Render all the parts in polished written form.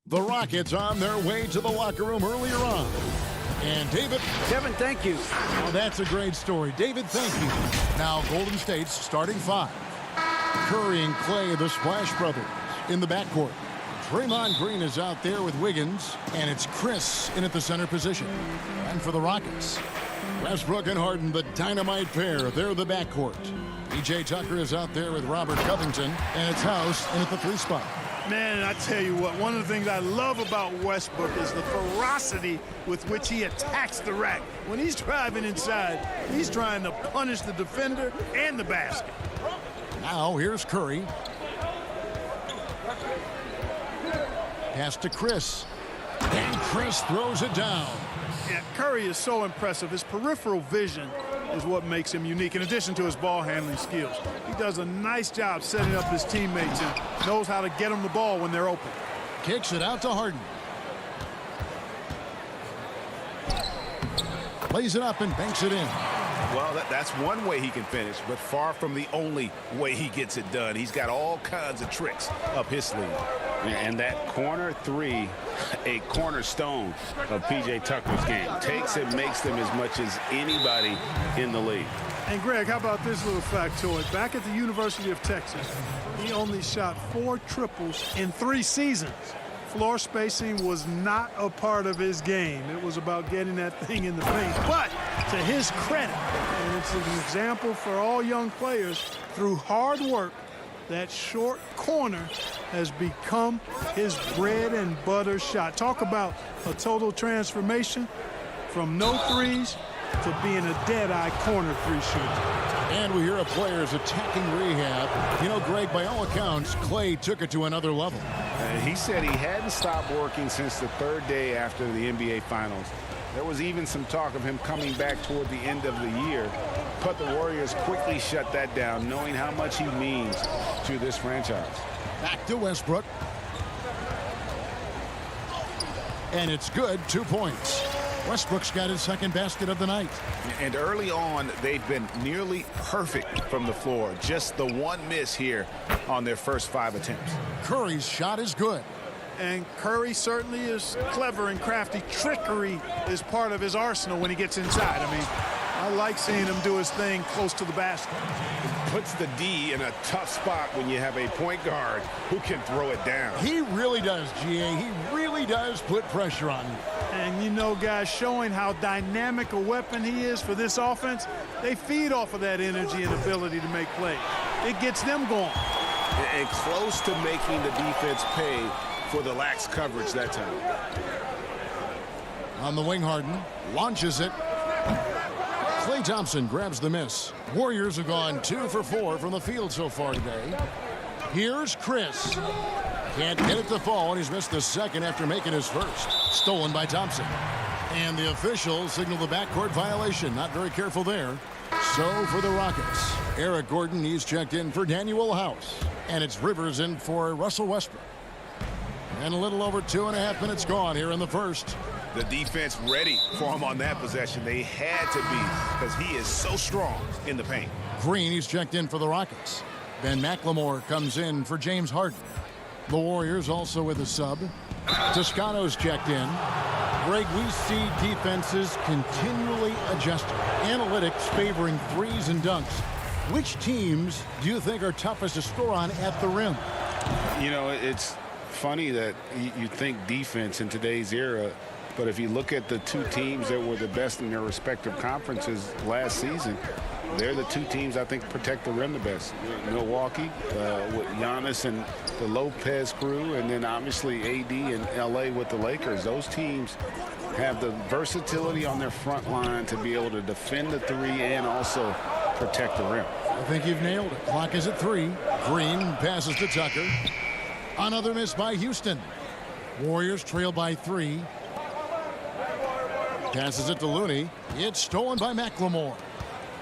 The Rockets on their way to the locker room earlier on. And David. Kevin, thank you. Well, that's a great story. David, thank you. Now Golden State's starting five. Curry and Clay, the Splash Brothers, in the backcourt. Draymond Green is out there with Wiggins, and it's Chris in at the center position. And for the Rockets, Westbrook and Harden, the dynamite pair. They're the backcourt. P.J. Tucker is out there with Robert Covington, and it's House in at the three spot. Man, I tell you what, one of the things I love about Westbrook is the ferocity with which he attacks the rack. When he's driving inside, he's trying to punish the defender and the basket. Now here's Curry. Pass to Chris. And Chris throws it down. Yeah, Curry is so impressive. His peripheral vision is what makes him unique, in addition to his ball handling skills. He does a nice job setting up his teammates and knows how to get them the ball when they're open. Kicks it out to Harden. Plays it up and banks it in. Well, that's one way he can finish, but far from the only way he gets it done. He's got all kinds of tricks up his sleeve. And that corner three, a cornerstone of P.J. Tucker's game. Takes and makes them as much as anybody in the league. And Greg, how about this little factoid? Back at the University of Texas, he only shot 4 triples in 3 seasons. Floor spacing was not a part of his game. It was about getting that thing in the paint. But to his credit, and it's an example for all young players, through hard work, that short corner has become his bread and butter shot. Talk about a total transformation from no threes to being a dead-eye corner three shooter. And we hear of players attacking rehab. You know, Greg, by all accounts, Clay took it to another level. He said he hadn't stopped working since the 3rd day after the NBA Finals. There was even some talk of him coming back toward the end of the year, but the Warriors quickly shut that down, knowing how much he means to this franchise. Back to Westbrook. And it's good, 2 points. Westbrook's got his second basket of the night. And early on, they've been nearly perfect from the floor. Just the one miss here on their first 5 attempts. Curry's shot is good. And Curry certainly is clever and crafty. Trickery is part of his arsenal when he gets inside. I mean, I like seeing him do his thing close to the basket. Puts the D in a tough spot when you have a point guard who can throw it down. He really does, GA. He really does put pressure on you. And you know, guys, showing how dynamic a weapon he is for this offense, they feed off of that energy and ability to make plays. It gets them going. And close to making the defense pay for the lax coverage that time. On the wing, Harden launches it. Klay Thompson grabs the miss. Warriors have gone 2 for 4 from the field so far today. Here's Chris. Can't get it to fall, and he's missed the second after making his first. Stolen by Thompson. And the officials signal the backcourt violation. Not very careful there. So for the Rockets, Eric Gordon, he's checked in for Daniel House. And it's Rivers in for Russell Westbrook. And a little over 2.5 minutes gone here in the first. The defense ready for him on that possession. They had to be, because he is so strong in the paint. Green, he's checked in for the Rockets. Ben McLemore comes in for James Harden. The Warriors also with a sub. Toscano's checked in. Greg, we see defenses continually adjusting. Analytics favoring threes and dunks. Which teams do you think are toughest to score on at the rim? You know, it's funny that you think defense in today's era, but if you look at the 2 teams that were the best in their respective conferences last season, they're the 2 teams I think protect the rim the best. Milwaukee with Giannis and the Lopez crew, and then obviously AD and LA with the Lakers. Those teams have the versatility on their front line to be able to defend the 3 and also protect the rim. I think you've nailed it. Clock is at 3. Green passes to Tucker. Another miss by Houston. Warriors trail by 3. Passes it to Looney. It's stolen by McLemore.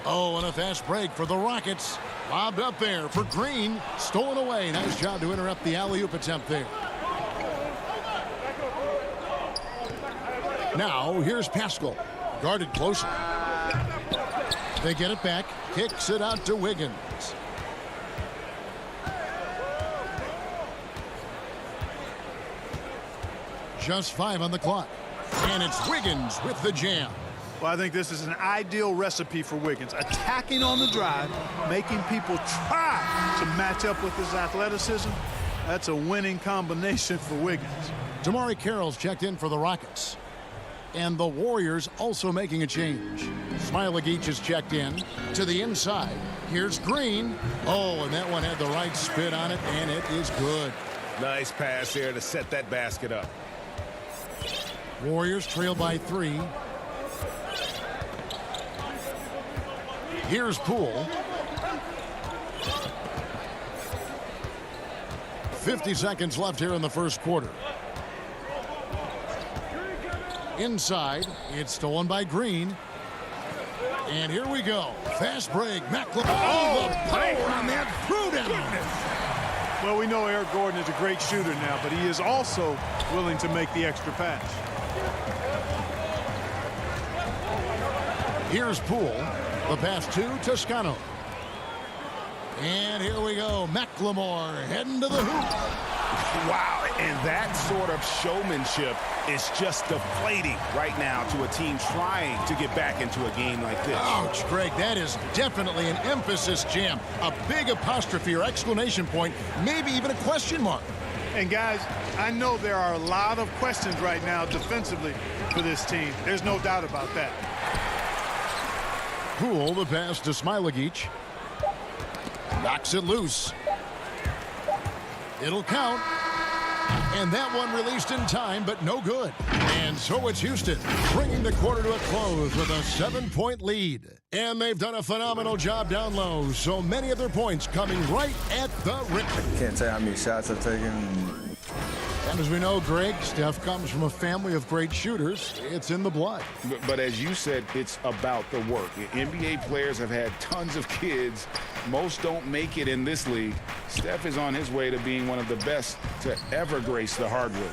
Oh, and a fast break for the Rockets. Lobbed up there for Green. Stolen away. Nice job to interrupt the alley-oop attempt there. Now, here's Pascal. Guarded closer. They get it back. Kicks it out to Wiggins. Just 5 on the clock. And it's Wiggins with the jam. Well, I think this is an ideal recipe for Wiggins. Attacking on the drive, making people try to match up with his athleticism. That's a winning combination for Wiggins. DeMarre Carroll's checked in for the Rockets. And the Warriors also making a change. Smailagic is checked in to the inside. Here's Green. Oh, and that one had the right spin on it, and it is good. Nice pass there to set that basket up. Warriors trail by 3. Here's Poole. 50 seconds left here in the first quarter. Inside, it's stolen by Green. And here we go. Fast break. McLemore. Oh, the power on that throwdown. Well, we know Eric Gordon is a great shooter now, but he is also willing to make the extra pass. Here's Poole. The pass to Toscano. And here we go. McLemore heading to the hoop. Wow, and that sort of showmanship is just deflating right now to a team trying to get back into a game like this. Ouch, Greg, that is definitely an emphasis jam. A big apostrophe or exclamation point, maybe even a question mark. And guys, I know there are a lot of questions right now defensively for this team. There's no doubt about that. Poole, the pass to Smailagic. Knocks it loose. It'll count. And that one released in time, but no good. And so it's Houston, bringing the quarter to a close with a 7-point lead. And they've done a phenomenal job down low, so many of their points coming right at the rim. Can't tell how many shots I've taken. And as we know, Greg, Steph comes from a family of great shooters. It's in the blood. But as you said, it's about the work. NBA players have had tons of kids. Most don't make it in this league. Steph is on his way to being one of the best to ever grace the hardwood.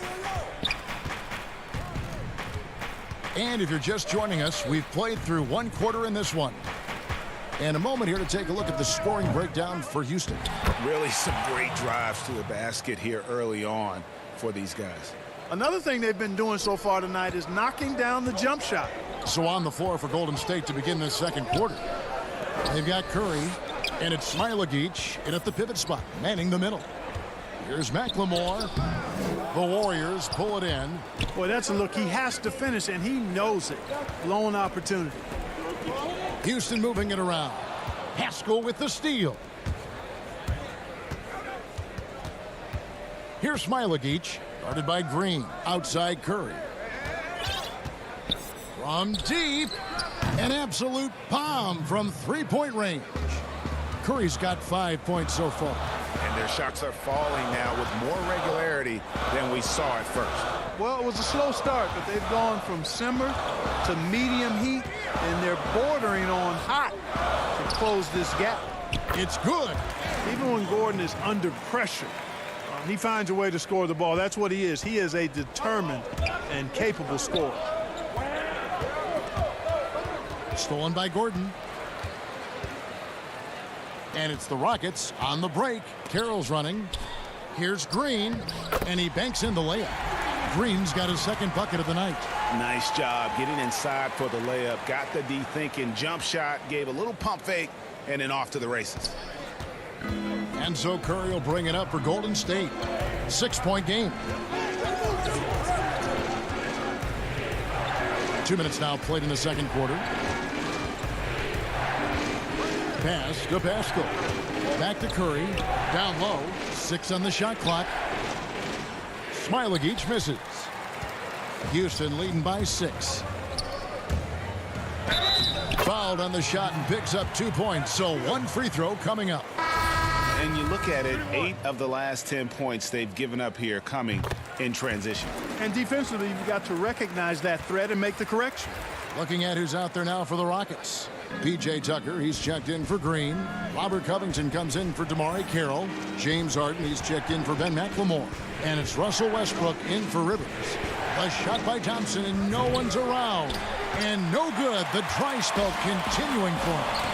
And if you're just joining us, we've played through one quarter in this one. And a moment here to take a look at the scoring breakdown for Houston. Really some great drives to the basket here early on for these guys. Another thing they've been doing so far tonight is knocking down the jump shot. So on the floor for Golden State to begin this second quarter. They've got Curry, and it's Smailagic in at the pivot spot, manning the middle. Here's McLemore. The Warriors pull it in. Boy, that's a look he has to finish, and he knows it. Blown opportunity. Houston moving it around. Haskell with the steal. Here's Smailagic, guarded by Green. Outside Curry. From deep, an absolute bomb from three-point range. Curry's got 5 points so far. And their shots are falling now with more regularity than we saw at first. Well, it was a slow start, but they've gone from simmer to medium heat, and they're bordering on hot to close this gap. It's good. Even when Gordon is under pressure, he finds a way to score the ball. That's what he is. He is a determined and capable scorer. Stolen by Gordon. And it's the Rockets on the break. Carroll's running. Here's Green, and he banks in the layup. Green's got his second bucket of the night. Nice job getting inside for the layup. Got the D thinking, jump shot, gave a little pump fake, and then off to the races. And so Curry will bring it up for Golden State. 6-point game. 2 minutes now played in the second quarter. Pass to Pascal. Back to Curry. Down low. 6 on the shot clock. Smailagic misses. Houston leading by 6. Fouled on the shot and picks up 2 points. So 1 free throw coming up. And you look at it, 8 of the last 10 points they've given up here coming in transition. And defensively, you've got to recognize that threat and make the correction. Looking at who's out there now for the Rockets. P.J. Tucker, he's checked in for Green. Robert Covington comes in for DeMarre Carroll. James Harden, he's checked in for Ben McLemore. And it's Russell Westbrook in for Rivers. A shot by Thompson, and no one's around. And no good. The dry spell continuing for him.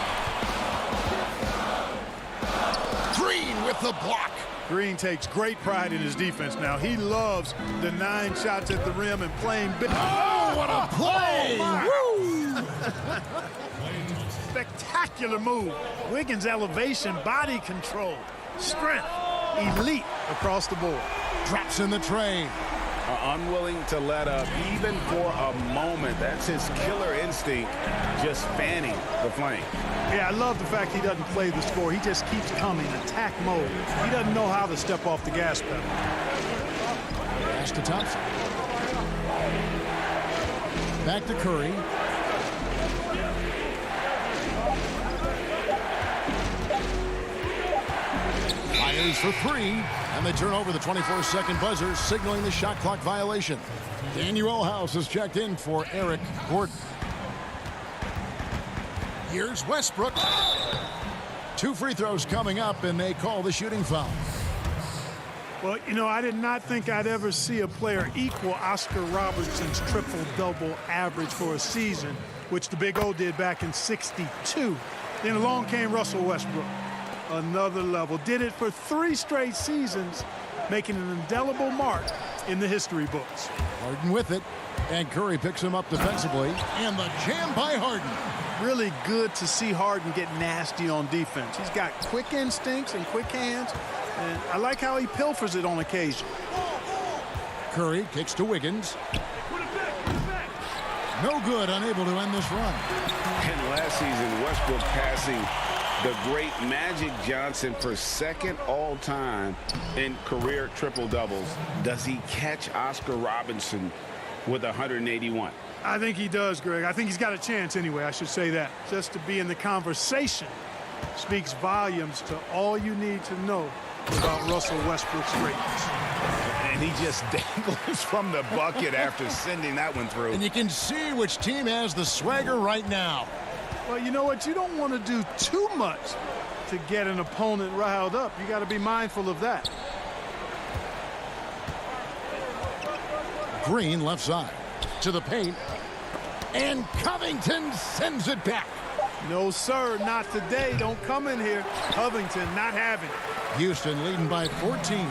Green with the block. Green takes great pride in his defense now. He loves the 9 shots at the rim and playing big. Oh, what a play! Spectacular move. Wiggins' elevation, body control, strength, elite across the board. Drops in the tray. Unwilling to let up even for a moment. That's his killer instinct, just fanning the flame. Yeah, I love the fact he doesn't play the score. He just keeps coming, attack mode. He doesn't know how to step off the gas pedal. Pass to Thompson. Back to Curry. Fires for 3, and they turn over the 24-second buzzer, signaling the shot clock violation. Daniel House has checked in for Eric Gordon. Here's Westbrook. 2 free throws coming up, and they call the shooting foul. Well, you know, I did not think I'd ever see a player equal Oscar Robertson's triple-double average for a season, which the Big O did back in '62. Then along came Russell Westbrook. Another level. Did it for 3 straight seasons, making an indelible mark in the history books. Harden with it, and Curry picks him up defensively, and the jam by Harden. Really good to see Harden get nasty on defense. He's got quick instincts and quick hands, and I like how he pilfers it on occasion. Curry kicks to Wiggins. No good, unable to end this run. And last season, Westbrook passing the great Magic Johnson for second all-time in career triple-doubles. Does he catch Oscar Robertson with 181? I think he does, Greg. I think he's got a chance anyway, I should say that. Just to be in the conversation speaks volumes to all you need to know about Russell Westbrook's greatness. And he just dangles from the bucket after sending that one through. And you can see which team has the swagger right now. Well, you know what? You don't want to do too much to get an opponent riled up. You got to be mindful of that. Green left side to the paint, and Covington sends it back. No, sir, not today. Don't come in here. Covington not having it. Houston leading by 14.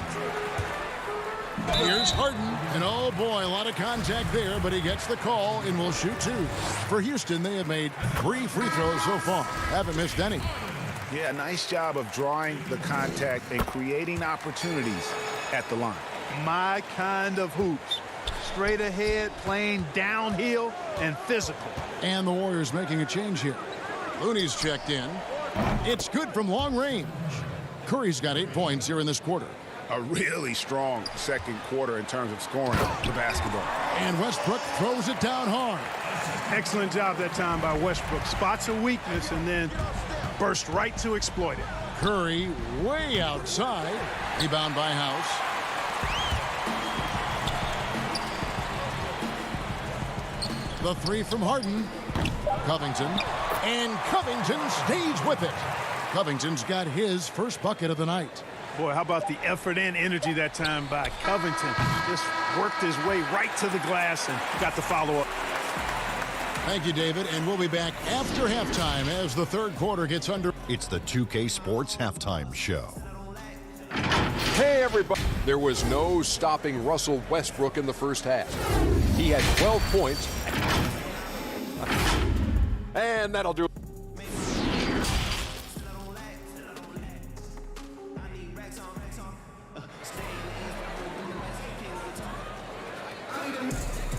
Here's Harden, and oh boy, a lot of contact there, but he gets the call and will shoot 2. For Houston, they have made 3 free throws so far. Haven't missed any. Yeah, nice job of drawing the contact and creating opportunities at the line. My kind of hoops. Straight ahead, playing downhill, and physical. And the Warriors making a change here. Looney's checked in. It's good from long range. Curry's got 8 points here in this quarter. A really strong second quarter in terms of scoring the basketball. And Westbrook throws it down hard. Excellent job that time by Westbrook. Spots a weakness and then burst right to exploit it. Curry way outside. Rebound by House. The 3 from Harden. Covington. And Covington stays with it. Covington's got his first bucket of the night. Boy, how about the effort and energy that time by Covington. Just worked his way right to the glass and got the follow-up. Thank you, David, and we'll be back after halftime as the third quarter gets under. It's the 2K Sports Halftime Show. Hey, everybody. There was no stopping Russell Westbrook in the first half. He had 12 points. And that'll do it.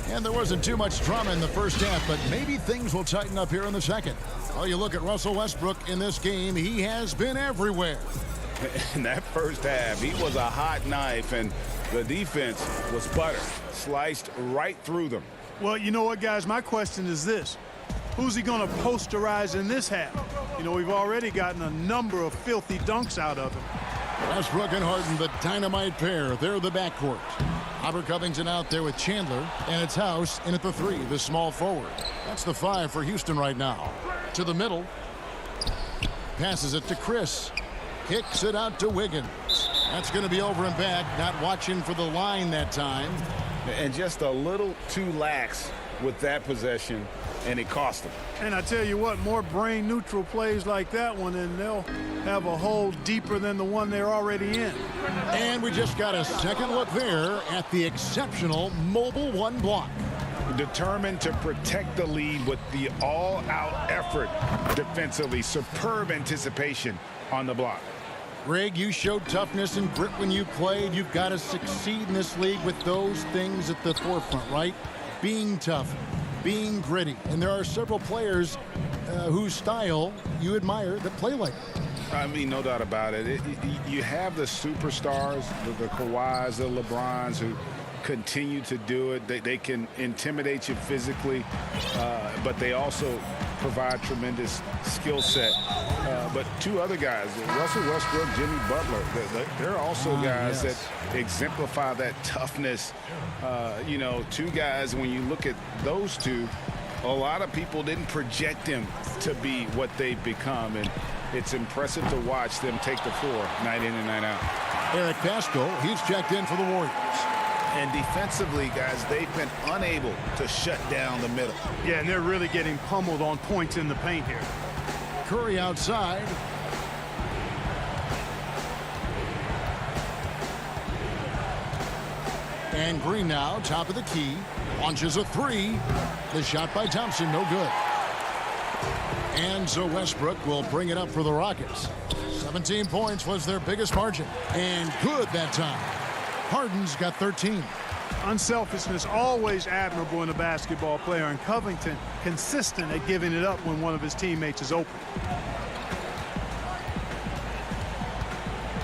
And there wasn't too much drama in the first half, but maybe things will tighten up here in the second. Well, you look at Russell Westbrook in this game, he has been everywhere. In that first half, he was a hot knife, and the defense was butter. Sliced right through them. Well, you know what, guys? My question is this. Who's he going to posterize in this half? You know, we've already gotten a number of filthy dunks out of him. Westbrook and Harden, the dynamite pair. They're the backcourt. Robert Covington out there with Chandler, and it's House in at the 3, the small forward. That's the 5 for Houston right now. To the middle. Passes it to Chris. Kicks it out to Wiggins. That's going to be over and back. Not watching for the line that time. And just a little too lax with that possession, and it cost them. And I tell you what, more brain neutral plays like that one, and have a hole deeper than the one they're already in. And we just got a second look there at the exceptional mobile one block. Determined to protect the lead with the all-out effort defensively. Superb anticipation on the block. Greg, you showed toughness and grit when you played. You've got to succeed in this league with those things at the forefront, right? Being tough, being gritty. And there are several players whose style you admire that play like it. I mean, no doubt about it. You have the superstars, the Kawhis, the LeBrons, who continue to do it. They can intimidate you physically, but they also provide tremendous skill set. But two other guys, Russell Westbrook, Jimmy Butler, they're also guys that exemplify that toughness. You know, two guys, when you look at those two, a lot of people didn't project them to be what they've become, and it's impressive to watch them take the floor night in and night out. Eric Pascal, he's checked in for the Warriors. And defensively, guys, they've been unable to shut down the middle. Yeah, and they're really getting pummeled on points in the paint here. Curry outside. And Green now, top of the key. Launches a three. The shot by Thompson, no good. And so Westbrook will bring it up for the Rockets. 17 points was their biggest margin. And good that time. Harden's got 13. Unselfishness always admirable in a basketball player, and Covington consistent at giving it up when one of his teammates is open.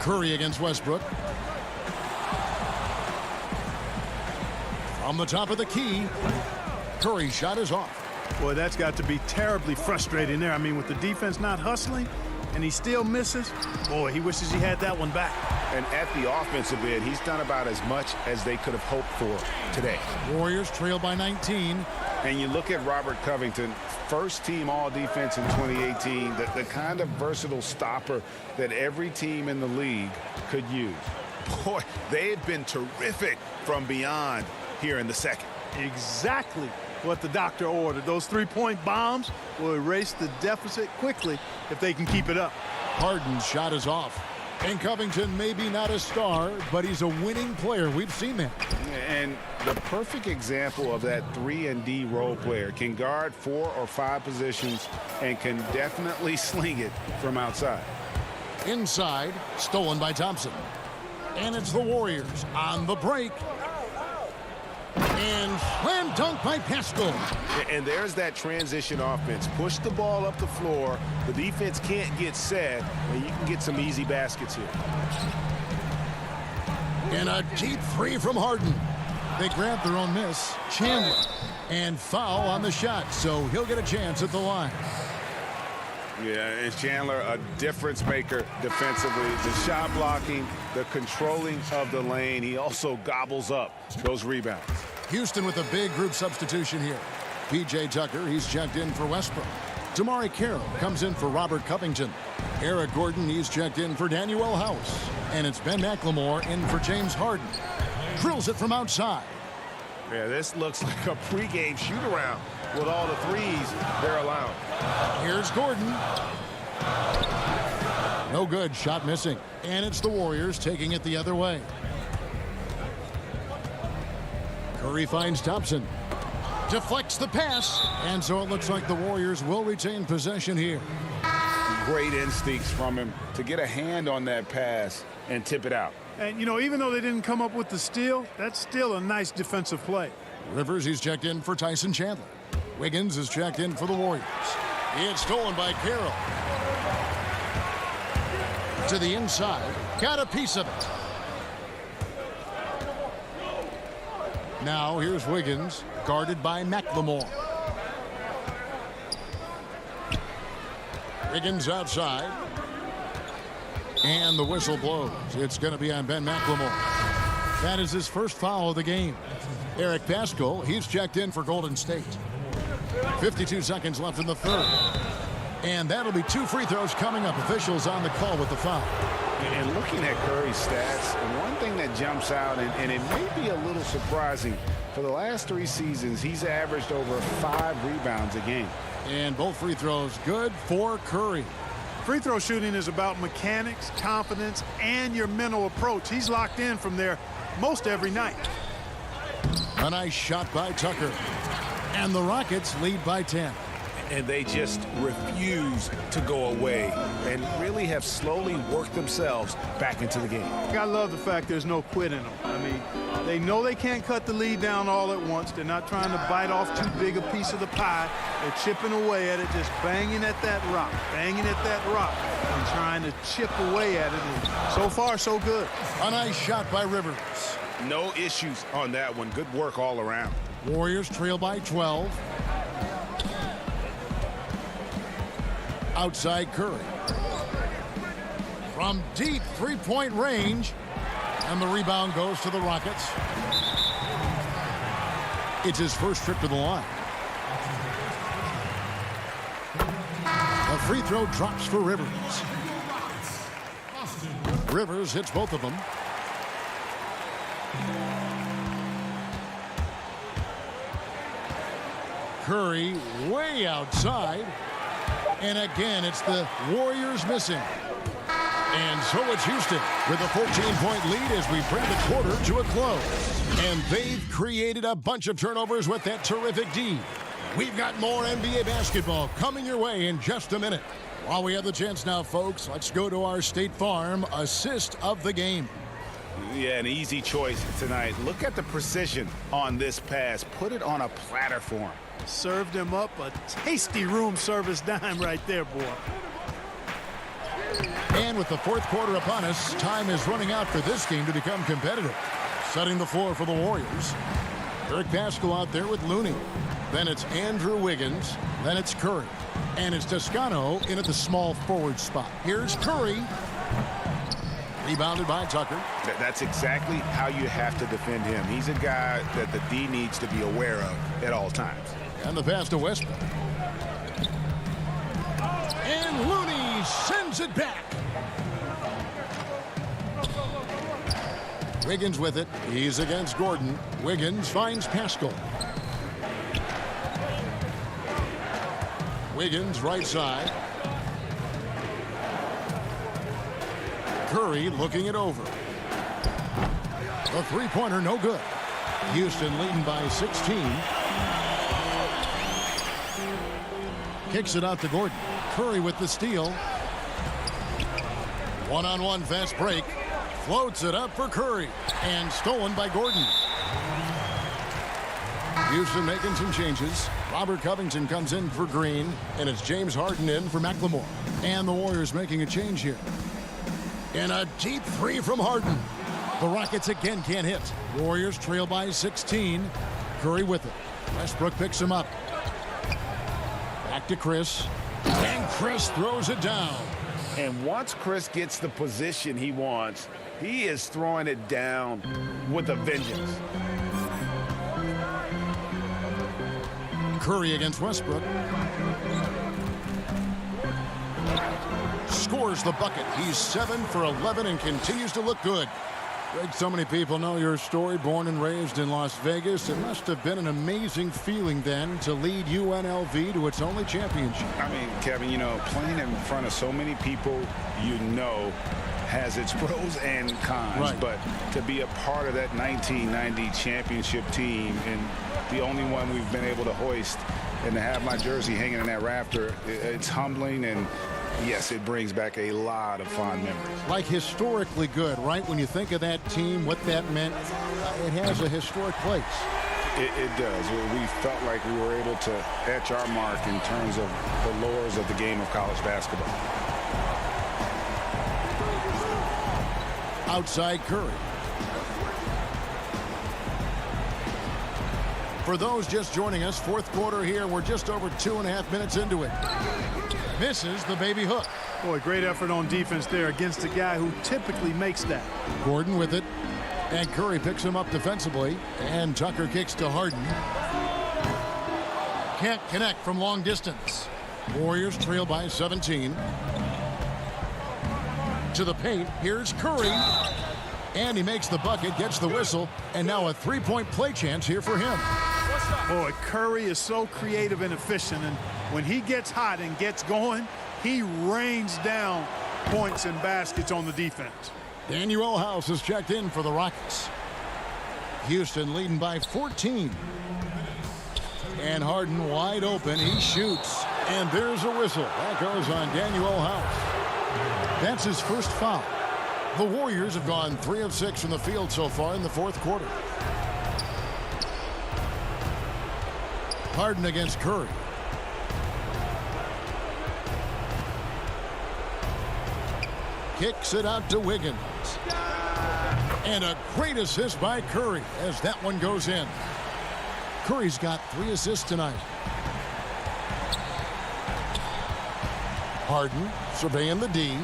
Curry against Westbrook. From the top of the key, Curry's shot is off. Boy, that's got to be terribly frustrating there. I mean, with the defense not hustling and he still misses, boy, he wishes he had that one back. And at the offensive end, he's done about as much as they could have hoped for today. Warriors trail by 19. And you look at Robert Covington, first team all-defense in 2018, the kind of versatile stopper that every team in the league could use. Boy, they have been terrific from beyond here in the second. Exactly what the doctor ordered. Those three-point bombs will erase the deficit quickly if they can keep it up. Harden's shot is off. And Covington may be not a star, but he's a winning player. We've seen that. And the perfect example of that 3-and-D role player. Can guard 4 or 5 positions and can definitely sling it from outside. Inside, stolen by Thompson. And it's the Warriors on the break. And slam dunk by Pascal. And there's that transition offense. Push the ball up the floor. The defense can't get set, and you can get some easy baskets here. And a deep three from Harden. They grab their own miss. Chandler. And foul on the shot, so he'll get a chance at the line. Yeah, and Chandler, a difference maker defensively. The shot blocking, the controlling of the lane. He also gobbles up those rebounds. Houston with a big group substitution here. P.J. Tucker, he's checked in for Westbrook. Damari Carroll comes in for Robert Covington. Eric Gordon, he's checked in for Daniel House. And it's Ben McLemore in for James Harden. Drills it from outside. Yeah, this looks like a pregame shoot-around with all the threes they're allowing. Here's Gordon. No good, shot missing. And it's the Warriors taking it the other way. Curry finds Thompson. Deflects the pass. And so it looks like the Warriors will retain possession here. Great instincts from him to get a hand on that pass and tip it out. And, you know, even though they didn't come up with the steal, that's still a nice defensive play. Rivers, he's checked in for Tyson Chandler. Wiggins is checked in for the Warriors. It's stolen by Carroll. To the inside. Got a piece of it. Now here's Wiggins, guarded by McLemore. Wiggins outside. And the whistle blows. It's going to be on Ben McLemore. That is his first foul of the game. Eric Pascal, he's checked in for Golden State. 52 seconds left in the third. And that'll be 2 free throws coming up. Officials on the call with the foul. And looking at Curry's stats, one thing that jumps out, and it may be a little surprising, for the last 3 seasons, he's averaged over 5 rebounds a game. And both free throws good for Curry. Free throw shooting is about mechanics, confidence, and your mental approach. He's locked in from there most every night. A nice shot by Tucker. And the Rockets lead by 10. And they just refuse to go away and really have slowly worked themselves back into the game. I love the fact there's no quit in them. I mean, they know they can't cut the lead down all at once. They're not trying to bite off too big a piece of the pie. They're chipping away at it, just banging at that rock, and trying to chip away at it. And so far, so good. A nice shot by Rivers. No issues on that one. Good work all around. Warriors trail by 12. Outside Curry. From deep three-point range. And the rebound goes to the Rockets. It's his first trip to the line. A free throw drops for Rivers. Rivers hits both of them. Curry way outside. And again, it's the Warriors missing. And so it's Houston with a 14-point lead as we bring the quarter to a close. And they've created a bunch of turnovers with that terrific D. We've got more NBA basketball coming your way in just a minute. While we have the chance now, folks, let's go to our State Farm assist of the game. Yeah, an easy choice tonight. Look at the precision on this pass. Put it on a platter for him. Served him up a tasty room service dime right there, boy. And with the fourth quarter upon us, time is running out for this game to become competitive. Setting the floor for the Warriors. Eric Pascal out there with Looney. Then it's Andrew Wiggins. Then it's Curry. And it's Toscano in at the small forward spot. Here's Curry. Rebounded by Tucker. That's exactly how you have to defend him. He's a guy that the D needs to be aware of at all times. And the pass to Westbrook. And Looney sends it back. Wiggins with it. He's against Gordon. Wiggins finds Pascal. Wiggins right side. Curry looking it over. The three-pointer no good. Houston leading by 16. Kicks it out to Gordon. Curry with the steal. One-on-one fast break. Floats it up for Curry. And stolen by Gordon. Houston making some changes. Robert Covington comes in for Green. And it's James Harden in for McLemore. And the Warriors making a change here. And a deep three from Harden. The Rockets again can't hit. Warriors trail by 16. Curry with it. Westbrook picks him up. Back to Chris. And Chris throws it down. And once Chris gets the position he wants, he is throwing it down with a vengeance. Curry against Westbrook. Scores the bucket. He's 7 for 11 and continues to look good. Greg, so many people know your story. Born and raised in Las Vegas. It must have been an amazing feeling then to lead UNLV to its only championship. I mean, Kevin, you know, playing in front of so many people you know has its pros and cons. Right. But to be a part of that 1990 championship team and the only one we've been able to hoist and to have my jersey hanging in that rafter, it's humbling, and yes, it brings back a lot of fond memories. Like historically good, right? When you think of that team, what that meant, it has a historic place. It does. We felt like we were able to etch our mark in terms of the lures of the game of college basketball. Outside Curry. For those just joining us, fourth quarter here. We're just over 2.5 minutes into it. Misses the baby hook. Boy, great effort on defense there against a guy who typically makes that. Gordon with it. And Curry picks him up defensively. And Tucker kicks to Harden. Can't connect from long distance. Warriors trail by 17. To the paint. Here's Curry. And he makes the bucket, gets the whistle. And now a three-point play chance here for him. Boy, Curry is so creative and efficient. And when he gets hot and gets going, he rains down points and baskets on the defense. Daniel House has checked in for the Rockets. Houston leading by 14. And Harden wide open. He shoots. And there's a whistle. That goes on Daniel House. That's his first foul. The Warriors have gone 3 of 6 from the field so far in the fourth quarter. Harden against Curry. Kicks it out to Wiggins. And a great assist by Curry as that one goes in. Curry's got 3 assists tonight. Harden surveying the D.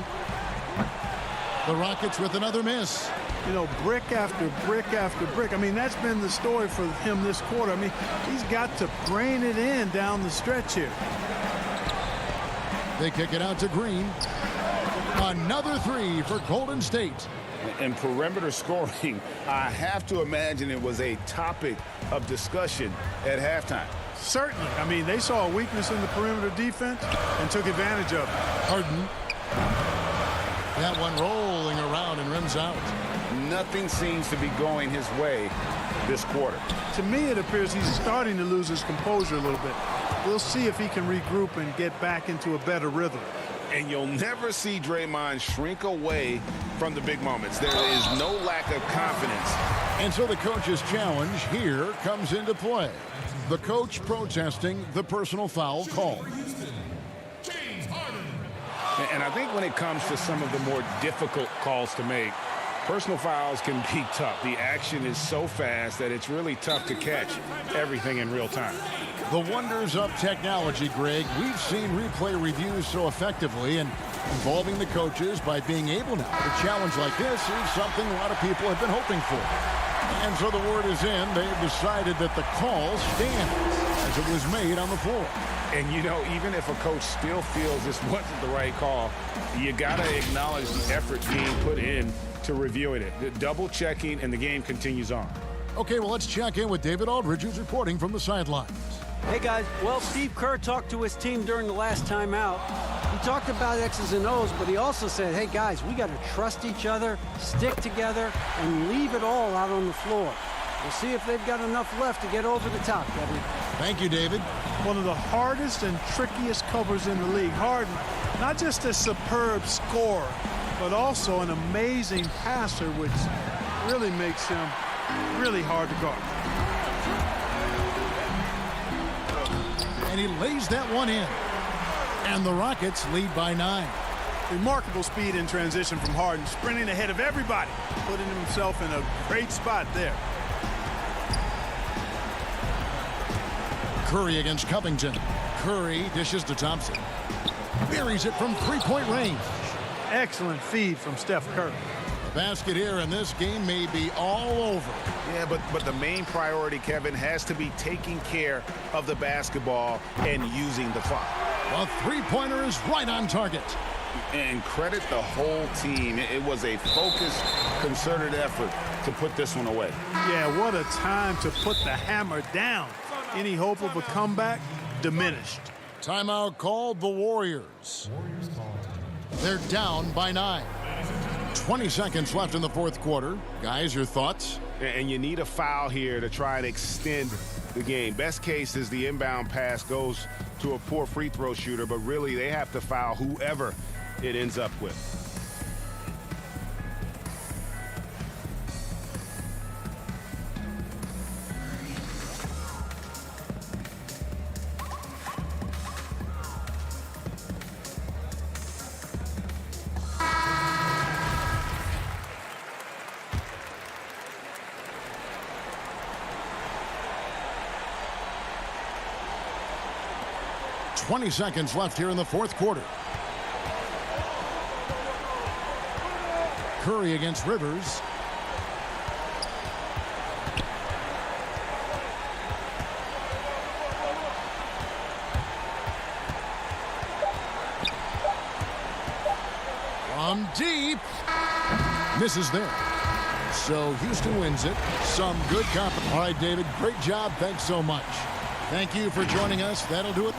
The Rockets with another miss. You know, brick after brick after brick. I mean, that's been the story for him this quarter. I mean, he's got to brain it in down the stretch here. They kick it out to Green. Another 3 for Golden State. And perimeter scoring, I have to imagine it was a topic of discussion at halftime. Certainly. I mean, they saw a weakness in the perimeter defense and took advantage of it. Harden. That one rolling around and rims out. Nothing seems to be going his way this quarter. To me, it appears he's starting to lose his composure a little bit. We'll see if he can regroup and get back into a better rhythm. And you'll never see Draymond shrink away from the big moments. There is no lack of confidence. And so the coach's challenge here comes into play. The coach protesting the personal foul call. And I think when it comes to some of the more difficult calls to make, personal fouls can be tough. The action is so fast that it's really tough to catch everything in real time. The wonders of technology, Greg. We've seen replay reviews so effectively, and involving the coaches by being able now to challenge like this is something a lot of people have been hoping for. And so the word is in. They've decided that the call stands as it was made on the floor. And, you know, even if a coach still feels this wasn't the right call, you got to acknowledge the effort being put in to reviewing it. The double checking, and the game continues on. Okay, well, let's check in with David Aldridge, who's reporting from the sidelines. Hey, guys. Well, Steve Kerr talked to his team during the last timeout. He talked about X's and O's, but he also said, hey, guys, we got to trust each other, stick together, and leave it all out on the floor. We'll see if they've got enough left to get over the top, Kevin. Thank you, David. One of the hardest and trickiest covers in the league. Harden, not just a superb scorer, but also an amazing passer, which really makes him really hard to guard. And he lays that one in. And the Rockets lead by 9. Remarkable speed in transition from Harden, sprinting ahead of everybody, putting himself in a great spot there. Curry against Covington. Curry dishes to Thompson. Buries it from three-point range. Excellent feed from Steph Curry. The basket here, and this game may be all over. Yeah, but the main priority, Kevin, has to be taking care of the basketball and using the clock. The three-pointer is right on target. And credit the whole team. It was a focused, concerted effort to put this one away. Yeah, what a time to put the hammer down. Any hope of a comeback diminished. Timeout called the Warriors. They're down by 9. 20 seconds left in the fourth quarter. Guys, your thoughts? And you need a foul here to try and extend the game. Best case is the inbound pass goes to a poor free throw shooter, but really they have to foul whoever it ends up with. Twenty seconds left here in the fourth quarter. Curry against Rivers. From deep. Misses there. So Houston wins it. Some good confidence. All right, David, great job. Thanks so much. Thank you for joining us. That'll do it.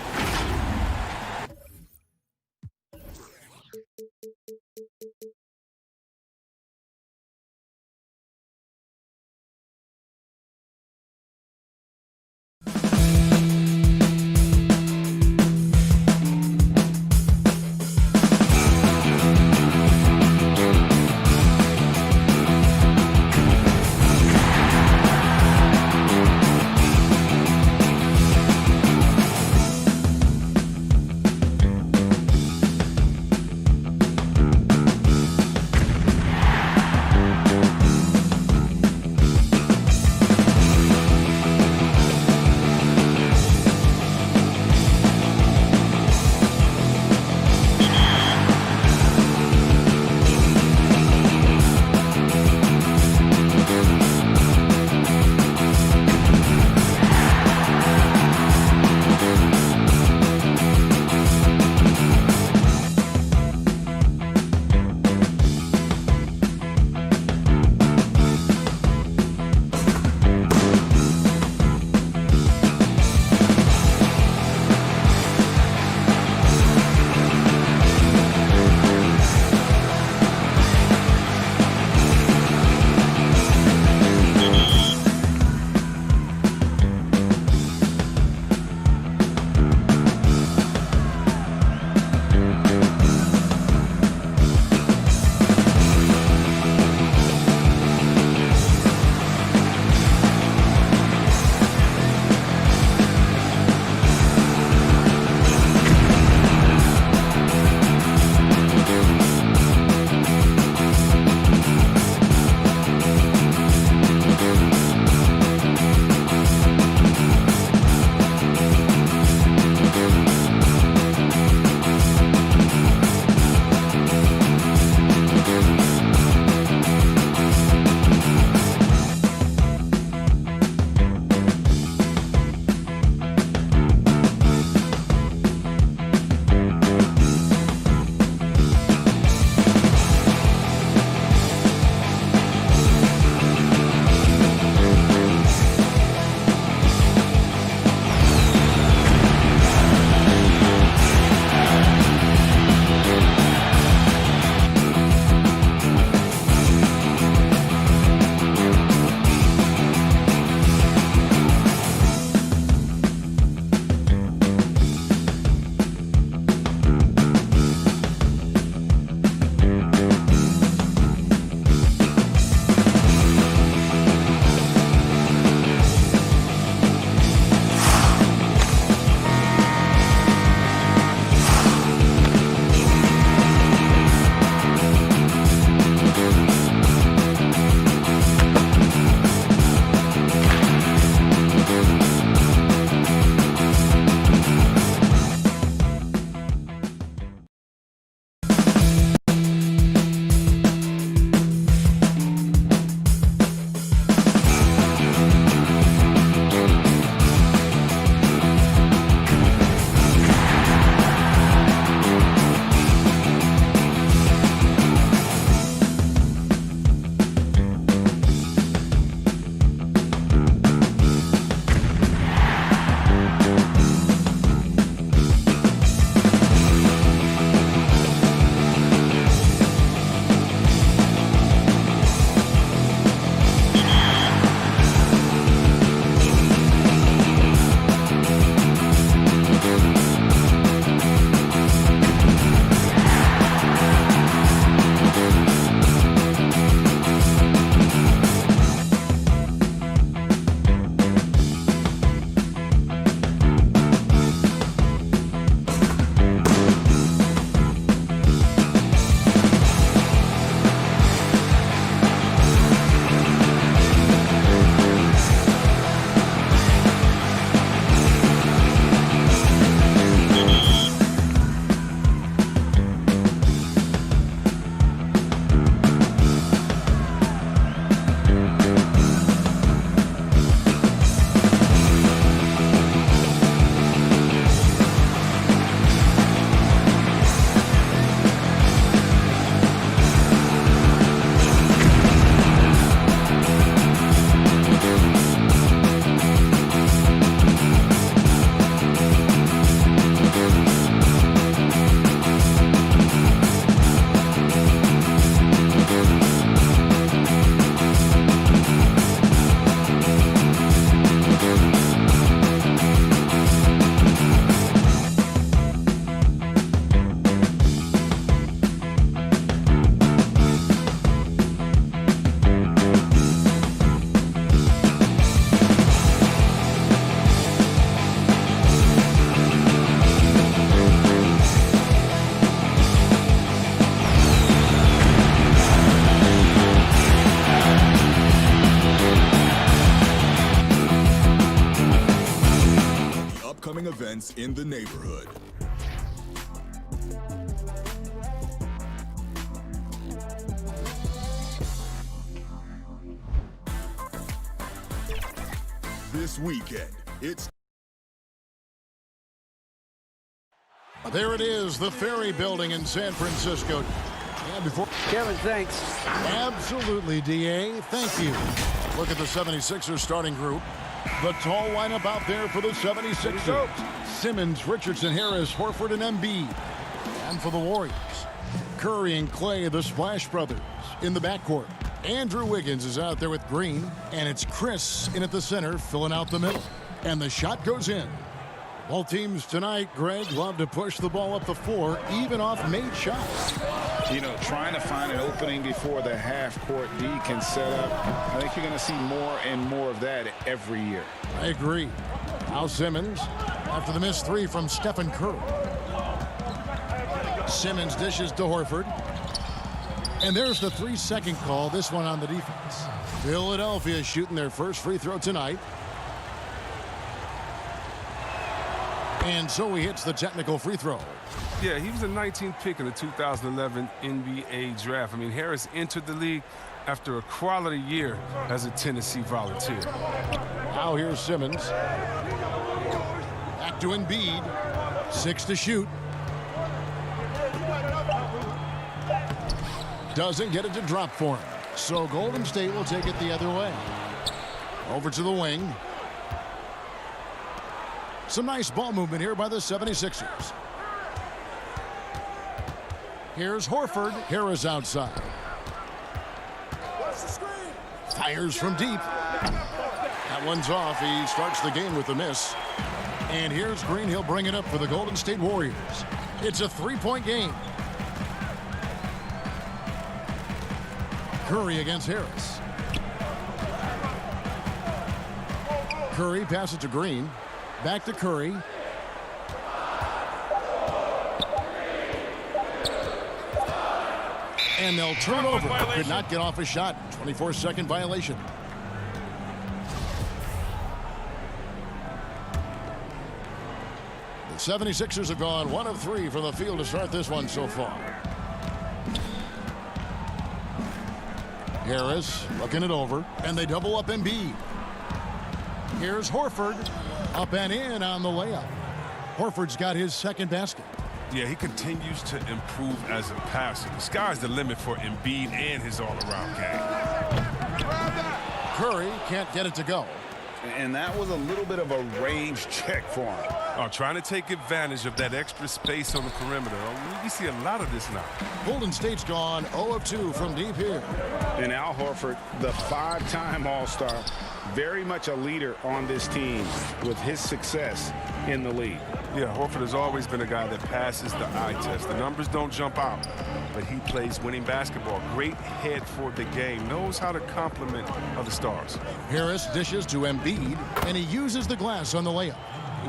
Stars in the neighborhood. This weekend, it's There it is, the Ferry Building in San Francisco. And before Kevin, thanks. Absolutely, DA. Thank you. Look at the 76ers starting group. The tall lineup out there for the 76ers. Simmons, Richardson, Harris, Horford, and Embiid. And for the Warriors, Curry and Clay, the Splash Brothers, in the backcourt. Andrew Wiggins is out there with Green, and it's Chris in at the center, filling out the middle. And the shot goes in. Both teams tonight, Greg, love to push the ball up the floor, even off made shots. You know, trying to find an opening before the half-court D can set up. I think you're going to see more and more of that every year. I agree. Now Simmons, after the missed three from Stephen Curry. Simmons dishes to Horford. And there's the 3-second call, this one on the defense. Philadelphia shooting their first free throw tonight. And so he hits the technical free throw. Yeah, he was the 19th pick in the 2011 NBA draft. I mean, Harris entered the league after a quality year as a Tennessee Volunteer. Now here's Simmons. Back to Embiid. 6 to shoot. Doesn't get it to drop for him. So Golden State will take it the other way. Over to the wing. Some nice ball movement here by the 76ers. Here's Horford. Harris outside. Fires from deep. That one's off. He starts the game with a miss. And here's Green. He'll bring it up for the Golden State Warriors. It's a 3-point game. Curry against Harris. Curry passes to Green. Back to Curry. And they'll turn over. Could not get off a shot. 24-second violation. The 76ers have gone 1 of 3 from the field to start this one so far. Harris looking it over. And they double up Embiid. Here's Horford. Up and in on the layup. Horford's got his second basket. Yeah, he continues to improve as a passer. The sky's the limit for Embiid and his all-around game. Curry can't get it to go. And that was a little bit of a range check for him. Trying to take advantage of that extra space on the perimeter. We see a lot of this now. Golden State's gone 0 of 2 from deep here. And Al Horford, the 5-time All-Star, very much a leader on this team with his success in the league. Yeah, Horford has always been a guy that passes the eye test. The numbers don't jump out, but he plays winning basketball. Great head for the game. Knows how to complement other stars. Harris dishes to Embiid, and he uses the glass on the layup.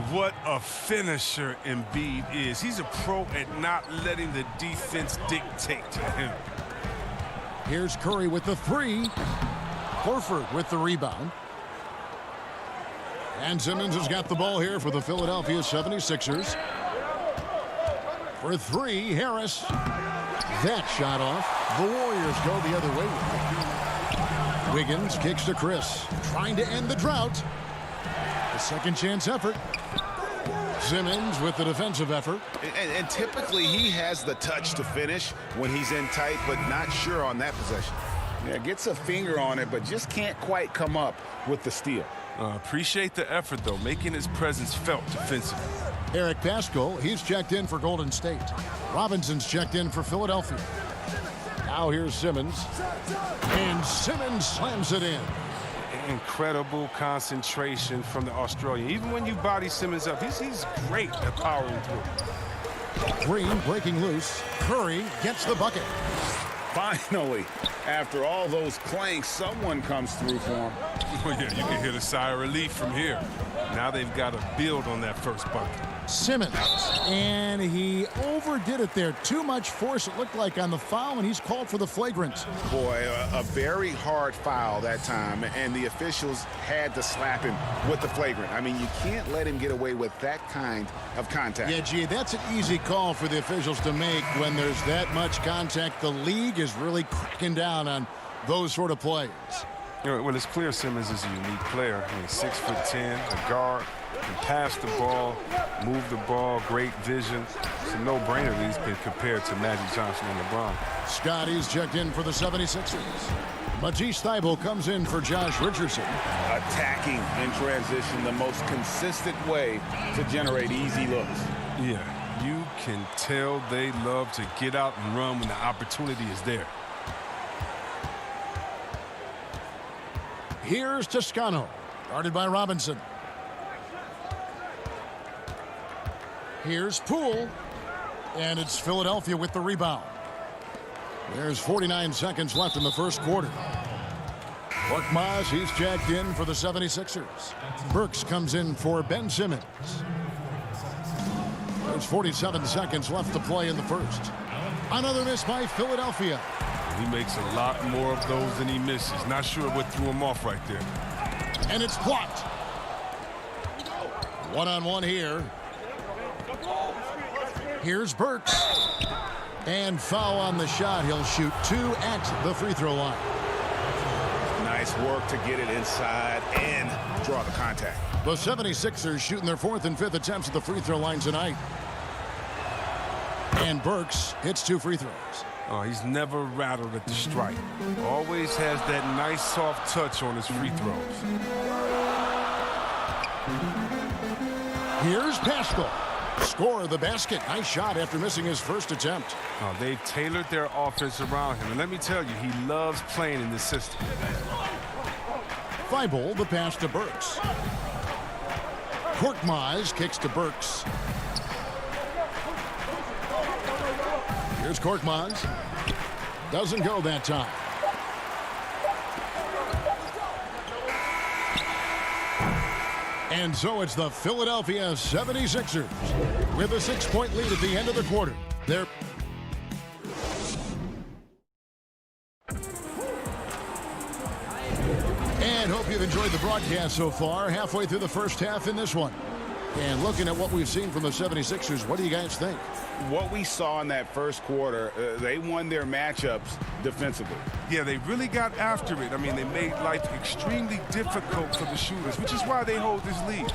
What a finisher Embiid is. He's a pro at not letting the defense dictate to him. Here's Curry with the 3. Horford with the rebound. And Simmons has got the ball here for the Philadelphia 76ers. For 3, Harris. That shot off. The Warriors go the other way. Wiggins kicks to Chris. Trying to end the drought. A second chance effort. Simmons with the defensive effort. And typically he has the touch to finish when he's in tight, but not sure on that possession. Yeah, gets a finger on it, but just can't quite come up with the steal. Appreciate the effort, though, making his presence felt defensively. Eric Pascal, he's checked in for Golden State. Robinson's checked in for Philadelphia. Now here's Simmons. And Simmons slams it in. Incredible concentration from the Australian. Even when you body Simmons up, he's great at powering through. Green breaking loose. Curry gets the bucket. Finally, after all those clanks, someone comes through for him. Oh, yeah, you can hear the sigh of relief from here. Now they've got to build on that first bucket. Simmons, and he overdid it there. Too much force, it looked like, on the foul, and he's called for the flagrant. Boy, a very hard foul that time, and the officials had to slap him with the flagrant. I mean, you can't let him get away with that kind of contact. Yeah, gee, that's an easy call for the officials to make when there's that much contact. The league is really cracking down on those sort of plays. Well, it's clear Simmons is a unique player. I mean, 6'10", a guard, can pass the ball, move the ball, great vision. It's a no-brainer that he's been compared to Magic Johnson and LeBron. Scotty's checked in for the 76ers. Matisse Thybulle comes in for Josh Richardson. Attacking in transition, the most consistent way to generate easy looks. Yeah, you can tell they love to get out and run when the opportunity is there. Here's Toscano, guarded by Robinson. Here's Poole, and it's Philadelphia with the rebound. There's 49 seconds left in the first quarter. Korkmaz, he's checked in for the 76ers. Burks comes in for Ben Simmons. There's 47 seconds left to play in the first. Another miss by Philadelphia. He makes a lot more of those than he misses. Not sure what threw him off right there. And it's blocked. One-on-one here. Here's Burks. And foul on the shot. He'll shoot 2 at the free throw line. Nice work to get it inside and draw the contact. The 76ers shooting their 4th and 5th attempts at the free throw line tonight. And Burks hits 2 free throws. Oh, he's never rattled at the strike. Always has that nice soft touch on his free throws. Here's Pascal. Score the basket. Nice shot after missing his first attempt. Oh, they've tailored their offense around him. And let me tell you, he loves playing in this system. Thybulle, the pass to Burks. Korkmaz kicks to Burks. Here's Korkmaz. Doesn't go that time. And so it's the Philadelphia 76ers with a 6-point lead at the end of the quarter. They're and hope you've enjoyed the broadcast so far. Halfway through the first half in this one. And looking at what we've seen from the 76ers, what do you guys think? What we saw in that first quarter, they won their matchups defensively. Yeah, they really got after it. I mean, they made life extremely difficult for the shooters, which is why they hold this lead.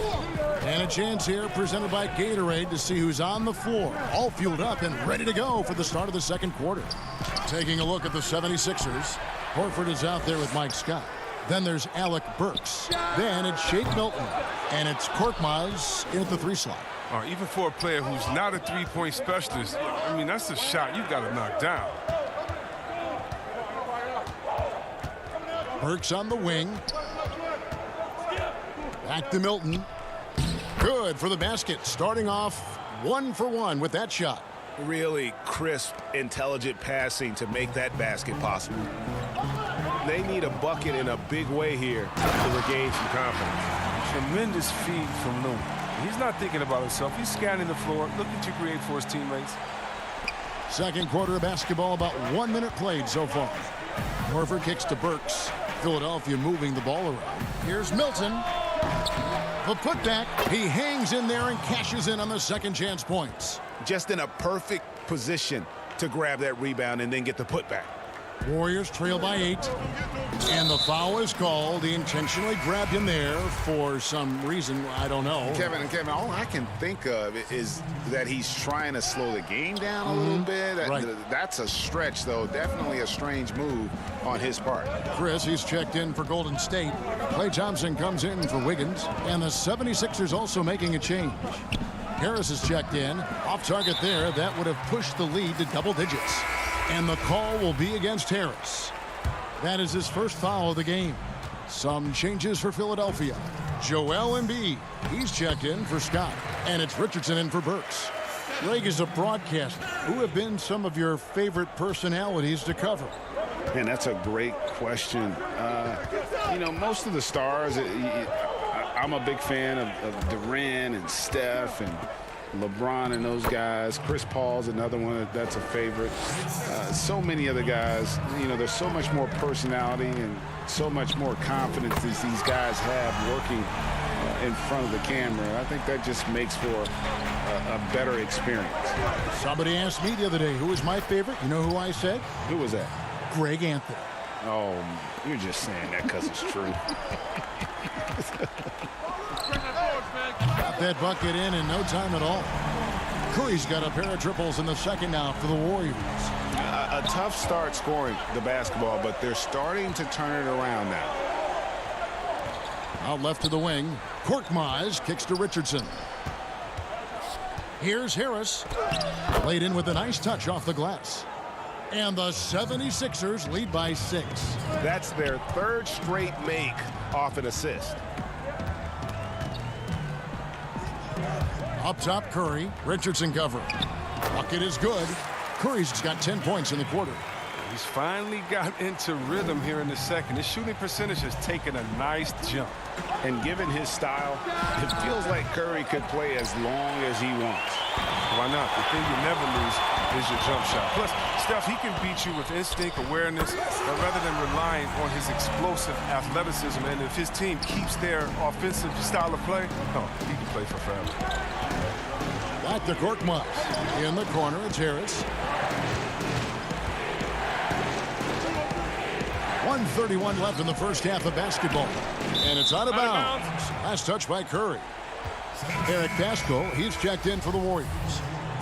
And a chance here presented by Gatorade to see who's on the floor, all fueled up and ready to go for the start of the second quarter. Taking a look at the 76ers, Horford is out there with Mike Scott. Then there's Alec Burks. Then it's Shake Milton. And it's Korkmaz in at the 3 slot. Even for a player who's not a three-point specialist, I mean, that's a shot you've got to knock down. Burks on the wing. Back to Milton. Good for the basket. Starting off 1 for 1 with that shot. Really crisp, intelligent passing to make that basket possible. They need a bucket in a big way here to regain some confidence. Tremendous feed from Looney. He's not thinking about himself. He's scanning the floor, looking to create for his teammates. Second quarter of basketball, about 1 minute played so far. Horford kicks to Burks. Philadelphia moving the ball around. Here's Milton. The putback. He hangs in there and cashes in on the second chance points. Just in a perfect position to grab that rebound and then get the putback. Warriors trail by 8. And the foul is called. He intentionally grabbed him there for some reason. I don't know. Kevin, all I can think of is that he's trying to slow the game down a little bit. Right. That's a stretch, though. Definitely a strange move on his part. Chris, he's checked in for Golden State. Klay Thompson comes in for Wiggins. And the 76ers also making a change. Harris is checked in. Off target there. That would have pushed the lead to double digits. And the call will be against Harris. That is his first foul of the game. Some changes for Philadelphia. Joel Embiid, he's checked in for Scott. And it's Richardson in for Burks. Greg is a broadcaster. Who have been some of your favorite personalities to cover? Man, that's a great question. You know, most of the stars, I'm a big fan of Durant and Steph and LeBron and those guys. Chris Paul's another one that's a favorite. So many other guys, you know, there's so much more personality and so much more confidence that these guys have working in front of the camera. I think that just makes for a better experience. Somebody asked me the other day, who was my favorite? You know who I said? Who was that? Greg Anthony. Oh, you're just saying that because it's true. Got that bucket in no time at all. Curry's got a pair of triples in the second now for the Warriors. A tough start scoring the basketball, but they're starting to turn it around now. Out left to the wing. Korkmaz kicks to Richardson. Here's Harris. Laid in with a nice touch off the glass. And the 76ers lead by 6. That's their third straight make off an assist. Up top, Curry. Richardson covering. Bucket is good. Curry's got 10 points in the quarter. He's finally got into rhythm here in the second. His shooting percentage has taken a nice jump. And given his style, it feels like Curry could play as long as he wants. Why not? The thing you never lose is your jump shot. Plus, Steph, he can beat you with instinct, awareness, but rather than relying on his explosive athleticism. And if his team keeps their offensive style of play, he can play for forever. Back to Korkmaz. In the corner, it's Harris. 1:31 left in the first half of basketball. And it's out of bounds. Last touch by Curry. Eric Pasco, he's checked in for the Warriors.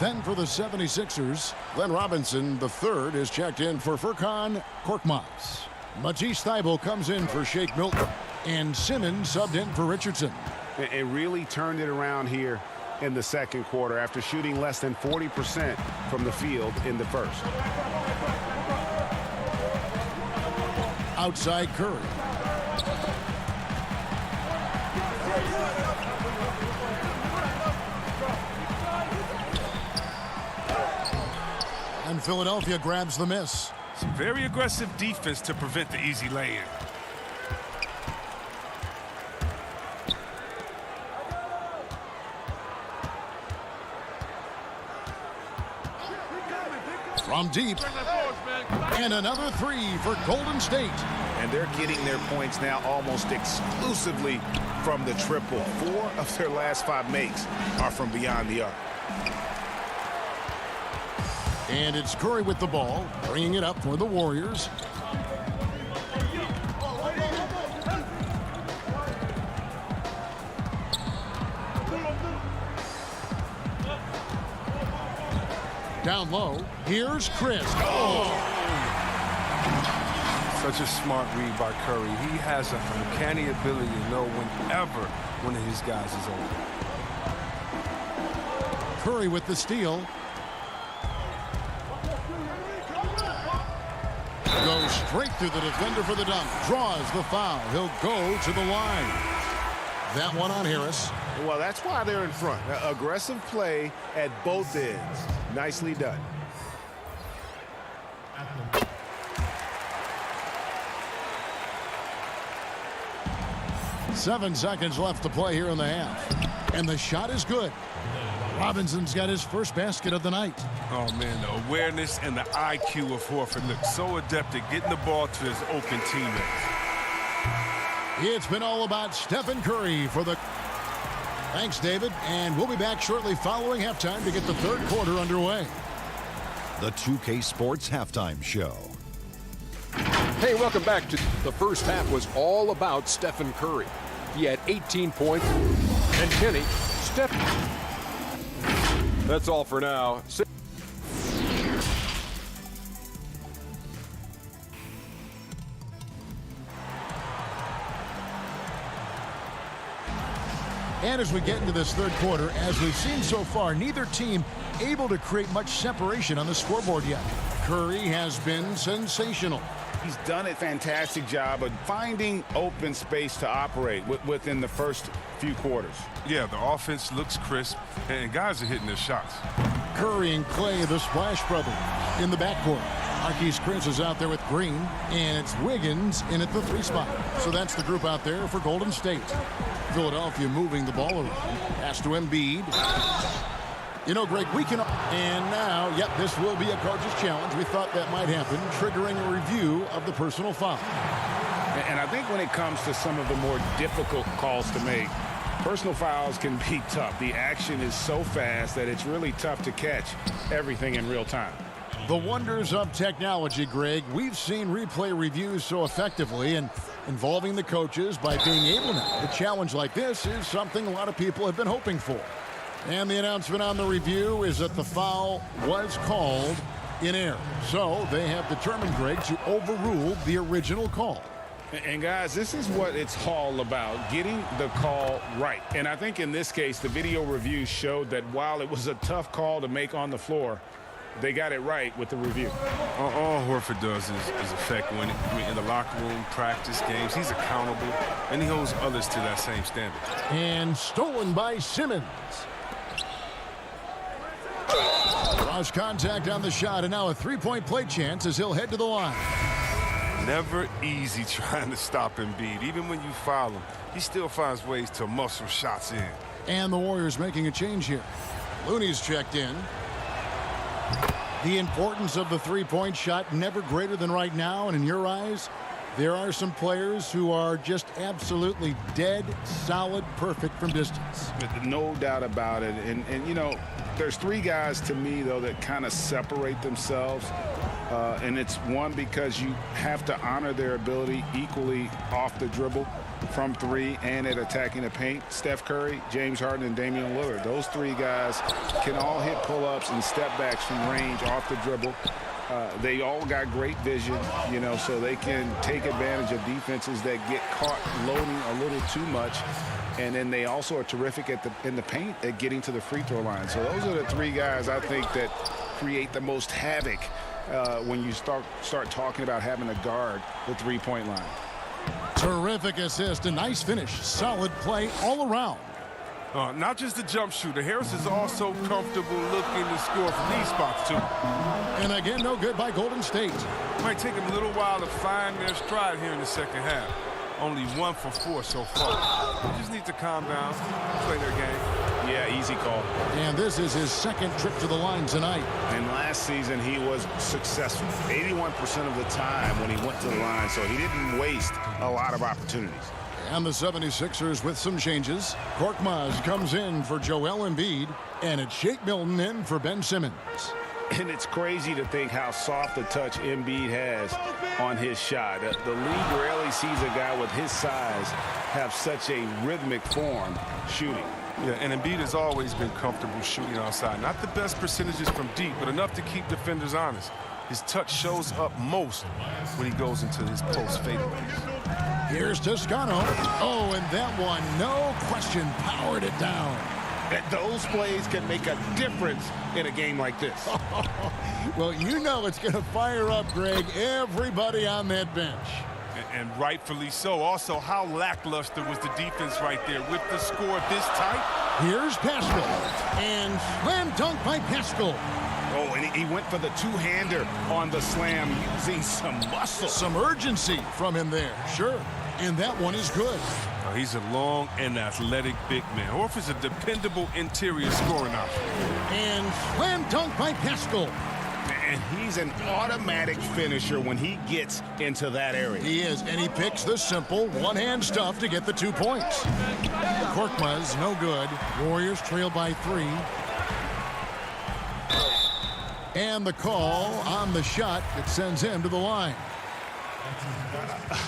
Then for the 76ers, Glenn Robinson, the third, is checked in for Furkan Korkmaz. Matisse Thybulle comes in for Shake Milton. And Simmons subbed in for Richardson. It really turned it around here in the second quarter after shooting less than 40% from the field in the first. Outside Curry. And Philadelphia grabs the miss. Some very aggressive defense to prevent the easy lay-in. From deep. And another three for Golden State. And they're getting their points now almost exclusively from the triple. 4 of their last 5 makes are from beyond the arc. And it's Curry with the ball, bringing it up for the Warriors. Down low, here's Chris. Oh! Such a smart read by Curry. He has a uncanny ability to know whenever one of his guys is open. Curry with the steal. Goes straight through the defender for the dunk. Draws the foul. He'll go to the line. That one on Harris. Well, that's why they're in front. Aggressive play at both ends. Nicely done. Seven seconds left to play here in the half. And the shot is good. Robinson's got his first basket of the night. Oh, man, the awareness and the IQ of Horford looks so adept at getting the ball to his open teammates. It's been all about Stephen Curry for the... Thanks, David. And we'll be back shortly following halftime to get the third quarter underway. The 2K Sports Halftime Show. Hey, welcome back to the first half. Was all about Stephen Curry. He had 18 points. And Kenny, That's all for now. And as we get into this third quarter, as we've seen so far, neither team able to create much separation on the scoreboard yet. Curry has been sensational. He's done a fantastic job of finding open space to operate within the first few quarters. Yeah, the offense looks crisp, and guys are hitting their shots. Curry and Clay, the Splash Brothers, in the backcourt. Marquise Chris is out there with Green, and it's Wiggins in at the 3 spot. So that's the group out there for Golden State. Philadelphia moving the ball around. Pass to Embiid. You know, Greg, we can... And now, yep, this will be a coach's challenge. We thought that might happen, triggering a review of the personal foul. And I think when it comes to some of the more difficult calls to make, personal fouls can be tough. The action is so fast that it's really tough to catch everything in real time. The wonders of technology, Greg. We've seen replay reviews so effectively, and involving the coaches by being able now to challenge like this is something a lot of people have been hoping for. And the announcement on the review is that the foul was called in error. So they have determined, Greg, to overrule the original call. And guys, this is what it's all about, getting the call right. And I think in this case, the video review showed that while it was a tough call to make on the floor, they got it right with the review. All Horford does is affect winning. I mean, in the locker room, practice, games, he's accountable, and he holds others to that same standard. And stolen by Simmons. Cross contact on the shot, and now a 3-point play chance as he'll head to the line. Never easy trying to stop Embiid. Even when you foul him, he still finds ways to muscle shots in. And the Warriors making a change here. Looney's checked in. The importance of the 3-point shot never greater than right now, and in your eyes, there are some players who are just absolutely dead, solid, perfect from distance. No doubt about it. And you know, there's 3 guys to me, though, that kind of separate themselves. And it's one, because you have to honor their ability equally off the dribble, from 3 and at attacking the paint. Steph Curry, James Harden, and Damian Lillard. Those 3 guys can all hit pull-ups and step backs from range off the dribble. They all got great vision, you know, so they can take advantage of defenses that get caught loading a little too much. And then they also are terrific in the paint at getting to the free throw line. So those are the 3 guys I think that create the most havoc when you start talking about having to guard the 3-point line. Terrific assist, a nice finish, solid play all around. Not just the jump shooter. Harris is also comfortable looking to score from these spots, too. And again, no good by Golden State. Might take them a little while to find their stride here in the second half. Only 1 for 4 so far. They just need to calm down, play their game. Yeah, easy call. And this is his 2nd trip to the line tonight. And last season, he was successful 81% of the time when he went to the line, so he didn't waste a lot of opportunities. And the 76ers with some changes. Korkmaz comes in for Joel Embiid, and it's Shake Milton in for Ben Simmons. And it's crazy to think how soft a touch Embiid has on his shot. The league rarely sees a guy with his size have such a rhythmic form shooting. Yeah, and Embiid has always been comfortable shooting outside. Not the best percentages from deep, but enough to keep defenders honest. His touch shows up most when he goes into his post fadeaways. Here's Toscano. Oh, and that one, no question, powered it down. Those plays can make a difference in a game like this. Well, you know it's going to fire up, Greg, everybody on that bench. And rightfully so. Also, how lackluster was the defense right there with the score this tight? Here's Pascal. And slam dunk by Pascal. Oh, and he went for the 2-hander on the slam, using some muscle. Some urgency from him there, sure. And that one is good. He's a long and athletic big man. Horford's a dependable interior scoring option. And slam dunk by Pascal. And he's an automatic finisher when he gets into that area. He is, and he picks the simple one-hand stuff to get the 2 points. Korkmaz, no good. Warriors trail by 3. And the call on the shot that sends him to the line.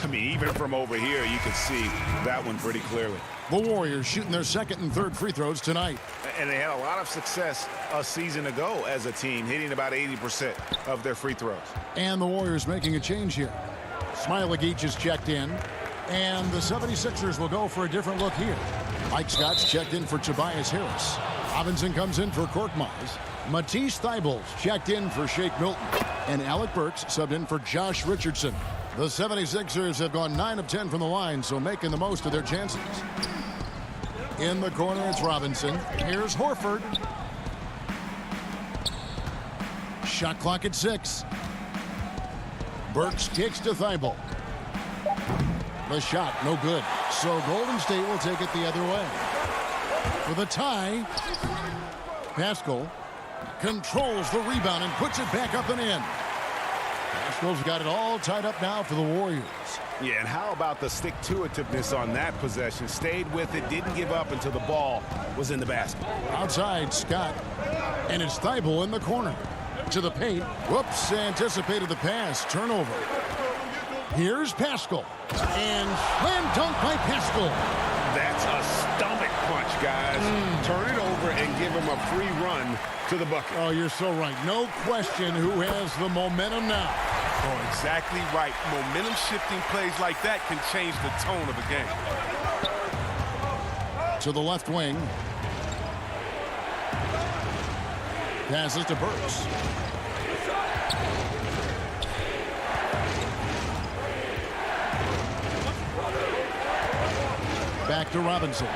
I mean, even from over here, you can see that one pretty clearly. The Warriors shooting their 2nd and 3rd free throws tonight. And they had a lot of success a season ago as a team, hitting about 80% of their free throws. And the Warriors making a change here. Smailagic is checked in. And the 76ers will go for a different look here. Mike Scott's checked in for Tobias Harris. Robinson comes in for Korkmaz. Matisse Thybulle's checked in for Shake Milton. And Alec Burks subbed in for Josh Richardson. The 76ers have gone 9 of 10 from the line, so making the most of their chances. In the corner, it's Robinson. Here's Horford. Shot clock at 6. Burks kicks to Thibault. The shot, no good. So Golden State will take it the other way. For the tie, Pascal controls the rebound and puts it back up and in. Pascal's got it all tied up now for the Warriors. Yeah, and how about the stick-to-itiveness on that possession? Stayed with it, didn't give up until the ball was in the basket. Outside, Scott. And it's Thibault in the corner. To the paint. Whoops, anticipated the pass. Turnover. Here's Pascal. And slam dunk by Pascal. That's a stomach punch, guys. Turn it over and give him a free run to the bucket. Oh, you're so right. No question who has the momentum now. Oh, exactly right. Momentum-shifting plays like that can change the tone of a game. To the left wing. Passes to Burks. Back to Robinson.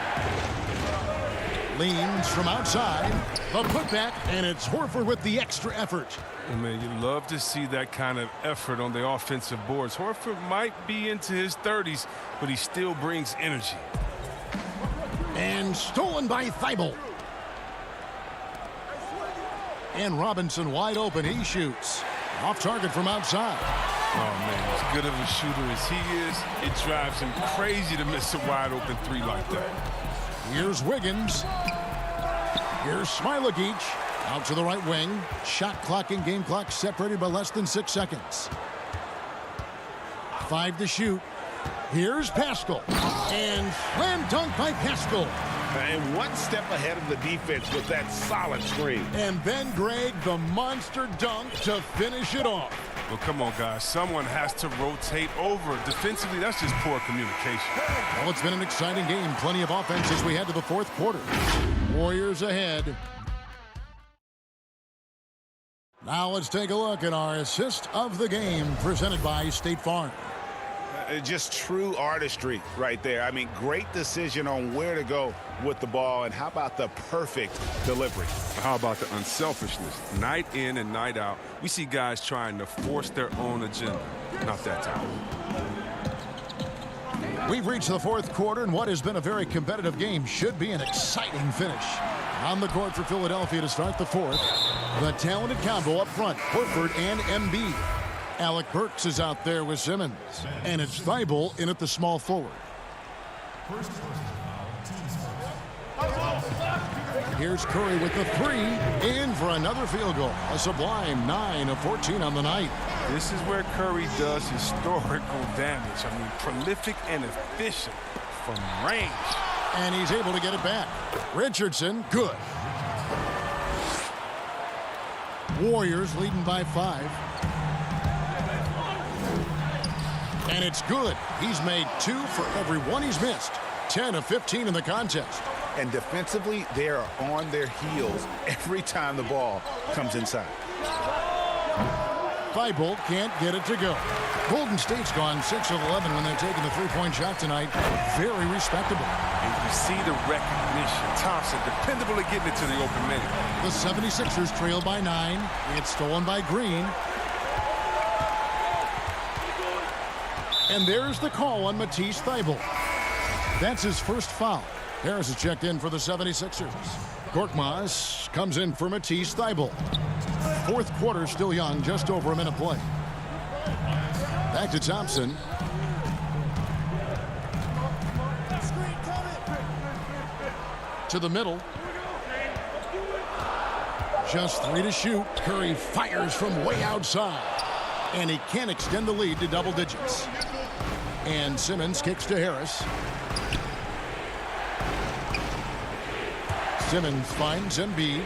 Leans from outside. The putback, and it's Horford with the extra effort. Well, man, you love to see that kind of effort on the offensive boards. Horford might be into his 30s, but he still brings energy. And stolen by Thibault. And Robinson wide open. He shoots. Off target from outside. Oh, man, as good of a shooter as he is, it drives him crazy to miss a wide open three like that. Here's Wiggins. Here's Smilagic. Out to the right wing. Shot clock and game clock separated by less than 6 seconds. 5 to shoot. Here's Pascal. And slam dunk by Pascal. And one step ahead of the defense with that solid screen. And then Greg, the monster dunk to finish it off. Well, come on, guys. Someone has to rotate over. Defensively, that's just poor communication. Well, it's been an exciting game. Plenty of offense as we head to the fourth quarter. Warriors ahead. Now let's take a look at our assist of the game presented by State Farm. Just true artistry right there. I mean, great decision on where to go with the ball, and how about the perfect delivery? How about the unselfishness? Night in and night out, we see guys trying to force their own agenda. Not that time. We've reached the fourth quarter, and what has been a very competitive game should be an exciting finish. On the court for Philadelphia to start the fourth, the talented combo up front, Horford and Embiid. Alec Burks is out there with Simmons. And it's Thibault in at the small forward. Here's Curry with the three. In for another field goal. A sublime 9 of 14 on the night. This is where Curry does historical damage. I mean, prolific and efficient from range. And he's able to get it back. Richardson, good. Warriors leading by 5. And it's good. He's made 2 for every one he's missed. 10 of 15 in the contest. And defensively, they are on their heels every time the ball comes inside. Thibault can't get it to go. Golden State's gone 6 of 11 when they're taking the three-point shot tonight. Very respectable. And you see the recognition. Thompson dependable at getting it to the open man. The 76ers trail by 9. It's stolen by Green. And there's the call on Matisse Thybulle. That's his first foul. Harris is checked in for the 76ers. Korkmaz comes in for Matisse Thybulle. Fourth quarter still young, just over a minute play. Back to Thompson. To the middle. Just 3 to shoot. Curry fires from way outside. And he can't extend the lead to double digits. And Simmons kicks to Harris. Simmons finds Embiid.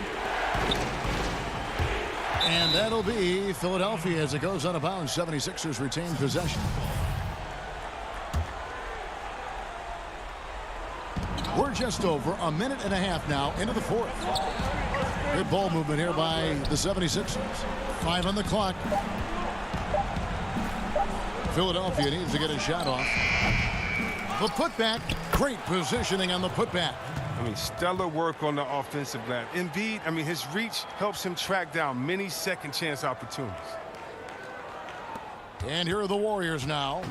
And that'll be Philadelphia as it goes out of bounds. 76ers retain possession. We're just over a minute and a half now into the fourth. Good ball movement here by the 76ers. 5 on the clock. Philadelphia needs to get a shot off. The putback, great positioning on the putback. I mean, stellar work on the offensive glass. Embiid, I mean, his reach helps him track down many second-chance opportunities. And here are the Warriors now.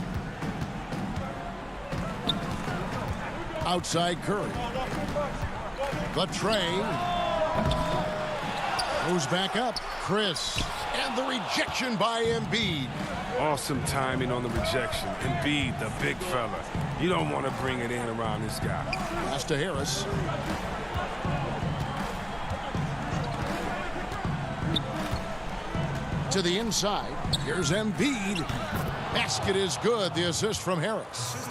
Outside Curry. The tray. Goes back up. Chris. And the rejection by Embiid. Awesome timing on the rejection. Embiid, the big fella. You don't want to bring it in around this guy. Pass to Harris. To the inside. Here's Embiid. Basket is good. The assist from Harris.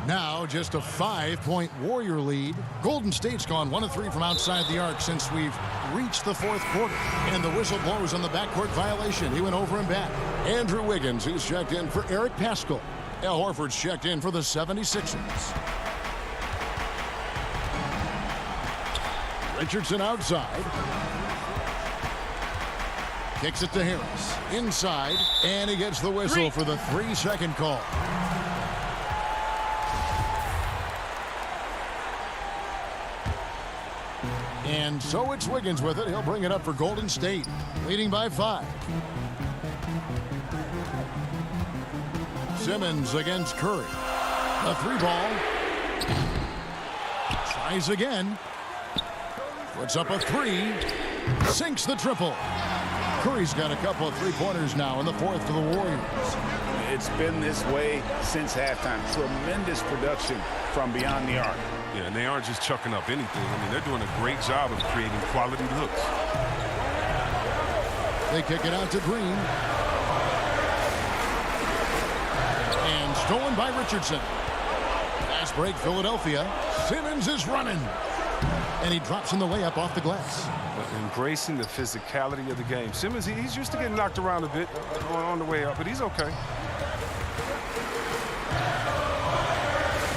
Now just a 5-point Warrior lead. Golden State's gone 1 of 3 from outside the arc since we've reached the fourth quarter. And the whistle blows on the backcourt violation. He went over and back. Andrew Wiggins, he's checked in for Eric Paschall. Al Horford's checked in for the 76ers. Richardson outside. Kicks it to Harris. Inside. And he gets the whistle for the 3-second call. And so it's Wiggins with it. He'll bring it up for Golden State, leading by 5. Simmons against Curry. The 3-ball. Tries again. Puts up a 3. Sinks the triple. Curry's got a couple of 3-pointers now in the fourth for the Warriors. It's been this way since halftime. Tremendous production from beyond the arc. Yeah, and they aren't just chucking up anything. I mean, they're doing a great job of creating quality looks. They kick it out to Green. And stolen by Richardson. Fast break, Philadelphia. Simmons is running. And he drops in the layup off the glass. But embracing the physicality of the game. Simmons, he's used to getting knocked around a bit on the way up, but he's okay.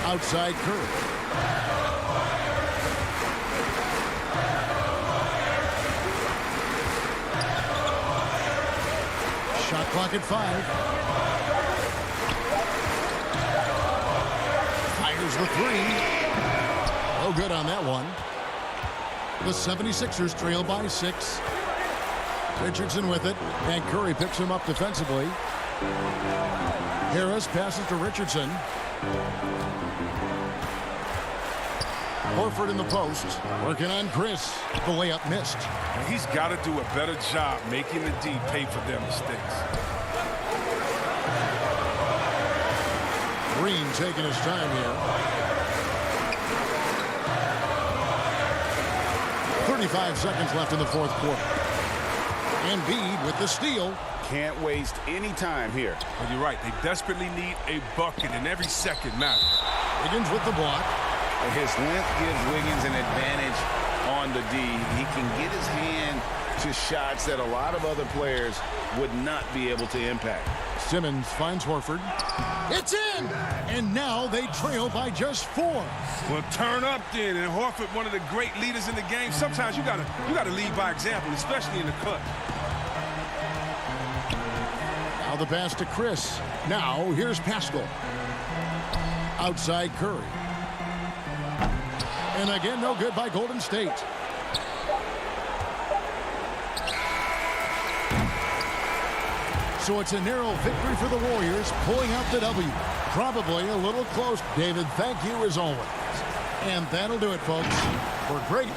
Outside Curry. Shot clock at 5. Fires the 3. No good on that one. The 76ers trail by 6. Richardson with it, and Curry picks him up defensively. Harris passes to Richardson. Horford in the post, working on Chris. The layup missed. He's got to do a better job making the D pay for their mistakes. Green taking his time here. 35 seconds left in the fourth quarter. Embiid with the steal. Can't waste any time here. Well, you're right. They desperately need a bucket, and every second matters. Wiggins with the block. His length gives Wiggins an advantage on the D. He can get his hand to shots that a lot of other players would not be able to impact. Simmons finds Horford. It's in! And now they trail by just 4. Well, turn up then. And Horford, one of the great leaders in the game. Sometimes you gotta lead by example, especially in the cut. Now the pass to Chris. Now here's Paschall. Outside Curry. And again, no good by Golden State. So it's a narrow victory for the Warriors, pulling out the W. Probably a little close. David, thank you as always. And that'll do it, folks. For great.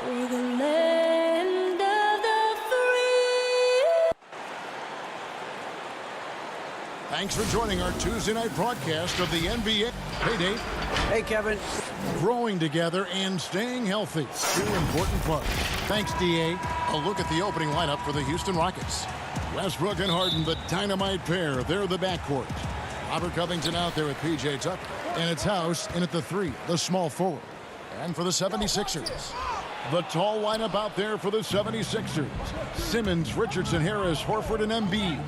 for the land of the free. Thanks for joining our Tuesday night broadcast of the NBA. Hey, Dave. Hey, Kevin. Growing together and staying healthy. Two important parts. Thanks, D.A. A look at the opening lineup for the Houston Rockets. Westbrook and Harden, the dynamite pair. They're the backcourt. Robert Covington out there with P.J. Tucker. And it's House in at the 3, the small forward. And for the 76ers, the tall lineup out there for the 76ers. Simmons, Richardson, Harris, Horford, and Embiid.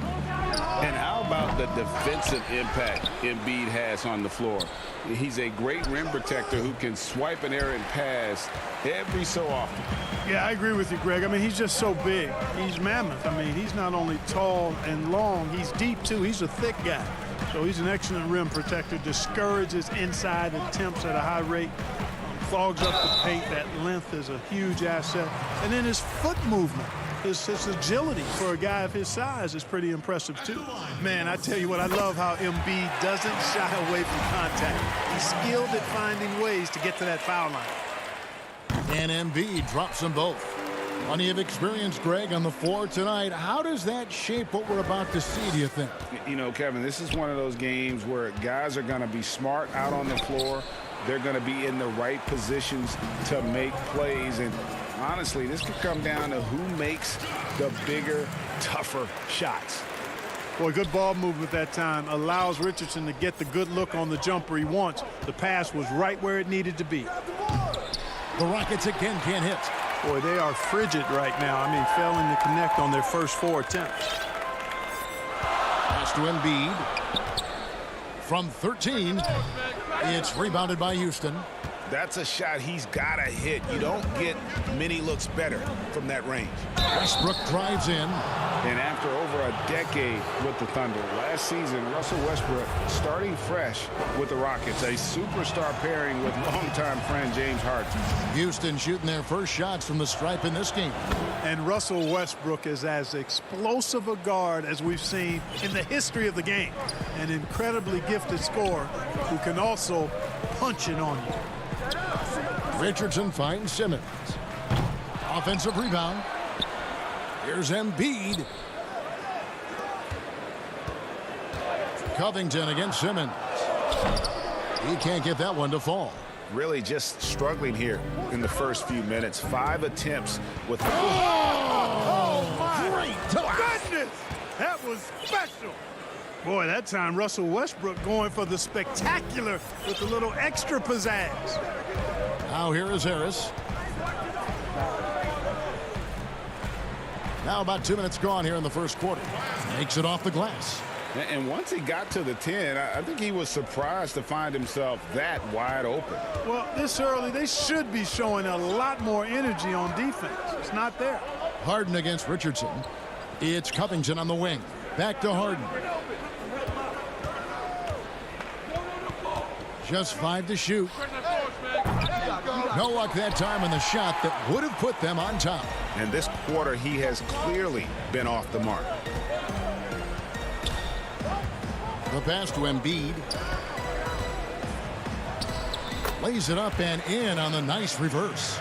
And how about the defensive impact Embiid has on the floor? He's a great rim protector who can swipe an errant pass every so often. Yeah, I agree with you, Greg. I mean, he's just so big. He's mammoth. I mean, he's not only tall and long, he's deep, too. He's a thick guy. So he's an excellent rim protector, discourages inside attempts at a high rate, clogs up the paint. That length is a huge asset. And then his foot movement. His agility for a guy of his size is pretty impressive, too. Man, I tell you what, I love how Embiid doesn't shy away from contact. He's skilled at finding ways to get to that foul line. And Embiid drops them both. Plenty of experience, Greg, on the floor tonight. How does that shape what we're about to see, do you think? You know, Kevin, this is one of those games where guys are going to be smart out on the floor. They're going to be in the right positions to make plays. And honestly, this could come down to who makes the bigger, tougher shots. Boy, good ball movement that time. Allows Richardson to get the good look on the jumper he wants. The pass was right where it needed to be. The Rockets again can't hit. Boy, they are frigid right now. I mean, failing to connect on their first 4 attempts. Pass to Embiid. From 13, it's rebounded by Houston. That's a shot he's got to hit. You don't get many looks better from that range. Westbrook drives in. And after over a decade with the Thunder, last season, Russell Westbrook starting fresh with the Rockets, a superstar pairing with longtime friend James Harden. Houston shooting their first shots from the stripe in this game. And Russell Westbrook is as explosive a guard as we've seen in the history of the game. An incredibly gifted scorer who can also punch it on you. Richardson finds Simmons. Offensive rebound. Here's Embiid. Covington against Simmons. He can't get that one to fall. Really just struggling here in the first few minutes. 5 attempts with... Oh, my goodness! That was special. Boy, that time Russell Westbrook going for the spectacular with a little extra pizzazz. Now here is Harris. Now about 2 minutes gone here in the first quarter. Makes it off the glass. And once he got to the 10, I think he was surprised to find himself that wide open. Well, this early, they should be showing a lot more energy on defense. It's not there. Harden against Richardson. It's Covington on the wing. Back to Harden. Just 5 to shoot. No luck that time on the shot that would have put them on top. And this quarter, he has clearly been off the mark. The pass to Embiid. Lays it up and in on the nice reverse.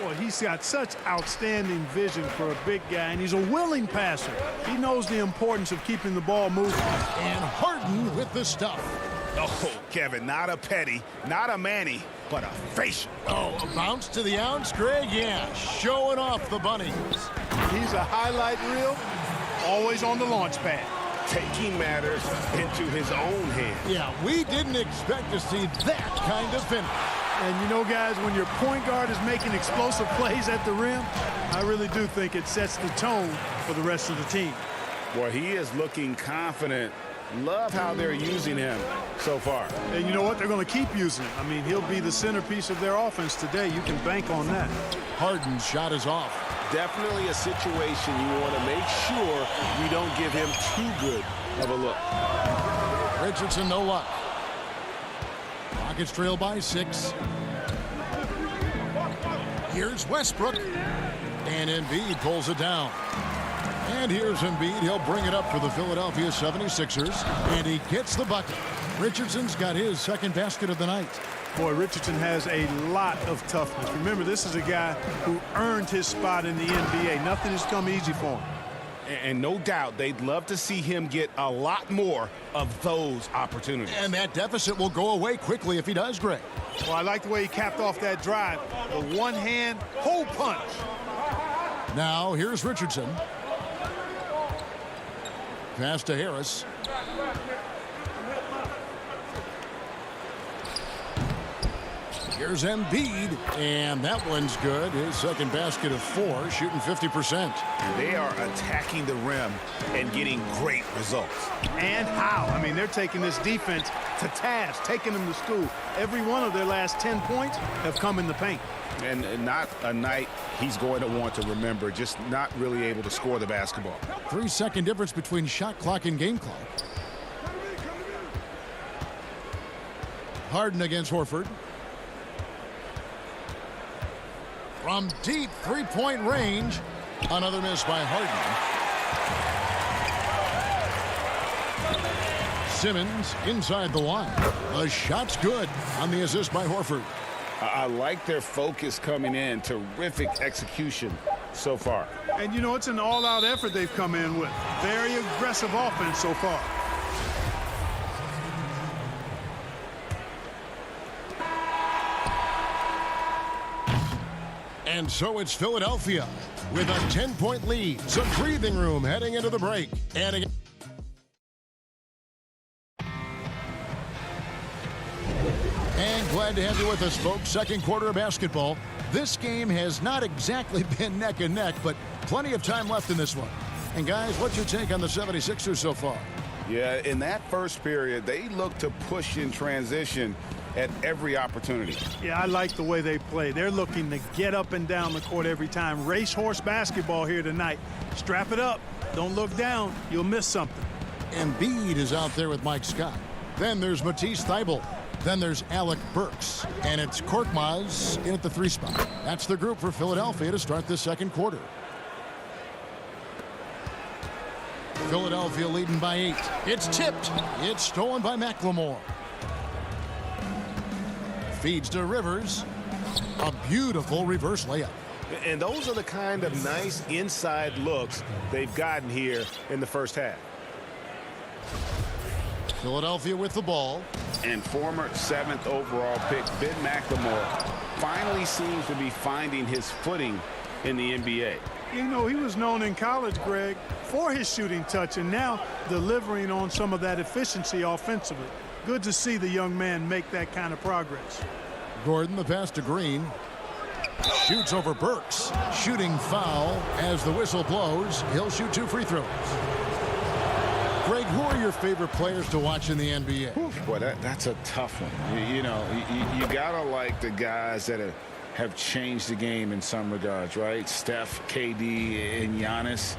Boy, he's got such outstanding vision for a big guy, and he's a willing passer. He knows the importance of keeping the ball moving. And Harden with the stuff. Oh, Kevin, not a petty, not a Manny, but a facial. Oh, a bounce to the ounce, Greg? Yeah, showing off the bunnies. He's a highlight reel, always on the launch pad. Taking matters into his own hands. Yeah, we didn't expect to see that kind of finish. And you know, guys, when your point guard is making explosive plays at the rim, I really do think it sets the tone for the rest of the team. Boy, he is looking confident. Love how they're using him so far. And you know what? They're going to keep using him. I mean, he'll be the centerpiece of their offense today. You can bank on that. Harden's shot is off. Definitely a situation you want to make sure you don't give him too good of a look. Richardson, no luck. Rockets trail by 6. Here's Westbrook. And Embiid pulls it down. And here's Embiid. He'll bring it up for the Philadelphia 76ers. And he gets the bucket. Richardson's got his second basket of the night. Boy, Richardson has a lot of toughness. Remember, this is a guy who earned his spot in the NBA. Nothing has come easy for him. And no doubt they'd love to see him get a lot more of those opportunities. And that deficit will go away quickly if he does, Greg. Well, I like the way he capped off that drive. The one-hand hole punch. Now, here's Richardson. Pass to Harris. Here's Embiid, and that one's good. His second basket of 4, shooting 50%. They are attacking the rim and getting great results. And how? I mean, they're taking this defense to task, taking them to school. Every one of their last 10 points have come in the paint. And not a night he's going to want to remember, just not really able to score the basketball. 3-second difference between shot clock and game clock. Harden against Horford. From deep three-point range, another miss by Harden. Simmons inside the line. The shot's good on the assist by Horford. I like their focus coming in. Terrific execution so far. And, you know, it's an all-out effort they've come in with. Very aggressive offense so far. And so it's Philadelphia with a 10-point lead. Some breathing room heading into the break. And glad to have you with us, folks. Second quarter of basketball. This game has not exactly been neck and neck, but plenty of time left in this one. And guys, what's your take on the 76ers so far? Yeah, in that first period, they looked to push in transition at every opportunity. Yeah, I like the way they play. They're looking to get up and down the court every time. Racehorse basketball here tonight. Strap it up. Don't look down. You'll miss something. Embiid is out there with Mike Scott. Then there's Matisse Thybulle. Then there's Alec Burks. And it's Korkmaz in at the 3 spot. That's the group for Philadelphia to start this second quarter. Philadelphia leading by 8. It's tipped. It's stolen by McLemore. Feeds to Rivers. A beautiful reverse layup. And those are the kind of nice inside looks they've gotten here in the first half. Philadelphia with the ball. And former 7th overall pick Ben McLemore finally seems to be finding his footing in the NBA. You know, he was known in college, Greg, for his shooting touch, and now delivering on some of that efficiency offensively. Good to see the young man make that kind of progress. Gordon, the pass to Green. Shoots over Burks. Shooting foul as the whistle blows. He'll shoot 2 free throws. Greg, who are your favorite players to watch in the NBA? Boy, that's a tough one. You know, you gotta like the guys that have changed the game in some regards, right? Steph, KD, and Giannis.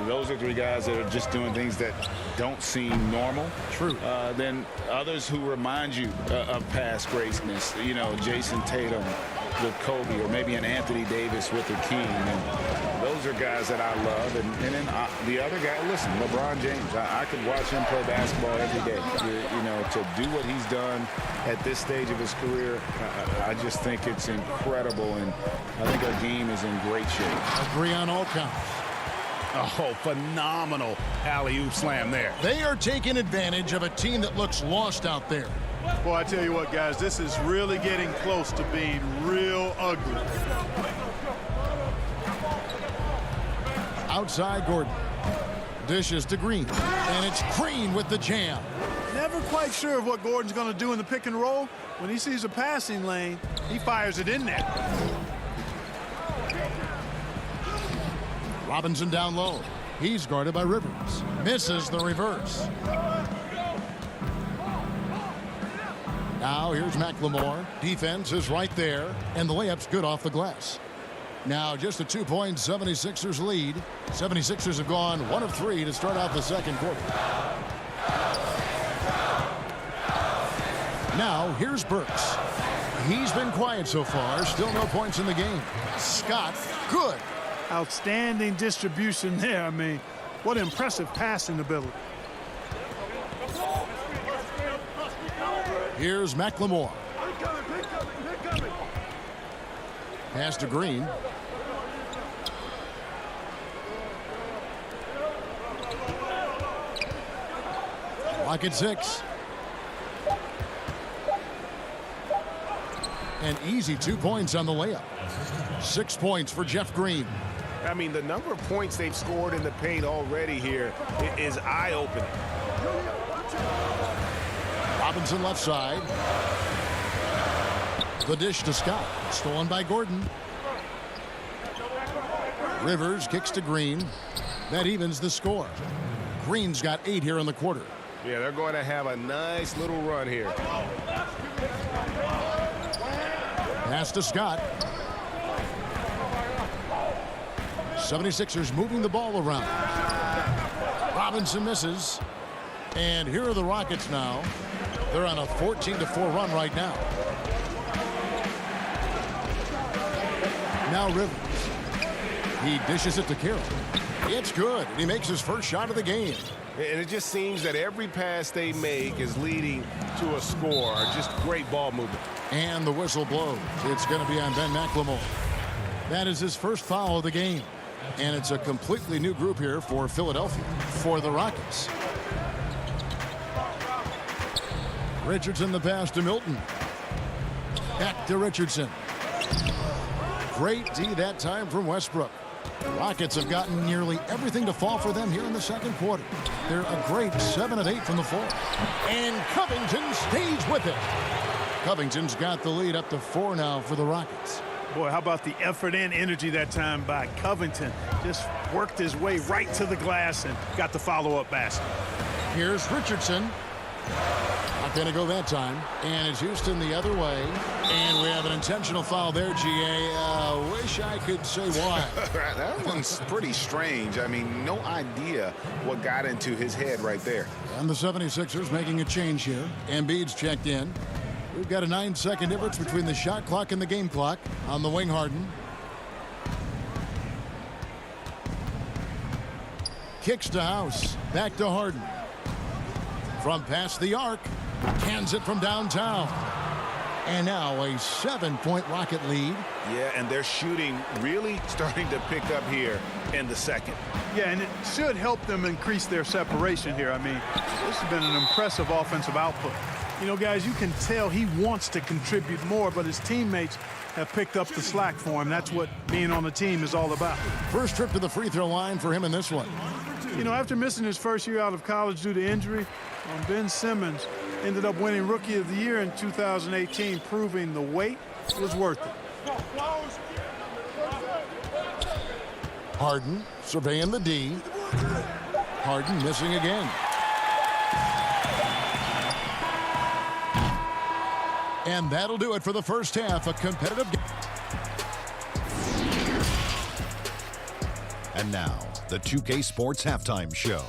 Those are 3 guys that are just doing things that don't seem normal. True. Then others who remind you of past greatness. You know, Jason Tatum with Kobe, or maybe an Anthony Davis with the King. And those are guys that I love. And then the other guy, listen, LeBron James. I could watch him play basketball every day. You know, to do what he's done at this stage of his career, I just think it's incredible. And I think our game is in great shape. Agree on all counts. Oh, phenomenal alley-oop slam there. They are taking advantage of a team that looks lost out there. Boy, I tell you what, guys, this is really getting close to being real ugly. Outside Gordon. Dishes to Green. And it's Green with the jam. Never quite sure of what Gordon's going to do in the pick and roll. When he sees a passing lane, he fires it in there. Robinson down low. He's guarded by Rivers. Misses the reverse. Now here's McLemore. Defense is right there, and the layup's good off the glass. Now just a 2-point 76ers lead. 76ers have gone 1 of 3 to start out the second quarter. Now here's Burks. He's been quiet so far. Still no points in the game. Scott, good. Outstanding distribution there. I mean, what impressive passing ability. Here's McLemore. Pass to Green. Clock at 6. An easy 2 points on the layup. 6 points for Jeff Green. I mean, the number of points they've scored in the paint already here is eye-opening. Robinson left side. The dish to Scott. Stolen by Gordon. Rivers kicks to Green. That evens the score. Green's got 8 here in the quarter. Yeah, they're going to have a nice little run here. Pass to Scott. 76ers moving the ball around. Robinson misses. And here are the Rockets now. They're on a 14-4 run right now. Now Rivers. He dishes it to Carroll. It's good. And he makes his first shot of the game. And it just seems that every pass they make is leading to a score. Just great ball movement. And the whistle blows. It's going to be on Ben McLemore. That is his first foul of the game. And it's a completely new group here for Philadelphia, for the Rockets. Richardson the pass to Milton. Back to Richardson. Great D that time from Westbrook. Rockets have gotten nearly everything to fall for them here in the second quarter. They're a great 7 of 8 from the floor. And Covington stays with it. Covington's got the lead up to 4 now for the Rockets. Boy, how about the effort and energy that time by Covington. Just worked his way right to the glass and got the follow-up basket. Here's Richardson. Not going to go that time. And it's Houston the other way. And we have an intentional foul there, GA. Wish I could say why. That one's pretty strange. I mean, no idea what got into his head right there. And the 76ers making a change here. Embiid's checked in. We've got a 9-second difference between the shot clock and the game clock. On the wing, Harden. Kicks to House. Back to Harden. From past the arc. Cans it from downtown. And now a 7-point Rocket lead. Yeah, and their shooting really starting to pick up here in the second. Yeah, and it should help them increase their separation here. I mean, this has been an impressive offensive output. You know, guys, you can tell he wants to contribute more, but his teammates have picked up the slack for him. That's what being on the team is all about. First trip to the free throw line for him in this one. You know, after missing his first year out of college due to injury, Ben Simmons ended up winning Rookie of the Year in 2018, proving the wait was worth it. Harden surveying the D. Harden missing again. And that'll do it for the first half. A competitive game. And now, the 2K Sports Halftime Show.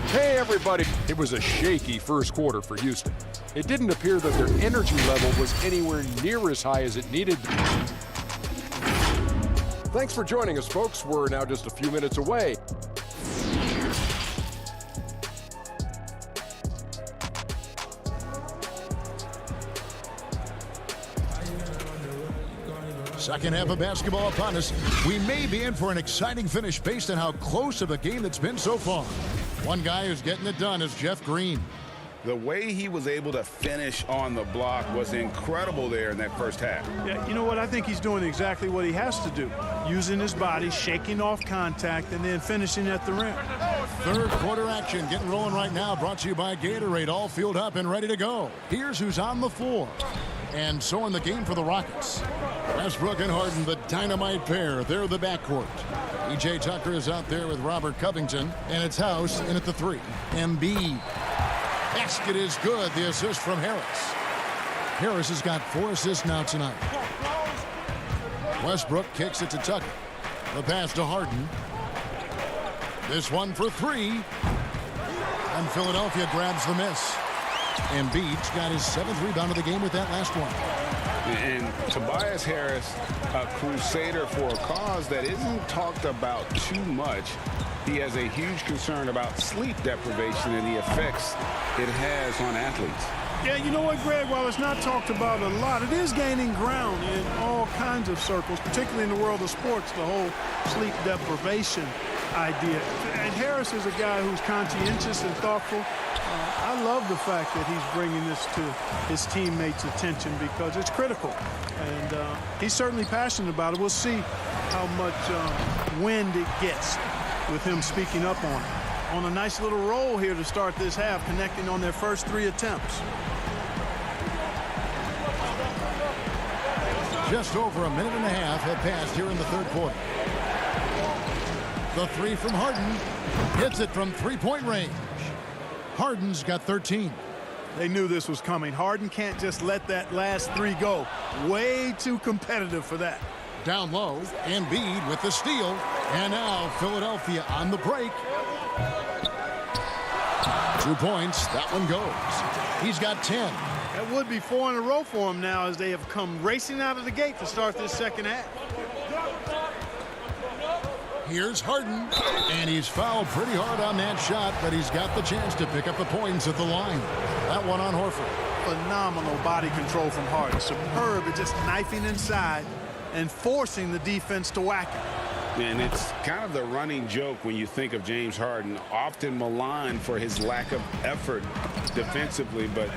Hey, everybody. It was a shaky first quarter for Houston. It didn't appear that their energy level was anywhere near as high as it needed to be. Thanks for joining us, folks. We're now just a few minutes away. Second half of basketball upon us. We may be in for an exciting finish based on how close of a game that's been so far. One guy who's getting it done is Jeff Green. The way he was able to finish on the block was incredible there in that first half. Yeah, you know what? I think he's doing exactly what he has to do. Using his body, shaking off contact, and then finishing at the rim. Third quarter action getting rolling right now. Brought to you by Gatorade. All fueled up and ready to go. Here's who's on the floor. And so in the game for the Rockets. Westbrook and Harden, the dynamite pair. They're the backcourt. E.J. Tucker is out there with Robert Covington. And it's House in at the 3. Embiid. Basket is good. The assist from Harris. Harris has got 4 assists now tonight. Westbrook kicks it to Tucker. The pass to Harden. This one for 3. And Philadelphia grabs the miss. Embiid's got his 7th rebound of the game with that last one. And Tobias Harris, a crusader for a cause that isn't talked about too much. He has a huge concern about sleep deprivation and the effects it has on athletes. Yeah, you know what, Greg? While it's not talked about a lot, it is gaining ground in all kinds of circles, particularly in the world of sports, the whole sleep deprivation idea. And Harris is a guy who's conscientious and thoughtful. I love the fact that he's bringing this to his teammates' attention because it's critical. And he's certainly passionate about it. We'll see how much wind it gets with him speaking up on it. On a nice little roll here to start this half, connecting on their first 3 attempts. Just over a minute and a half have passed here in the third quarter. The 3 from Harden hits it from three-point range. Harden's got 13. They knew this was coming. Harden can't just let that last 3 go. Way too competitive for that. Down low, Embiid with the steal. And now Philadelphia on the break. 2 points. That one goes. He's got 10. That would be 4 in a row for him now as they have come racing out of the gate to start this second half. Here's Harden, and he's fouled pretty hard on that shot, but he's got the chance to pick up the points at the line. That one on Horford. Phenomenal body control from Harden. Superb at just knifing inside and forcing the defense to whack him. And it's kind of the running joke when you think of James Harden, often maligned for his lack of effort defensively, but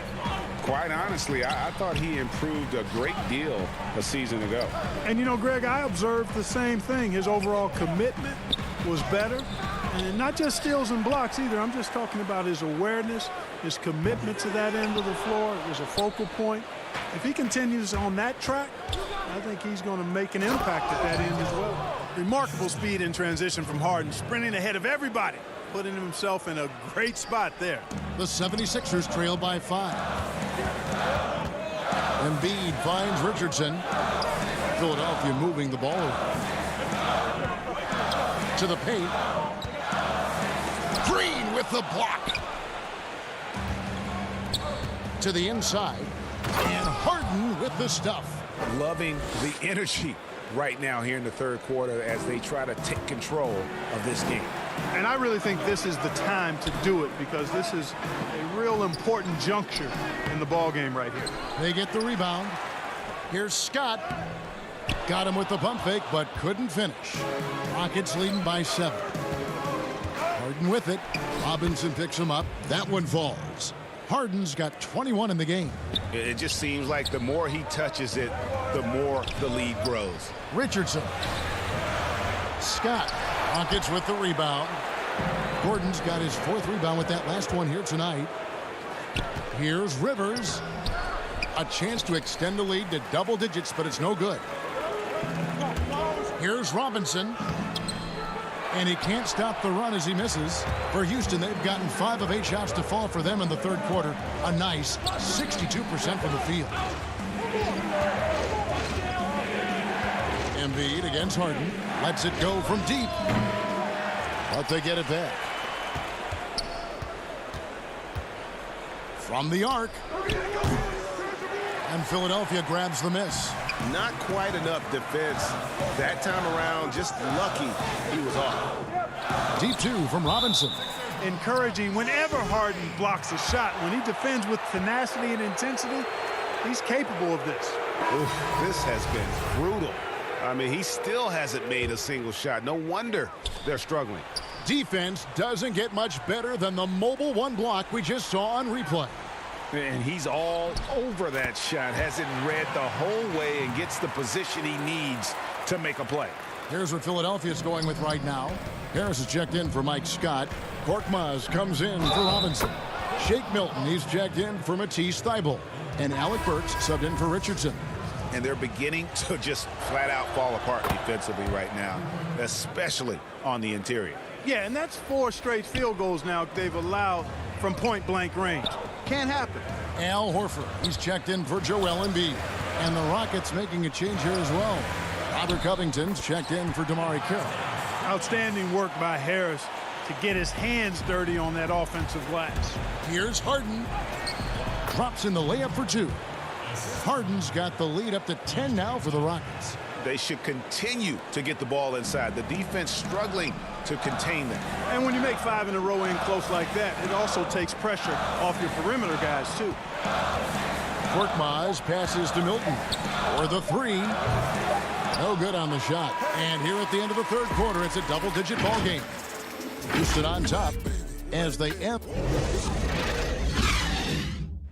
quite honestly, I thought he improved a great deal a season ago. And you know, Greg, I observed the same thing. His overall commitment was better. And not just steals and blocks either. I'm just talking about his awareness, his commitment to that end of the floor. It was a focal point. If he continues on that track, I think he's going to make an impact at that end as well. Remarkable speed in transition from Harden, sprinting ahead of everybody, putting himself in a great spot there. The 76ers trail by 5. Embiid finds Richardson. Philadelphia moving the ball to the paint. Green with the block. To the inside. And Harden with the stuff. Loving the energy right now here in the third quarter as they try to take control of this game. And I really think this is the time to do it because this is a real important juncture in the ball game right here. They get the rebound. Here's Scott. Got him with the pump fake, but couldn't finish. Rockets leading by 7. Harden with it. Robinson picks him up. That one falls. Harden's got 21 in the game. It just seems like the more he touches it, the more the lead grows. Richardson. Scott. Rockets with the rebound. Gordon's got his 4th rebound with that last one here tonight. Here's Rivers. A chance to extend the lead to double digits, but it's no good. Here's Robinson. And he can't stop the run as he misses. For Houston, they've gotten 5 of 8 shots to fall for them in the third quarter. A nice 62% from the field. Embiid against Harden. Lets it go from deep. But they get it back. From the arc. And Philadelphia grabs the miss. Not quite enough defense. That time around, just lucky he was off. Deep 2 from Robinson. Encouraging whenever Harden blocks a shot. When he defends with tenacity and intensity, he's capable of this. Oof, this has been brutal. I mean, he still hasn't made a single shot. No wonder they're struggling. Defense doesn't get much better than the mobile 1 block we just saw on replay. And he's all over that shot. Has it read the whole way and gets the position he needs to make a play. Here's what Philadelphia's going with right now. Harris is checked in for Mike Scott. Korkmaz comes in for Robinson. Shake Milton, he's checked in for Matisse Thybulle. And Alec Burks subbed in for Richardson. And they're beginning to just flat out fall apart defensively right now, especially on the interior. Yeah, and that's 4 straight field goals now they've allowed from point-blank range. Can't happen. Al Horford, he's checked in for Joel Embiid. And the Rockets making a change here as well. Robert Covington's checked in for DeMar Carroll. Outstanding work by Harris to get his hands dirty on that offensive glass. Here's Harden. Drops in the layup for 2. Harden's got the lead up to 10 now for the Rockets. they should continue to get the ball inside. The defense struggling to contain them. And when you make 5 in a row in close like that, it also takes pressure off your perimeter guys, too. Korkmaz passes to Milton for the 3. No good on the shot. And here at the end of the third quarter, it's a double-digit ball game. Houston on top as they end.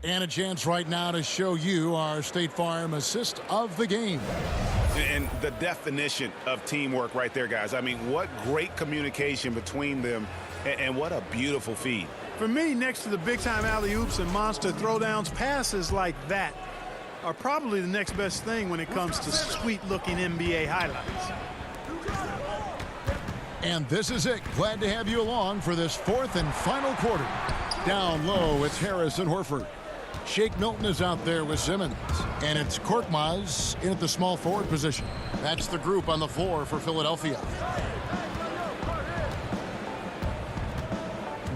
And a chance right now to show you our State Farm assist of the game. And the definition of teamwork right there, guys. I mean, what great communication between them, and what a beautiful feed. For me, next to the big-time alley-oops and monster throwdowns, passes like that are probably the next best thing when it comes to sweet-looking NBA highlights. And this is it. Glad to have you along for this fourth and final quarter. Down low, it's Harris and Horford. Shake Milton is out there with Simmons. And it's Korkmaz in at the small forward position. That's the group on the floor for Philadelphia.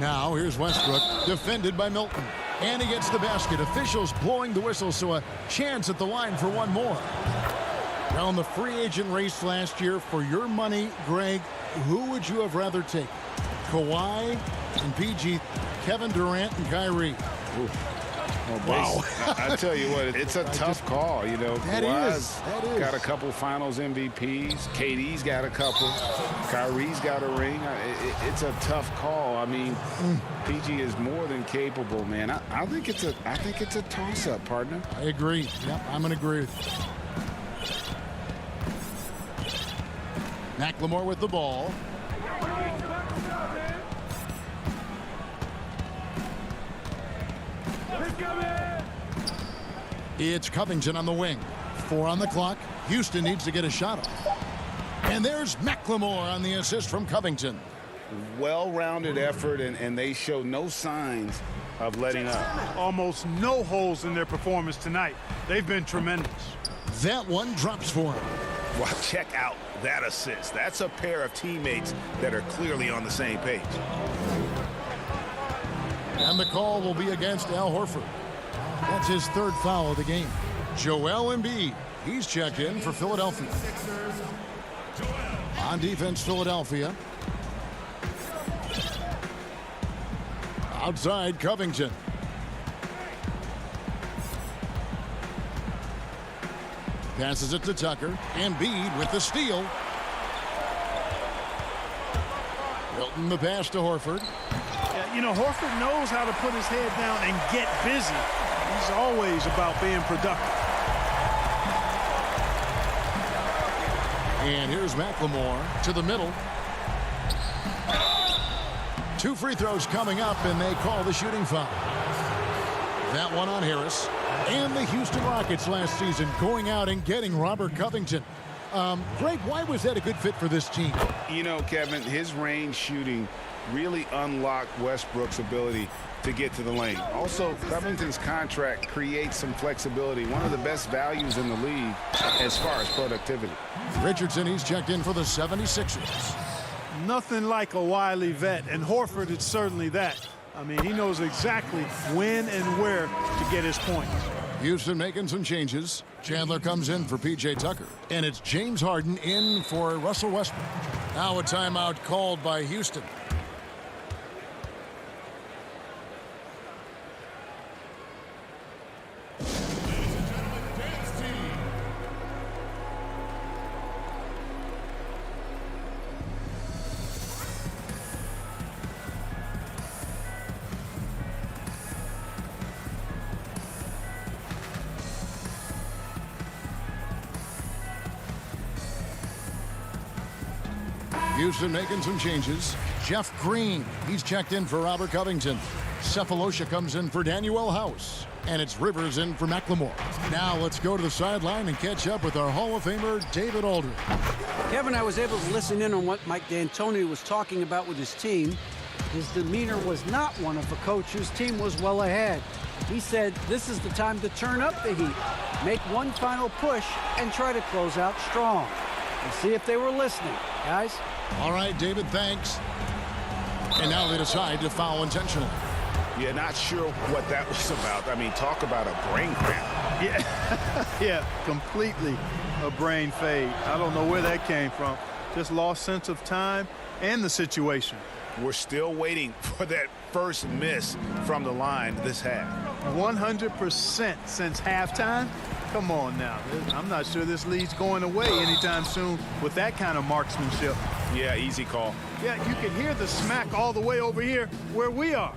Now here's Westbrook, defended by Milton. And he gets the basket. Officials blowing the whistle, so a chance at the line for one more. Now in the free agent race last year, for your money, Greg, who would you have rather take? Kawhi and PG, Kevin Durant and Kyrie. Ooh. Wow. I tell you what, it's a tough call. You know, Kawhi's got a couple finals MVPs. KD's got a couple. Kyrie's got a ring. It's a tough call. I mean, PG is more than capable, man. I think it's a toss-up, partner. I agree. Yep, I'm going to agree. McLemore with the ball. It's Covington on the wing. 4 on the clock. Houston needs to get a shot off. And there's McLemore on the assist from Covington. Well-rounded effort, and they show no signs of letting up. Almost no holes in their performance tonight. They've been tremendous. That one drops for him. Well, check out that assist. That's a pair of teammates that are clearly on the same page. And the call will be against Al Horford. That's his 3rd foul of the game. Joel Embiid, he's checked in for Philadelphia. On defense, Philadelphia. Outside, Covington. Passes it to Tucker. Embiid with the steal. Milton the pass to Horford. Yeah, you know, Horford knows how to put his head down and get busy. He's always about being productive. And here's McLemore to the middle. 2 free throws coming up, and they call the shooting foul. That one on Harris. And the Houston Rockets last season going out and getting Robert Covington. Greg, why was that a good fit for this team? You know, Kevin, his range shooting really unlocked Westbrook's ability to get to the lane. Also, Covington's contract creates some flexibility. One of the best values in the league as far as productivity. Richardson, he's checked in for the 76ers. Nothing like a wily vet, and Horford is certainly that. I mean, he knows exactly when and where to get his points. Houston making some changes. Chandler comes in for P.J. Tucker. And it's James Harden in for Russell Westbrook. Now a timeout called by Houston. Houston making some changes. Jeff Green, he's checked in for Robert Covington. Cephalosha comes in for Daniel House. And it's Rivers in for McLemore. Now let's go to the sideline and catch up with our Hall of Famer, David Aldridge. Kevin, I was able to listen in on what Mike D'Antoni was talking about with his team. His demeanor was not one of a coach whose team was well ahead. He said this is the time to turn up the heat, make one final push, and try to close out strong. Let's see if they were listening, guys. All right, David, thanks. And now they decide to foul intentionally. Yeah, not sure what that was about. I mean, talk about a brain cramp. Yeah, yeah, completely. a brain fade. I don't know where that came from. Just lost sense of time and the situation. We're still waiting for that first miss from the line this half. 100% since halftime? Come on now. I'm not sure this lead's going away anytime soon with that kind of marksmanship. Yeah, easy call. Yeah, you can hear the smack all the way over here where we are.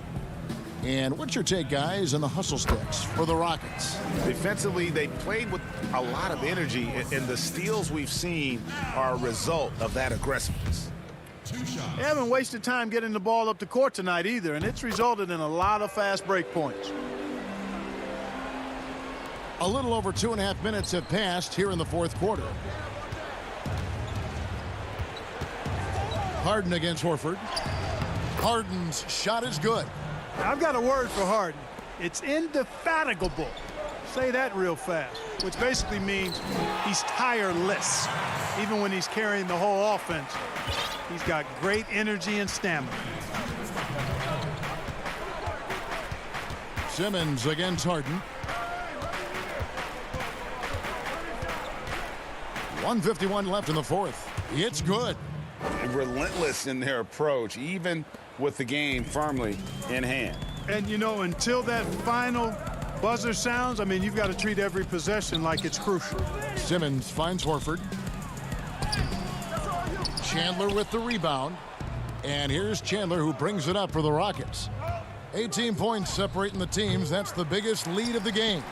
And what's your take, guys, on the hustle sticks for the Rockets? Defensively, they played with a lot of energy, and the steals we've seen are a result of that aggressiveness. They haven't wasted time getting the ball up the court tonight either, and it's resulted in a lot of fast break points. A little over 2.5 minutes have passed here in the fourth quarter. Harden against Horford. Harden's shot is good. I've got a word for Harden. It's indefatigable. Say that real fast, which basically means he's tireless. Even when he's carrying the whole offense, he's got great energy and stamina. Simmons against Harden. 1:51 left in the fourth. It's good. Relentless in their approach, even with the game firmly in hand. And, you know, until that final buzzer sounds, I mean, you've got to treat every possession like it's crucial. Simmons finds Horford. Chandler with the rebound. And here's Chandler, who brings it up for the Rockets. 18 points separating the teams. That's the biggest lead of the game.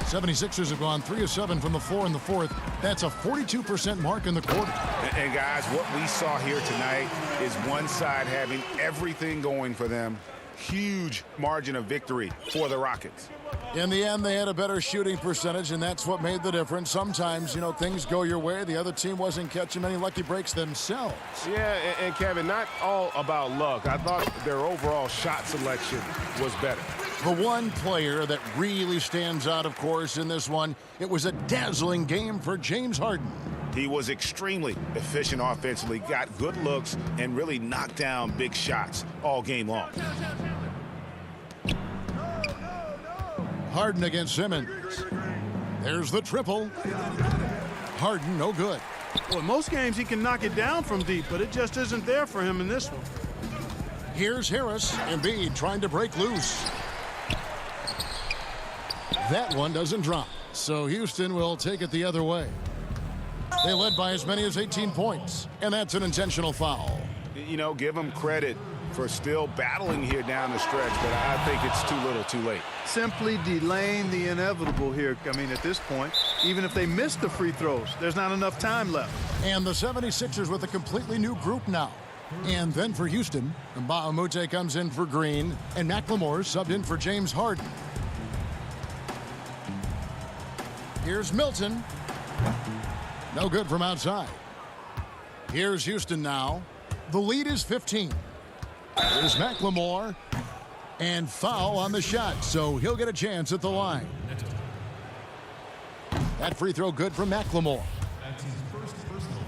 76ers have gone 3 of 7 from the floor in the fourth. That's a 42% mark in the quarter. And guys, what we saw here tonight is one side having everything going for them. Huge margin of victory for the Rockets. In the end, they had a better shooting percentage, and that's what made the difference. Sometimes, you know, things go your way. The other team wasn't catching many lucky breaks themselves. Yeah, and Kevin, not all about luck. I thought their overall shot selection was better. The one player that really stands out, of course, in this one, it was a dazzling game for James Harden. He was extremely efficient offensively, got good looks, and really knocked down big shots all game long. Harden against Simmons. There's the triple. Harden, no good. Well, in most games he can knock it down from deep, but it just isn't there for him in this one. Here's Harris. Embiid trying to break loose. That one doesn't drop, so Houston will take it the other way. They led by as many as 18 points, and that's an intentional foul. You know, give them credit for still battling here down the stretch, but I think it's too little too late. Simply delaying the inevitable here. I mean, at this point, even if they miss the free throws, there's not enough time left. And the 76ers with a completely new group now. And then for Houston, Mbah a Moute comes in for Green, and McLemore subbed in for James Harden. Here's Milton. No good from outside. Here's Houston now. The lead is 15. Here's McLemore. And foul on the shot, so he'll get a chance at the line. That free throw good from McLemore. That's his first personal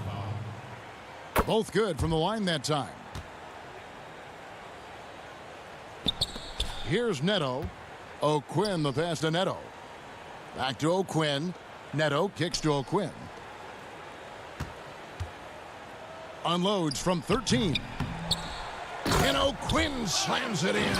foul. Both good from the line that time. Here's Neto. O'Quinn the pass to Neto. Back to O'Quinn. Neto kicks to O'Quinn. Unloads from 13. And O'Quinn slams it in.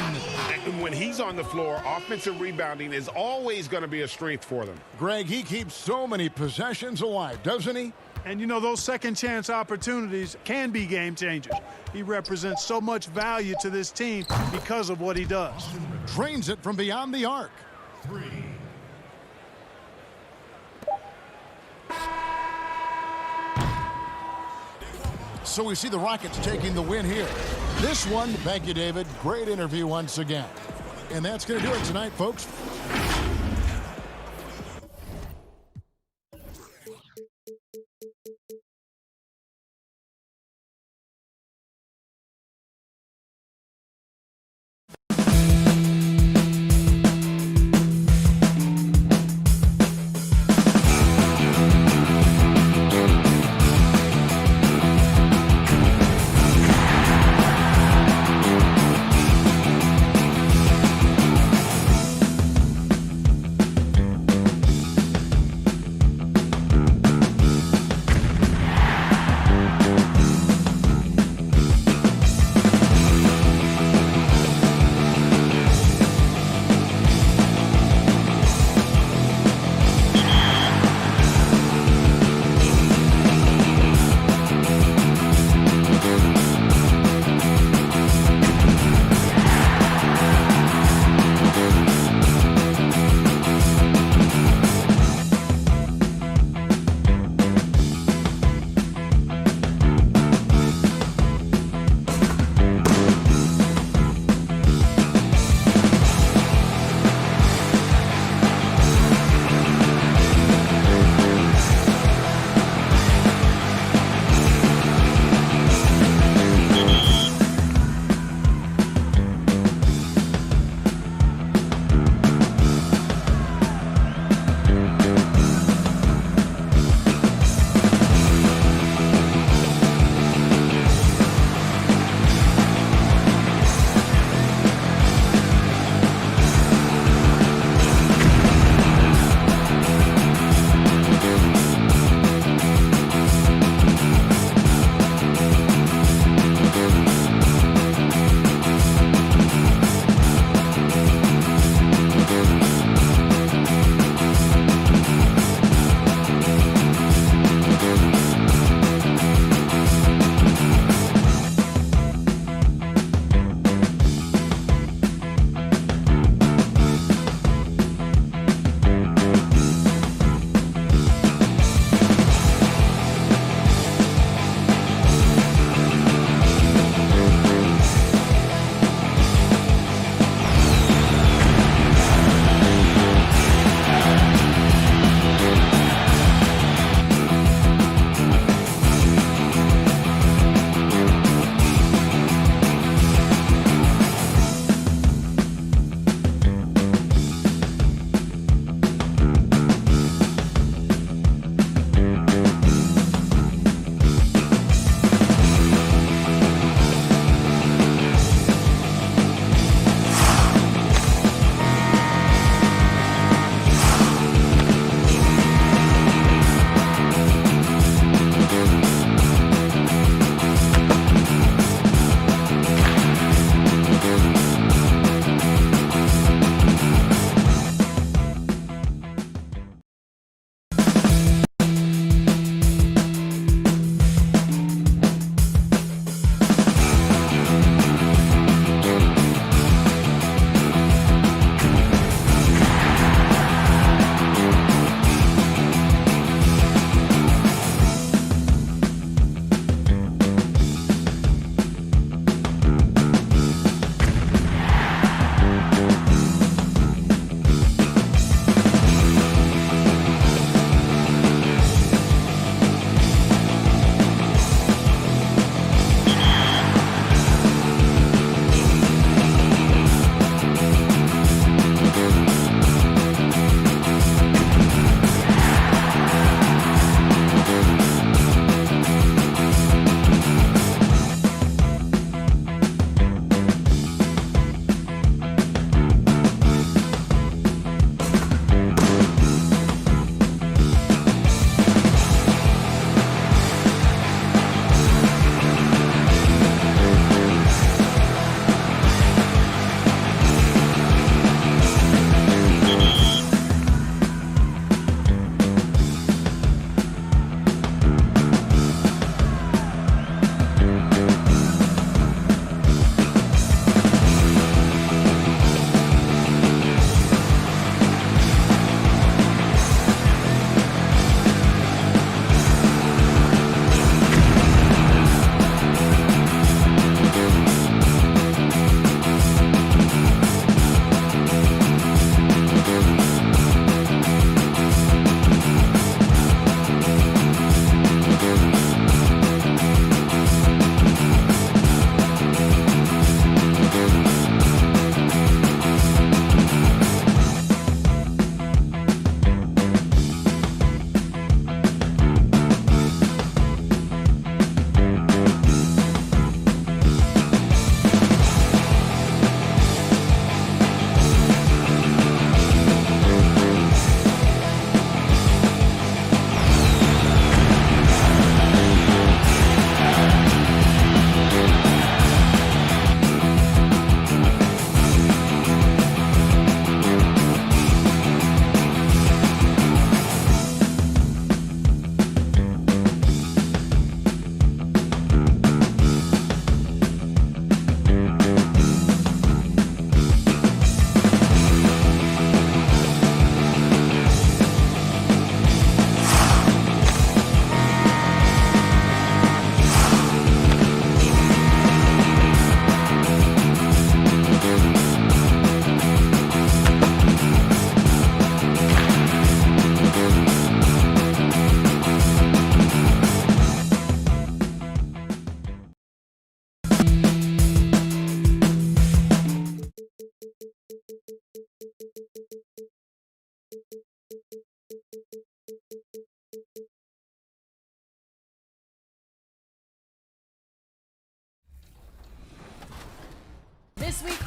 And when he's on the floor, offensive rebounding is always going to be a strength for them. Greg, he keeps so many possessions alive, doesn't he? And, you know, those second chance opportunities can be game changers. He represents so much value to this team because of what he does. Drains it from beyond the arc. 3. So we see the Rockets taking the win here. This one, thank you, David. Great interview once again. And that's going to do it tonight, folks.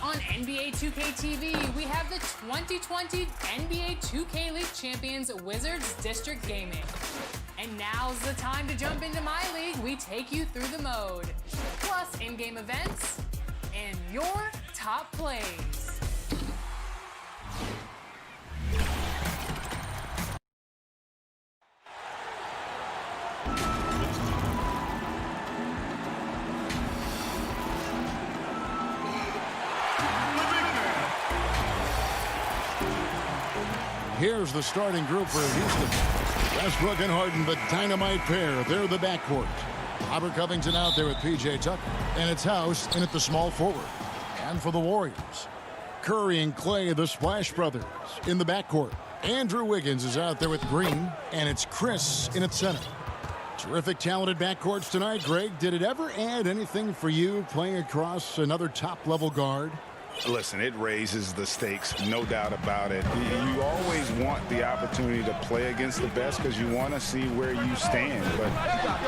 On NBA 2K TV, we have the 2020 NBA 2K League champions Wizards District Gaming. And now's the time to jump into my league. We take you through the mode, plus in-game events and your top plays. Here's the starting group for Houston. Westbrook and Harden, the dynamite pair. They're the backcourt. Robert Covington out there with P.J. Tucker. And it's House in at the small forward. And for the Warriors, Curry and Clay, the Splash Brothers, in the backcourt. Andrew Wiggins is out there with Green. And it's Chris in at center. Terrific, talented backcourts tonight, Greg. Did it ever add anything for you playing across another top-level guard? Listen, it raises the stakes, no doubt about it. You always want the opportunity to play against the best because you want to see where you stand. But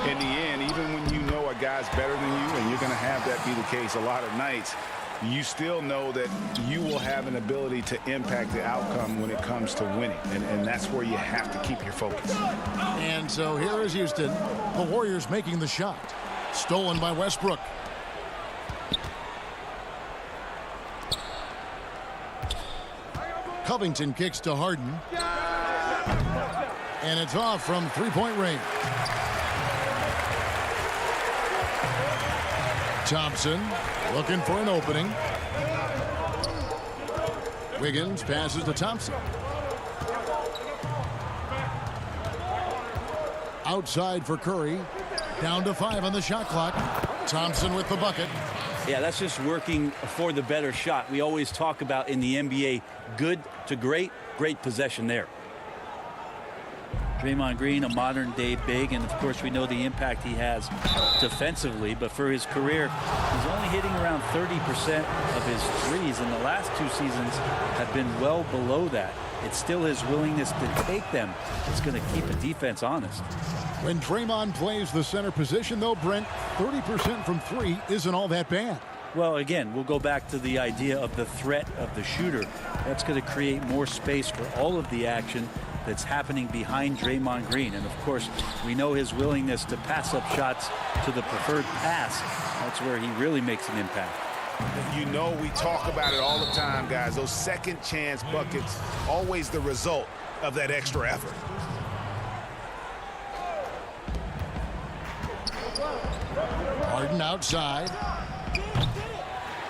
in the end, even when you know a guy's better than you, and you're going to have that be the case a lot of nights, you still know that you will have an ability to impact the outcome when it comes to winning. And that's where you have to keep your focus. And so here is Houston. The Warriors making the shot. Stolen by Westbrook. Covington kicks to Harden. And it's off from three-point range. Thompson looking for an opening. Wiggins passes to Thompson. Outside for Curry. Down to 5 on the shot clock. Thompson with the bucket. Yeah, that's just working for the better shot. We always talk about in the NBA, good to great, great possession there. Draymond Green, a modern-day big, and of course we know the impact he has defensively, but for his career, he's only hitting around 30% of his threes, and the last 2 seasons have been well below that. It's still his willingness to take them that's going to keep a defense honest. When Draymond plays the center position, though, Brent, 30% from 3 isn't all that bad. Well, again, we'll go back to the idea of the threat of the shooter. That's going to create more space for all of the action that's happening behind Draymond Green. And, of course, we know his willingness to pass up shots to the preferred pass. That's where he really makes an impact. You know, we talk about it all the time, guys. Those second chance buckets, always the result of that extra effort. Harden outside.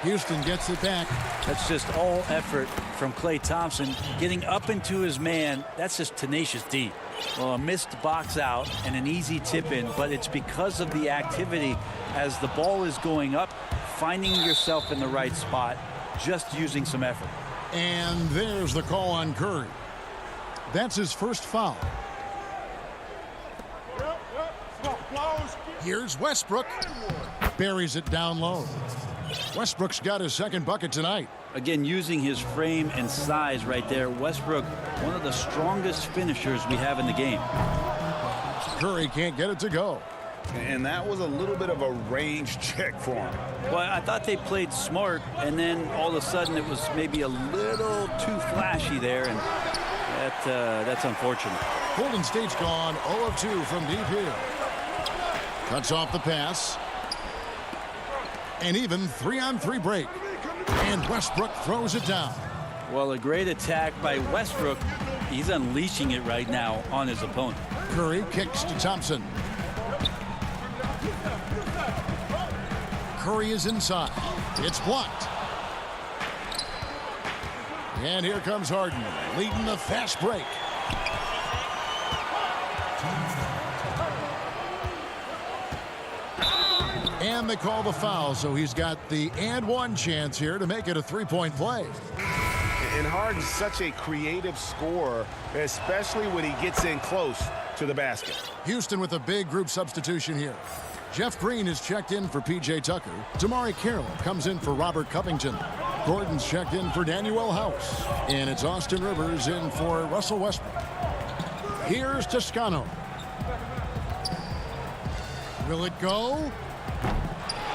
Houston gets it back. That's just all effort from Klay Thompson. Getting up into his man, that's just tenacious D. Well, a missed box out and an easy tip in, but it's because of the activity as the ball is going up, finding yourself in the right spot, just using some effort. And there's the call on Curry. That's his first foul. Here's Westbrook. Buries it down low. Westbrook's got his second bucket tonight. Again, using his frame and size right there, Westbrook, one of the strongest finishers we have in the game. Curry can't get it to go. And that was a little bit of a range check for him. Well, I thought they played smart, and then all of a sudden it was maybe a little too flashy there, and that's unfortunate. Golden State's gone 0 of 2 from deep here. Cuts off the pass. And even 3-on-3 break. And Westbrook throws it down. Well, a great attack by Westbrook. He's unleashing it right now on his opponent. Curry kicks to Thompson. Curry is inside. It's blocked. And here comes Harden, leading the fast break. And they call the foul, so he's got the and one chance here to make it a three-point play. And Harden's such a creative scorer, especially when he gets in close to the basket. Houston with a big group substitution here. Jeff Green is checked in for P.J. Tucker. Damari Carroll comes in for Robert Covington. Gordon's checked in for Daniel House. And it's Austin Rivers in for Russell Westbrook. Here's Toscano. Will it go?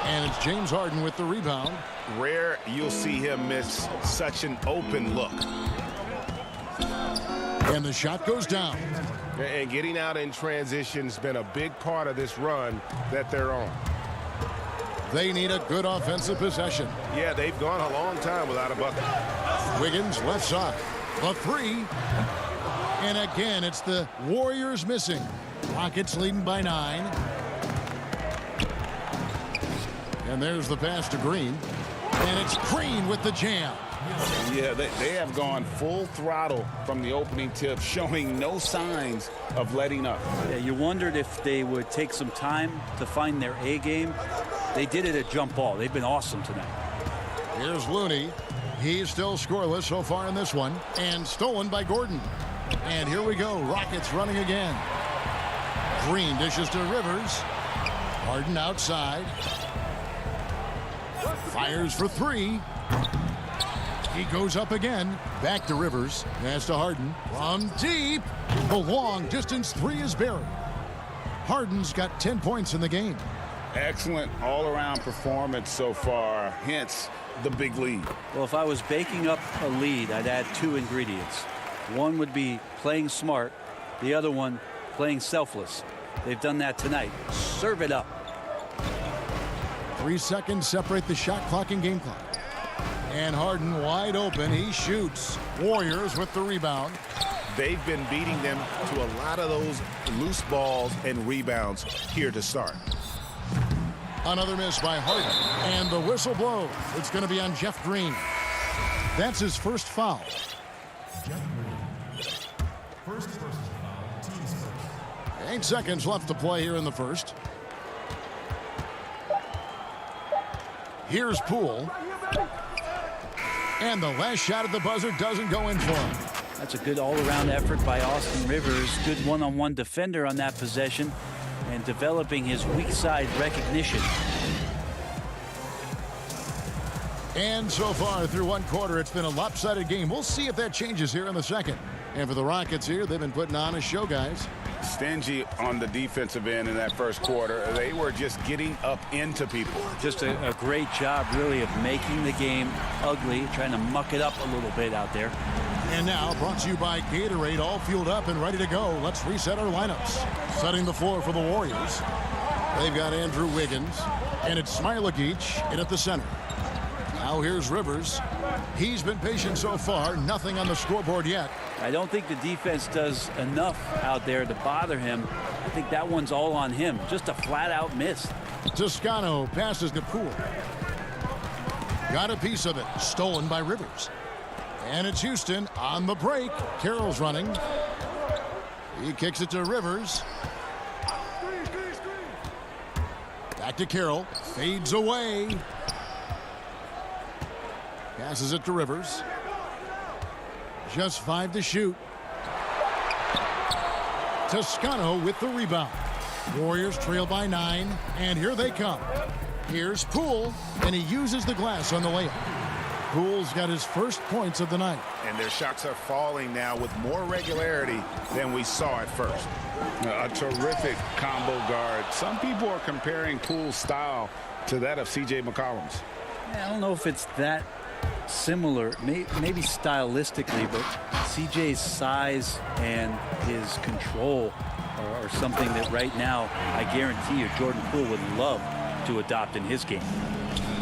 And it's James Harden with the rebound. rare you'll see him miss such an open look. And the shot goes down. And getting out in transition has been a big part of this run that they're on. They need a good offensive possession. Yeah, they've gone a long time without a bucket. Wiggins left side. The three. And again, it's the Warriors missing. Rockets leading by 9. And there's the pass to Green. And it's Green with the jam. Yeah, they have gone full throttle from the opening tip, showing no signs of letting up. Yeah, you wondered if they would take some time to find their A game. They did it at jump ball. They've been awesome tonight. Here's Looney. He's still scoreless so far in this one. And stolen by Gordon. And here we go. Rockets running again. Green dishes to Rivers. Harden outside. Fires for 3. He goes up again. Back to Rivers. Pass to Harden. From deep. The long distance 3 is buried. Harden's got 10 points in the game. Excellent all-around performance so far, hence the big lead. Well, if I was baking up a lead, I'd add 2 ingredients. One would be playing smart. The other one, playing selfless. They've done that tonight. Serve it up. 3 seconds separate the shot clock and game clock. And Harden wide open. He shoots. Warriors with the rebound. They've been beating them to a lot of those loose balls and rebounds here to start. Another miss by Harden. And the whistle blows. It's going to be on Jeff Green. That's his first foul. Jeff Green. First personal foul. Team's first. 8 seconds left to play here in the first. Here's Poole. And the last shot at the buzzer doesn't go in for him. That's a good all-around effort by Austin Rivers. Good one-on-one defender on that possession and developing his weak side recognition. And so far through one quarter, it's been a lopsided game. We'll see if that changes here in the second. And for the Rockets here, they've been putting on a show, guys. Stingy on the defensive end in that first quarter. They were just getting up into people. Just a great job, really, of making the game ugly, trying to muck it up a little bit out there. And now, brought to you by Gatorade, all fueled up and ready to go. Let's reset our lineups. Setting the floor for the Warriors. They've got Andrew Wiggins, and it's Smailagic in at the center. Now here's Rivers. He's been patient so far. Nothing on the scoreboard yet. I don't think the defense does enough out there to bother him. I think that one's all on him. Just a flat-out miss. Toscano passes to Poole. Got a piece of it. Stolen by Rivers. And it's Houston on the break. Carroll's running. He kicks it to Rivers. Back to Carroll. Fades away. Passes it to Rivers. Just 5 to shoot. Toscano with the rebound. Warriors trail by 9, and here they come. Here's Poole, and he uses the glass on the layup. Poole's got his first points of the night. And their shots are falling now with more regularity than we saw at first. A terrific combo guard. Some people are comparing Poole's style to that of C.J. McCollum's. I don't know if it's that similar, maybe stylistically, but CJ's size and his control are something that right now I guarantee you Jordan Poole would love to adopt in his game.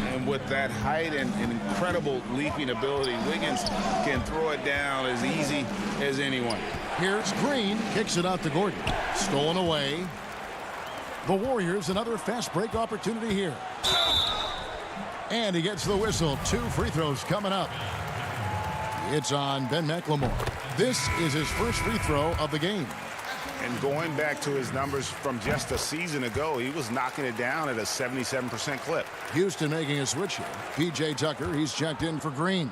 And with that height and incredible leaping ability, Wiggins can throw it down as easy as anyone. Here's Green, kicks it out to Gordon. Stolen away. The Warriors, another fast break opportunity here. And he gets the whistle. 2 free throws coming up. It's on Ben McLemore. This is his first free throw of the game. And going back to his numbers from just a season ago, he was knocking it down at a 77% clip. Houston making a switch here. P.J. Tucker, he's checked in for Green.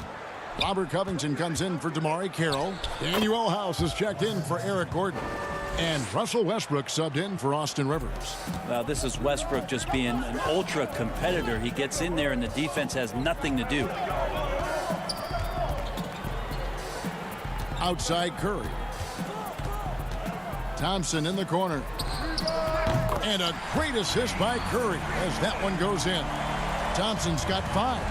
Robert Covington comes in for Damari Carroll. Daniel House is checked in for Eric Gordon. And Russell Westbrook subbed in for Austin Rivers. Well, this is Westbrook just being an ultra competitor. He gets in there and the defense has nothing to do. Outside Curry. Thompson in the corner. And a great assist by Curry as that one goes in. Thompson's got 5.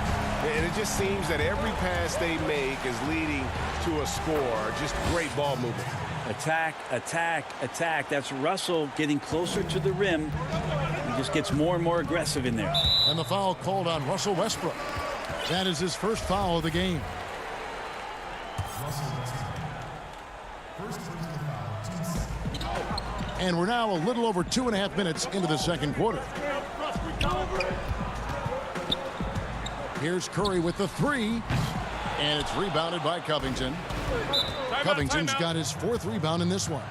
And it just seems that every pass they make is leading to a score. Just great ball movement. Attack, attack, attack. That's Russell getting closer to the rim. He just gets more and more aggressive in there. And the foul called on Russell Westbrook. That is his first foul of the game. And we're now a little over 2.5 minutes into the second quarter. Here's Curry with the three. And it's rebounded by Covington. Covington's got his 4th rebound in this one.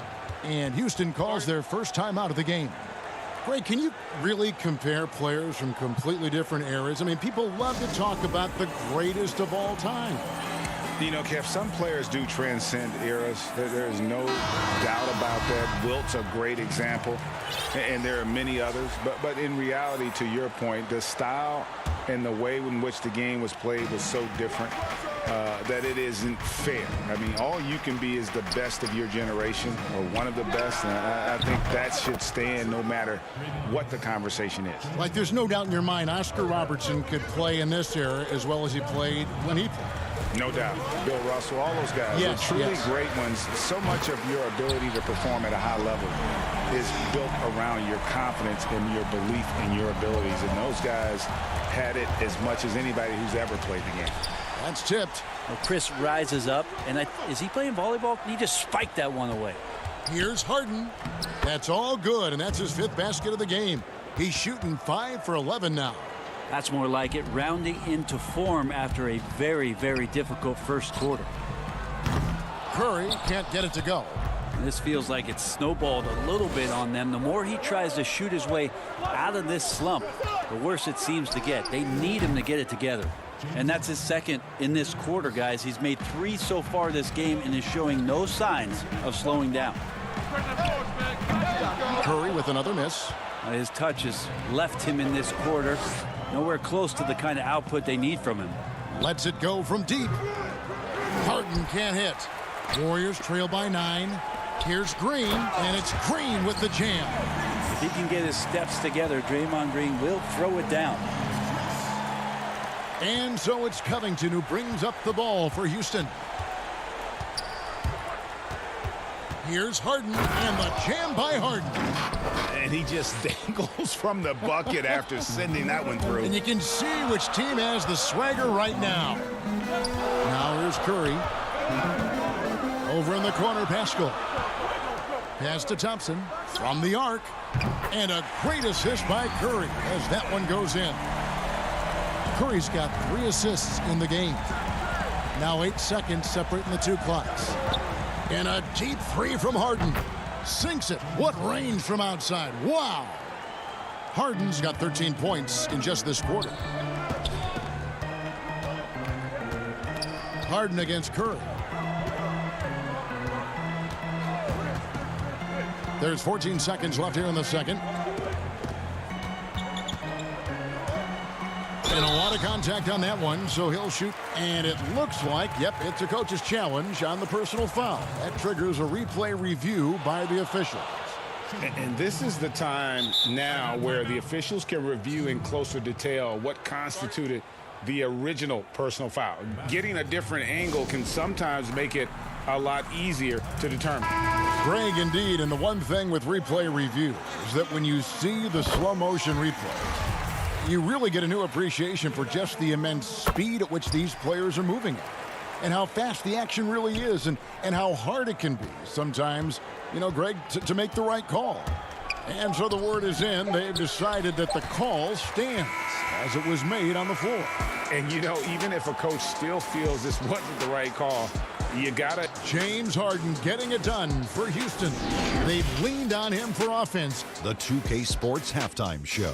And Houston calls their first timeout of the game. Greg, can you really compare players from completely different eras? I mean, people love to talk about the greatest of all time. You know, Kev, some players do transcend eras. There is no doubt about that. Wilt's a great example, and there are many others. But in reality, to your point, the style and the way in which the game was played was so different that it isn't fair. I mean, all you can be is the best of your generation or one of the best. And I think that should stand no matter what the conversation is. Like, there's no doubt in your mind Oscar Robertson could play in this era as well as he played when he played. No doubt. Bill Russell, all those guys are truly great ones. So much of your ability to perform at a high level is built around your confidence and your belief in your abilities. And those guys had it as much as anybody who's ever played the game. That's tipped. Well, Chris rises up, and is he playing volleyball? He just spiked that one away. Here's Harden. That's all good, and that's his 5th basket of the game. He's shooting 5 for 11 now. That's more like it, rounding into form after a very, very difficult first quarter. Curry can't get it to go. This feels like it's snowballed a little bit on them. The more he tries to shoot his way out of this slump, the worse it seems to get. They need him to get it together. And that's his 2nd in this quarter, guys. He's made 3 so far this game and is showing no signs of slowing down. Curry with another miss. His touch has left him in this quarter. Nowhere close to the kind of output they need from him. Lets it go from deep. Harden can't hit. Warriors trail by 9. Here's Green, and it's Green with the jam. If he can get his steps together, Draymond Green will throw it down. And so it's Covington who brings up the ball for Houston. Here's Harden, and the jam by Harden. And he just dangles from the bucket after sending that one through. And you can see which team has the swagger right now. Now here's Curry. Over in the corner, Pascal. Pass to Thompson from the arc. And a great assist by Curry as that one goes in. Curry's got 3 assists in the game. Now 8 seconds separating the 2 clocks. And a deep 3 from Harden. Sinks it. What range from outside. Wow. Harden's got 13 points in just this quarter. Harden against Curry. There's 14 seconds left here in the second. And a lot of contact on that one, so he'll shoot. And it looks like, yep, it's a coach's challenge on the personal foul. That triggers a replay review by the officials. And this is the time now where the officials can review in closer detail what constituted the original personal foul. Getting a different angle can sometimes make it a lot easier to determine. Greg, indeed, and the one thing with replay reviews is that when you see the slow motion replay, you really get a new appreciation for just the immense speed at which these players are moving at, and how fast the action really is, and how hard it can be sometimes, you know, Greg, to make the right call. And so the word is in. They've decided that the call stands as it was made on the floor. And, you know, even if a coach still feels this wasn't the right call, you got it. James Harden getting it done for Houston. They've leaned on him for offense. The 2K Sports Halftime Show.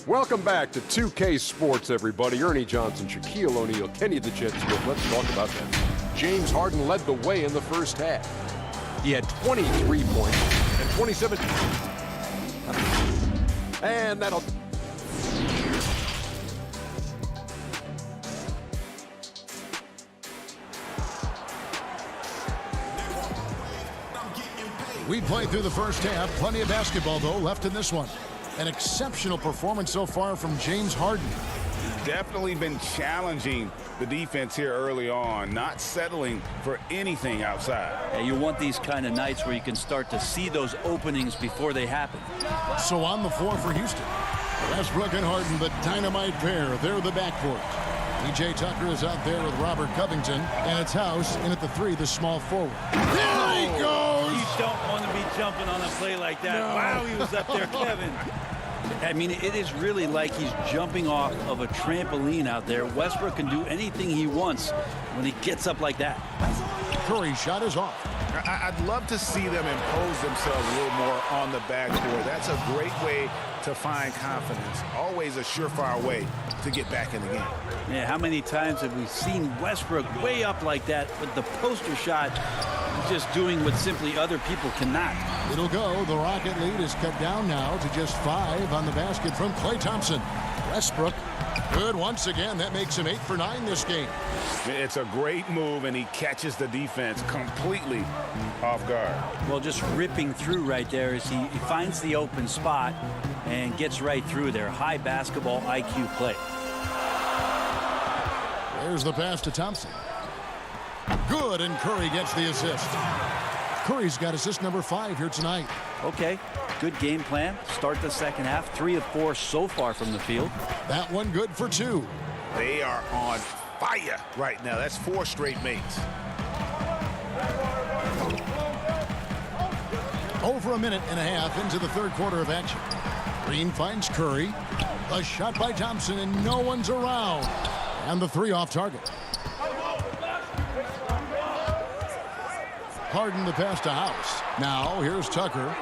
Welcome back to 2K Sports, everybody. Ernie Johnson, Shaquille O'Neal, Kenny the Jet Smith. Let's talk about that. James Harden led the way in the first half. He had 23 points and 27. And that'll... We played through the first half. Plenty of basketball, though, left in this one. An exceptional performance so far from James Harden. definitely been challenging the defense here early on, not settling for anything outside. Yeah, you want these kind of nights where you can start to see those openings before they happen. So on the floor for Houston, Westbrook and Harden, the dynamite pair. They're the backcourt. P.J. Tucker is out there with Robert Covington, and it's House in at the 3, the small forward. There he goes! You don't want to be jumping on a play like that. No. Wow, he was up there, Kevin. I mean, it is really like he's jumping off of a trampoline out there. Westbrook can do anything he wants when he gets up like that. Curry's shot is off. I'd love to see them impose themselves a little more on the backboard. That's a great way to find confidence. Always a surefire way to get back in the game. Yeah, how many times have we seen Westbrook way up like that with the poster shot, just doing what simply other people cannot? It'll go. The Rocket lead is cut down now to just 5 on the basket from Klay Thompson. Westbrook, good once again. That makes him 8 for 9 this game. It's a great move, and he catches the defense completely off guard. Well, just ripping through right there as he finds the open spot and gets right through there. High basketball IQ play. There's the pass to Thompson. Good, and Curry gets the assist. Curry's got assist number 5 here tonight. Okay, good game plan. Start the second half. 3 of 4 so far from the field. That one good for 2. They are on fire right now. That's 4 straight makes. Over a minute and a half into the third quarter of action. Green finds Curry. A shot by Thompson, and no one's around. And the 3 off target. Harden the pass to House. Now here's Tucker.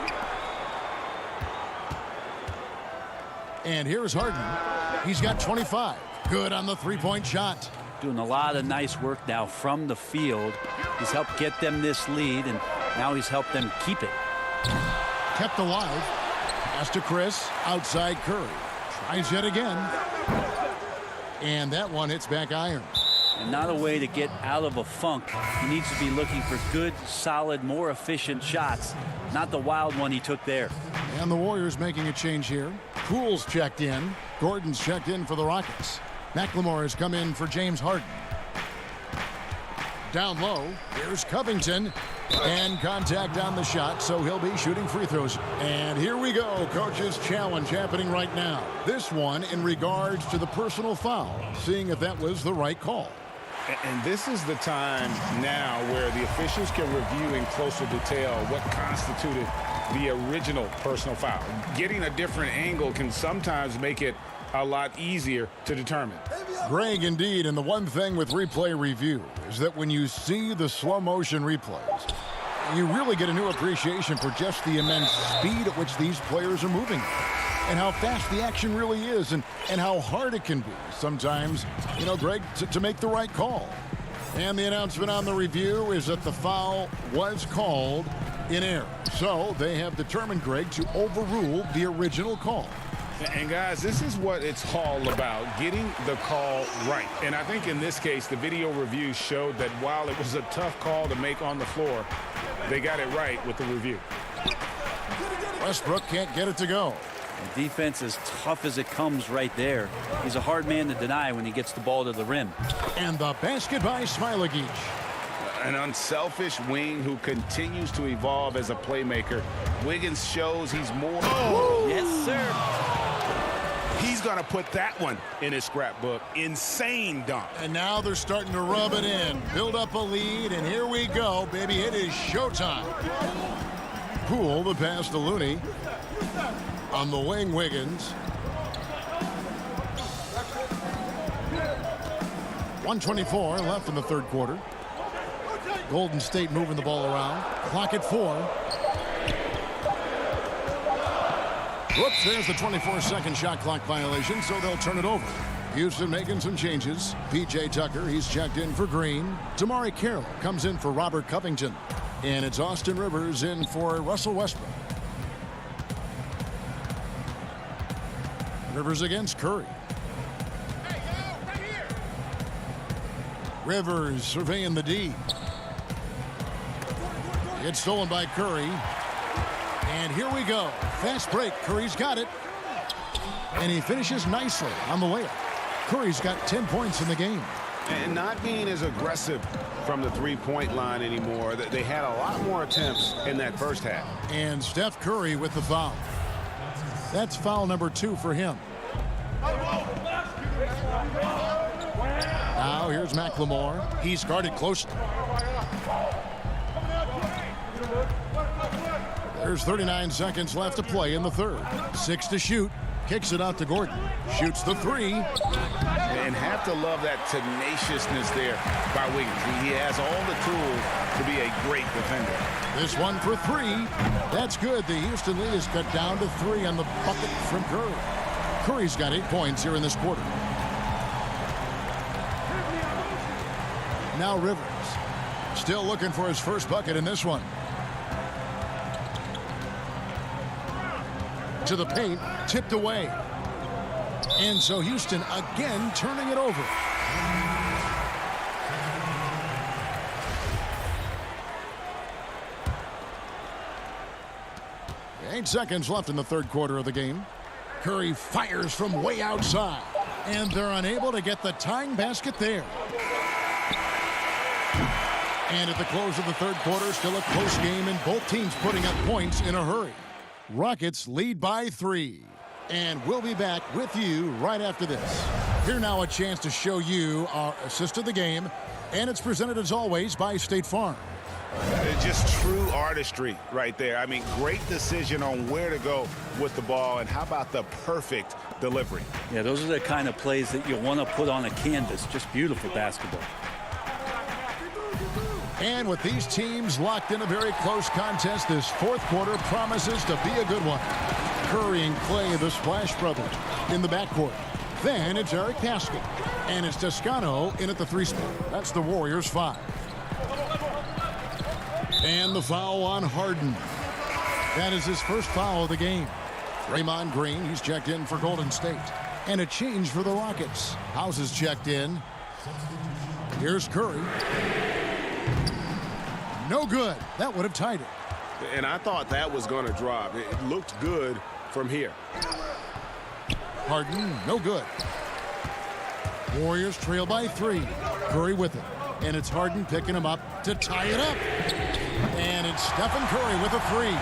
And here's Harden. He's got 25. Good on the 3-point shot. Doing a lot of nice work now from the field. He's helped get them this lead, and now he's helped them keep it. Kept alive. Pass to Chris. Outside Curry. Tries yet again. And that one hits back iron. And not a way to get out of a funk. He needs to be looking for good, solid, more efficient shots. Not the wild one he took there. And the Warriors making a change here. Poole's checked in. Gordon's checked in for the Rockets. McLemore has come in for James Harden. Down low, here's Covington. And contact on the shot, so he'll be shooting free throws. And here we go, coach's challenge happening right now. This one in regards to the personal foul, seeing if that was the right call. And this is the time now where the officials can review in closer detail what constituted the original personal foul. Getting a different angle can sometimes make it a lot easier to determine. Greg, indeed, and the one thing with replay review is that when you see the slow motion replays, you really get a new appreciation for just the immense speed at which these players are moving and how fast the action really is and how hard it can be sometimes, you know, Greg, to make the right call. And the announcement on the review is that the foul was called in error. So they have determined, Greg, to overrule the original call. And guys, this is what it's all about, getting the call right. And I think in this case, the video review showed that while it was a tough call to make on the floor, they got it right with the review. Westbrook can't get it to go. The defense is tough as it comes right there. He's a hard man to deny when he gets the ball to the rim. And the basket by Smailagic. An unselfish wing who continues to evolve as a playmaker. Wiggins shows he's more. Oh, yes, sir. He's going to put that one in his scrapbook. Insane dunk. And now they're starting to rub it in. Build up a lead, and here we go, baby. It is showtime. Poole, the pass to Looney. On the wing, Wiggins. 1:24 left in the third quarter. Golden State moving the ball around. Clock at 4. Whoops, there's the 24-second shot clock violation, so they'll turn it over. Houston making some changes. P.J. Tucker, he's checked in for Green. Damari Carroll comes in for Robert Covington. And it's Austin Rivers in for Russell Westbrook. Rivers against Curry. Rivers surveying the D. It's stolen by Curry. And here we go. Fast break. Curry's got it. And he finishes nicely on the layup. Curry's got 10 points in the game. And not being as aggressive from the three-point line anymore. They had a lot more attempts in that first half. And Steph Curry with the foul. That's foul number 2 for him. Now here's McLemore. He's guarded closely. There's 39 seconds left to play in the third. 6 to shoot. Kicks it out to Gordon. Shoots the 3. And have to love that tenaciousness there by Wiggins. He has all the tools to be a great defender. This one for 3. That's good. The Houston lead is cut down to 3 on the bucket from Curry. Curry's got 8 points here in this quarter. Now Rivers. Still looking for his first bucket in this one. To the paint, tipped away. And so Houston again turning it over. Eight seconds left in the third quarter of the game. Curry fires from way outside. And they're unable to get the tying basket there. And at the close of the third quarter, still a close game and both teams putting up points in a hurry. Rockets lead by 3. And we'll be back with you right after this. Here now a chance to show you our assist of the game. And it's presented as always by State Farm. Just true artistry right there. I mean, great decision on where to go with the ball. And how about the perfect delivery? Yeah, those are the kind of plays that you want to put on a canvas. Just beautiful basketball. And with these teams locked in a very close contest, this fourth quarter promises to be a good one. Curry and Clay, the Splash Brothers, in the backcourt. Then it's Eric Pascal. And it's Toscano in at the 3 spot. That's the Warriors 5. And the foul on Harden. That is his first foul of the game. Draymond Green, he's checked in for Golden State. And a change for the Rockets. House is checked in. Here's Curry. No good. That would have tied it. And I thought that was going to drop. It looked good from here. Harden, no good. Warriors trail by 3. Curry with it. And it's Harden picking him up to tie it up. And it's Stephen Curry with a 3.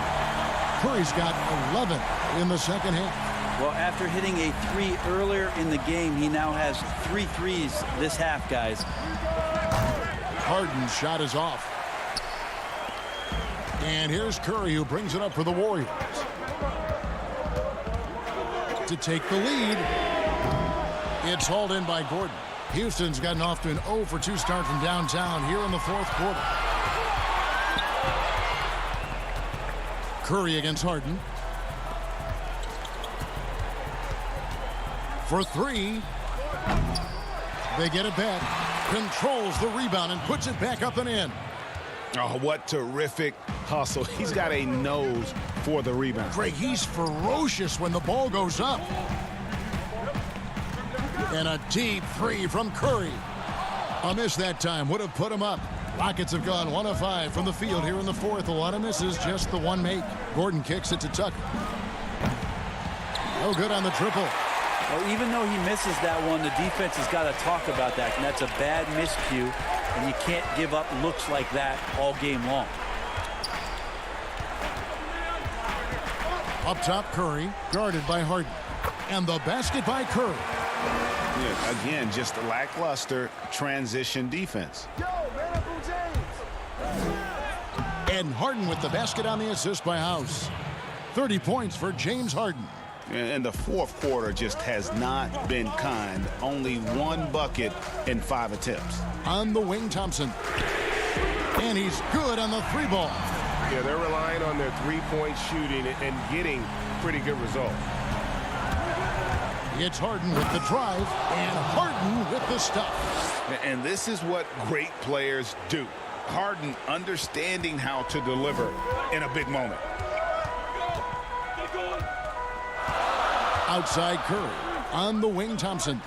Curry's got 11 in the second half. Well, after hitting a 3 earlier in the game, he now has 3 threes this half, guys. Harden's shot is off. And here's Curry, who brings it up for the Warriors. To take the lead. It's hauled in by Gordon. Houston's gotten off to an 0 for 2 start from downtown here in the fourth quarter. Curry against Harden. For 3. They get it back. Controls the rebound and puts it back up and in. Oh, what terrific hustle. He's got a nose for the rebound. Greg, he's ferocious when the ball goes up. And a deep 3 from Curry. A miss that time would have put him up. Rockets have gone 1 of 5 from the field here in the fourth. A lot of misses, just the one make. Gordon kicks it to Tucker. No good on the triple. Well, even though he misses that one, the defense has got to talk about that. And that's a bad miscue. And you can't give up looks like that all game long. Up top, Curry, guarded by Harden. And the basket by Curry. Yeah, again, just lackluster transition defense. And Harden with the basket on the assist by House. 30 points for James Harden. And the fourth quarter just has not been kind. Only 1 bucket in 5 attempts. On the wing, Thompson. And he's good on the 3 ball. Yeah, they're relying on their 3-point shooting and getting pretty good results. It's Harden with the drive and Harden with the stuff. And this is what great players do. Harden understanding how to deliver in a big moment. Outside Curry. On the wing, Thompson.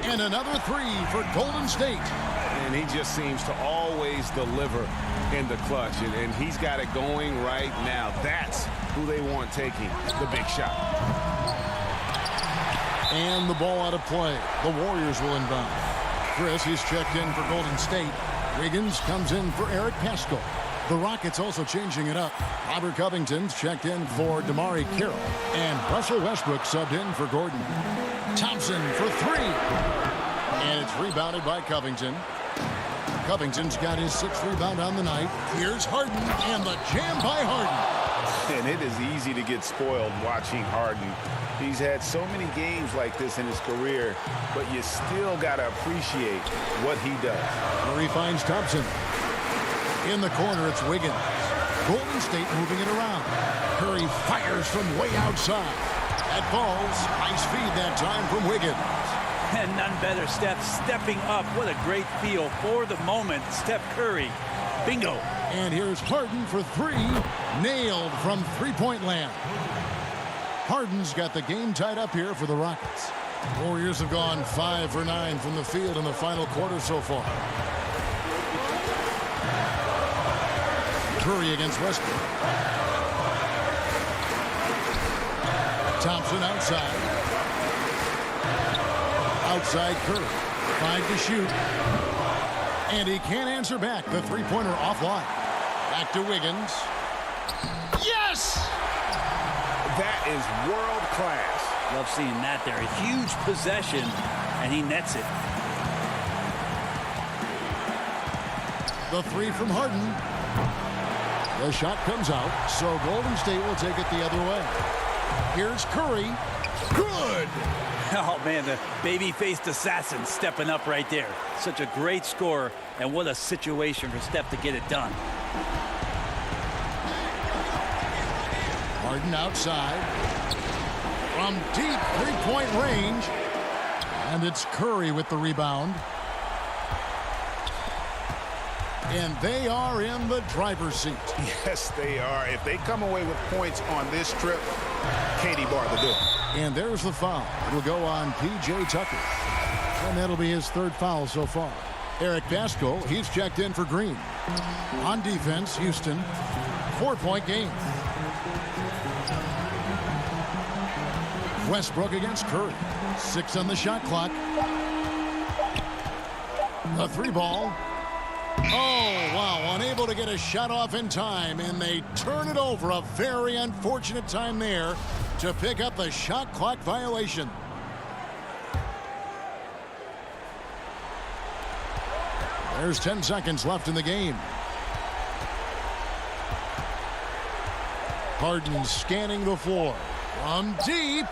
And another 3 for Golden State. And he just seems to always deliver in the clutch. And he's got it going right now. That's who they want taking the big shot. And the ball out of play. The Warriors will inbound. Chris, he's checked in for Golden State. Wiggins comes in for Eric Pascal. The Rockets also changing it up. Robert Covington's checked in for DeMarre Carroll. And Russell Westbrook subbed in for Gordon. Thompson for three. And it's rebounded by Covington. Covington's got his 6th rebound on the night. Here's Harden, and the jam by Harden. And it is easy to get spoiled watching Harden. He's had so many games like this in his career, but you still got to appreciate what he does. Curry finds Thompson. In the corner, it's Wiggins. Golden State moving it around. Curry fires from way outside. That falls. Nice feed that time from Wiggins. And none better, Steph stepping up. What a great feel for the moment. Steph Curry. Bingo. And here's Harden for three. Nailed from three-point land. Harden's got the game tied up here for the Rockets. Warriors have gone 5 for 9 from the field in the final quarter so far. Curry against Westbrook. Thompson outside. Outside Curry. 5 to shoot. And he can't answer back. The three-pointer offline. Back to Wiggins. Yes! That is world class. Love seeing that there. A huge possession, and he nets it. The three from Harden. The shot comes out, so Golden State will take it the other way. Here's Curry. Good! Oh, man, the baby-faced assassin stepping up right there. Such a great score, and what a situation for Steph to get it done. Harden outside. From deep three-point range. And it's Curry with the rebound. And they are in the driver's seat. Yes, they are. If they come away with points on this trip, Katie Barr will do it. And there's the foul. It'll go on P.J. Tucker. And that'll be his 3rd foul so far. Eric Pascal, he's checked in for Green. On defense, Houston, 4-point game. Westbrook against Curry. 6 on the shot clock. A 3-ball. Oh, wow, unable to get a shot off in time, and they turn it over. A very unfortunate time there to pick up the shot clock violation. There's 10 seconds left in the game. Harden scanning the floor. From deep.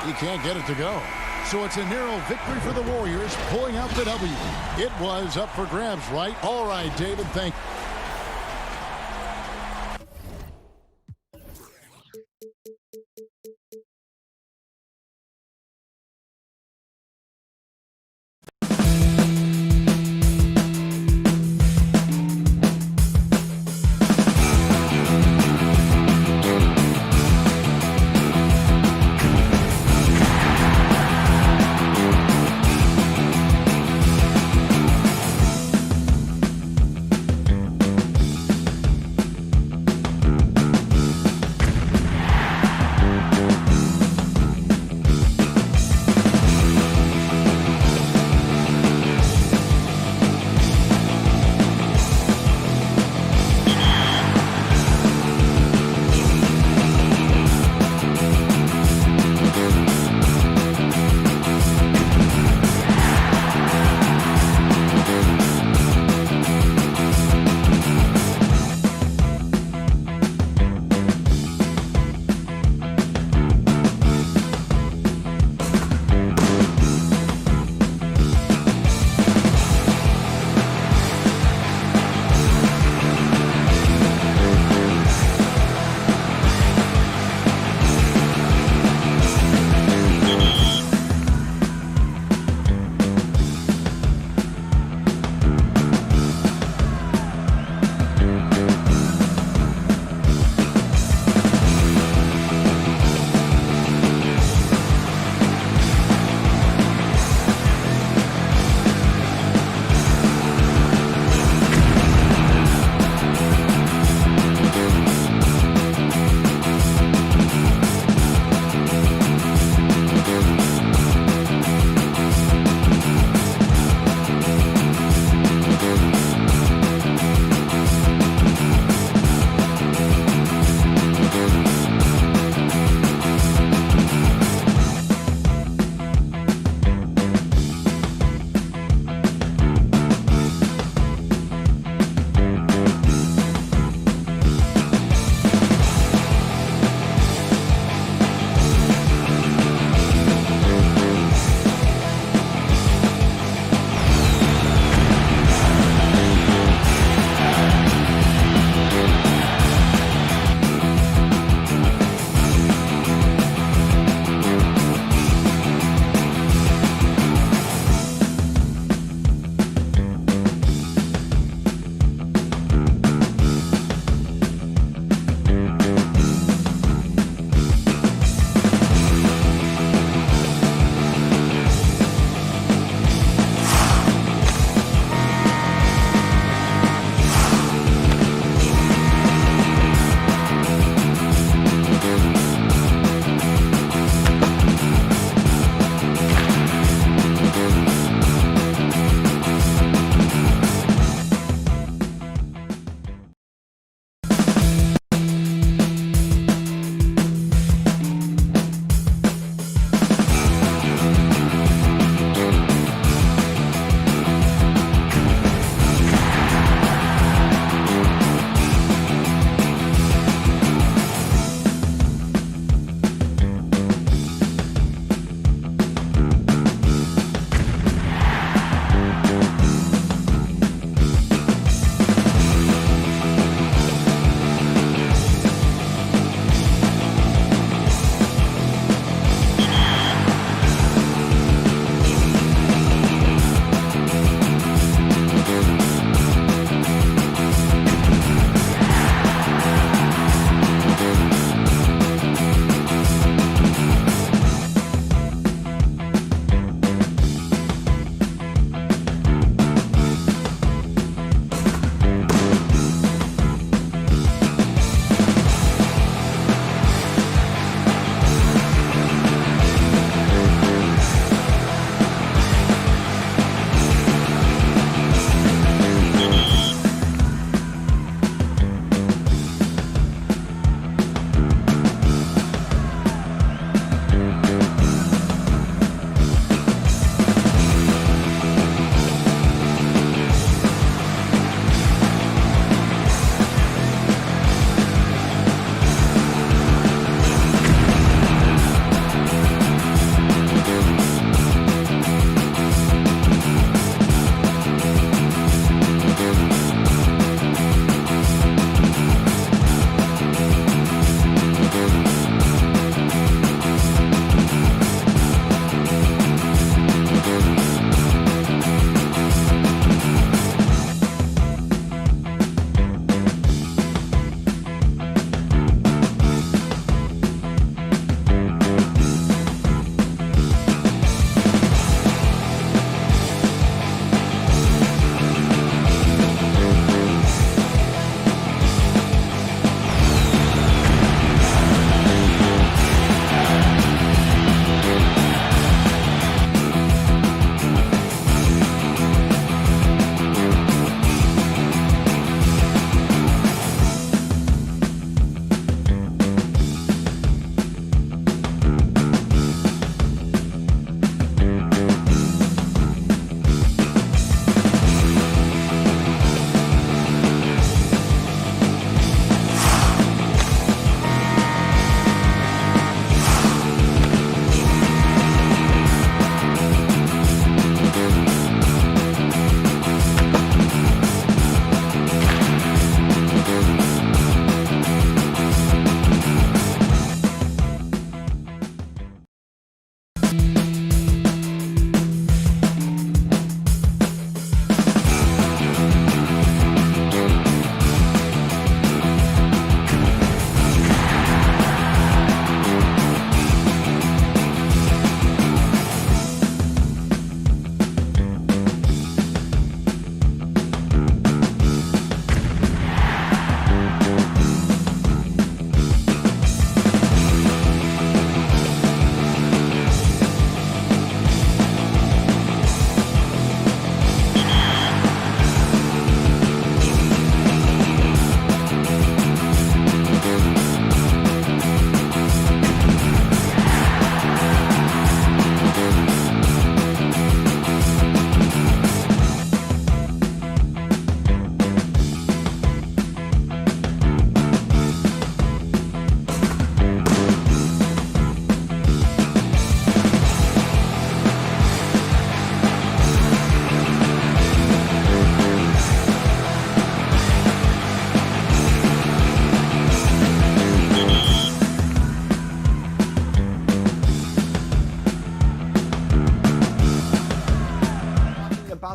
He can't get it to go. So it's a narrow victory for the Warriors, pulling out the W. It was up for grabs, right? All right, David, thank you.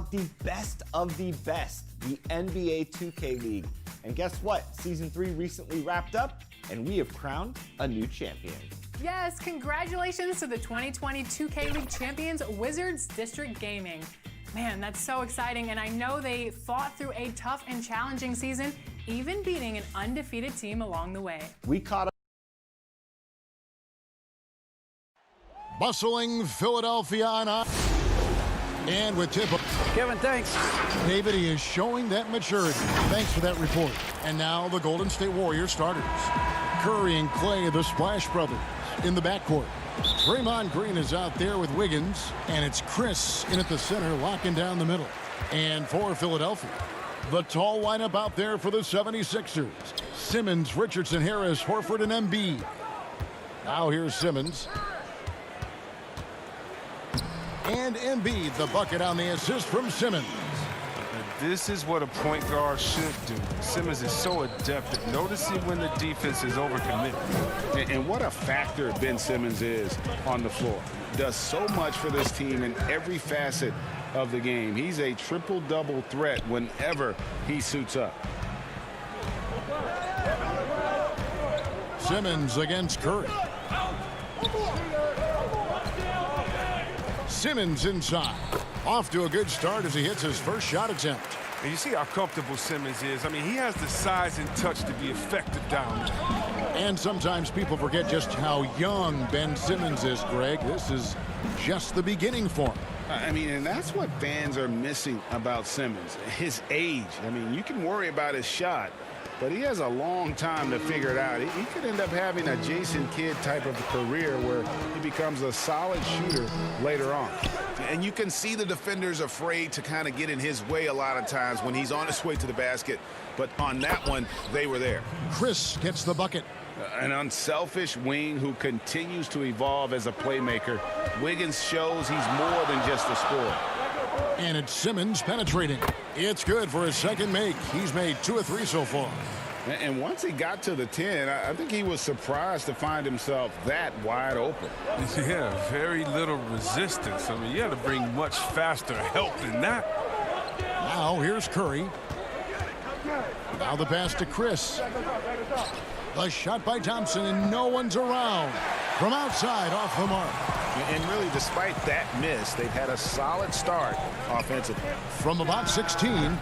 about the best of the best, the NBA 2K League. And guess what? Season 3 recently wrapped up, and we have crowned a new champion. Yes, congratulations to the 2020 2K League champions, Wizards District Gaming. Man, that's so exciting, and I know they fought through a tough and challenging season, even beating an undefeated team along the way. We caught up. Bustling Philadelphia on. And with tip. Kevin, thanks. David, he is showing that maturity. Thanks for that report. And now the Golden State Warriors starters. Curry and Clay, the Splash Brothers, in the backcourt. Draymond Green is out there with Wiggins, and it's Chris in at the center, locking down the middle. And for Philadelphia, the tall lineup out there for the 76ers. Simmons, Richardson, Harris, Horford, and Embiid. Now here's Simmons. And Embiid, the bucket on the assist from Simmons. This is what a point guard should do. Simmons is so adept at noticing when the defense is overcommitted. And what a factor Ben Simmons is on the floor. Does so much for this team in every facet of the game. He's a triple-double threat whenever he suits up. Simmons against Curry. Simmons inside. Off to a good start as he hits his first shot attempt. And you see how comfortable Simmons is. I mean, he has the size and touch to be effective down there. And sometimes people forget just how young Ben Simmons is, Greg. This is just the beginning for him. I mean, and that's what fans are missing about Simmons, his age. I mean, you can worry about his shot, but he has a long time to figure it out. He could end up having a Jason Kidd type of career where he becomes a solid shooter later on. And you can see the defenders afraid to kind of get in his way a lot of times when he's on his way to the basket. But on that one, they were there. Chris gets the bucket. An unselfish wing who continues to evolve as a playmaker. Wiggins shows he's more than just a scorer. And it's Simmons penetrating. It's good for his second make. He's made 2 of 3 so far. And once he got to the 10, I think he was surprised to find himself that wide open. Yeah, very little resistance. I mean, you had to bring much faster help than that. Now here's Curry. Now the pass to Chris. The shot by Thompson, and no one's around. From outside, off the mark. And really, despite that miss, they've had a solid start offensively. From about 16,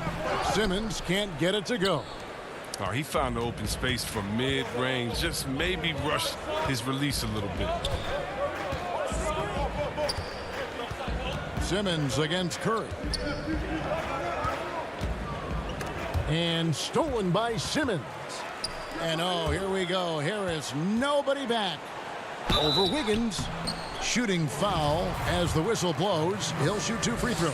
Simmons can't get it to go. Oh, he found the open space from mid-range, just maybe rushed his release a little bit. Simmons against Curry. And stolen by Simmons. And oh, here we go. Harris, nobody back. Over Wiggins. Shooting foul as the whistle blows. He'll shoot 2 free throws.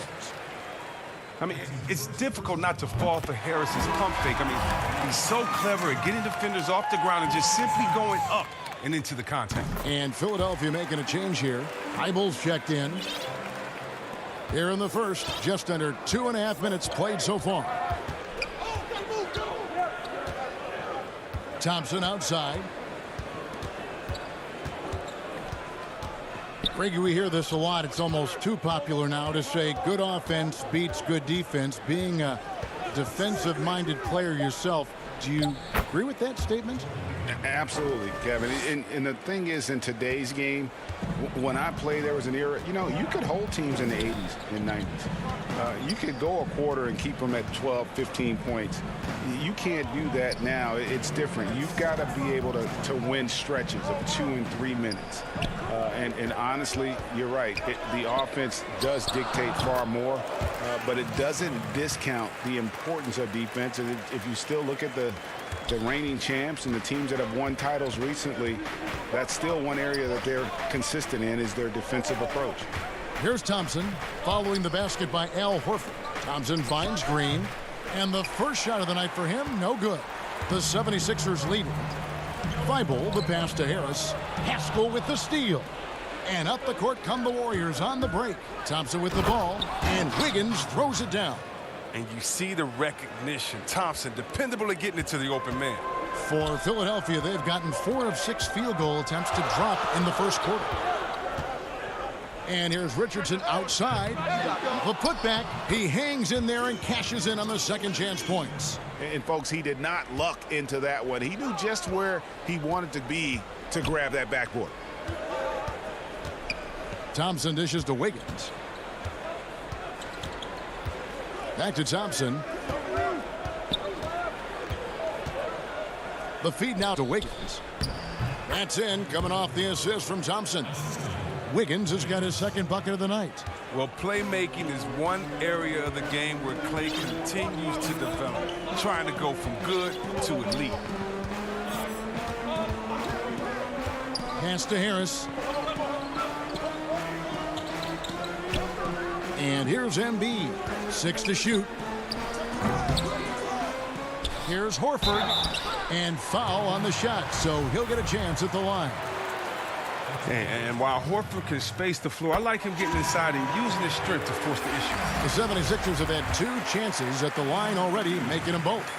I mean, it's difficult not to fall for Harris's pump fake. I mean, he's so clever at getting defenders off the ground and just simply going up and into the contact. And Philadelphia making a change here. Eibel's checked in. Here in the first, just under 2.5 minutes played so far. Thompson outside. Greggy, we hear this a lot. It's almost too popular now to say good offense beats good defense. Being a defensive-minded player yourself, do you agree with that statement? Absolutely, Kevin. And the thing is, in today's game, when I played, there was an era, you know, you could hold teams in the 80s and 90s. You could go a quarter and keep them at 12, 15 points. You can't do that now. It's different. You've got to be able to win stretches of 2 and 3 minutes. And honestly, you're right. The offense does dictate far more, but it doesn't discount the importance of defense. And if you still look at the reigning champs and the teams that have won titles recently, that's still one area that they're consistent in is their defensive approach. Here's Thompson following the basket by Al Horford. Thompson finds Green, and the first shot of the night for him, no good. The 76ers lead it. Eibel, the pass to Harris. Haskell with the steal. And up the court come the Warriors on the break. Thompson with the ball, and Wiggins throws it down. And you see the recognition. Thompson, dependable at getting it to the open man. For Philadelphia, they've gotten 4 of 6 field goal attempts to drop in the first quarter. And here's Richardson outside. The putback. He hangs in there and cashes in on the second chance points. And folks, he did not luck into that one. He knew just where he wanted to be to grab that backboard. Thompson dishes to Wiggins. Back to Thompson. The feed now to Wiggins. That's in, coming off the assist from Thompson. Wiggins has got his second bucket of the night. Well, playmaking is one area of the game where Clay continues to develop, trying to go from good to elite. Pass to Harris. And here's Embiid. 6 to shoot. Here's Horford. And foul on the shot, so he'll get a chance at the line. And while Horford can space the floor, I like him getting inside and using his strength to force the issue. The 76ers have had 2 chances at the line already, making them both.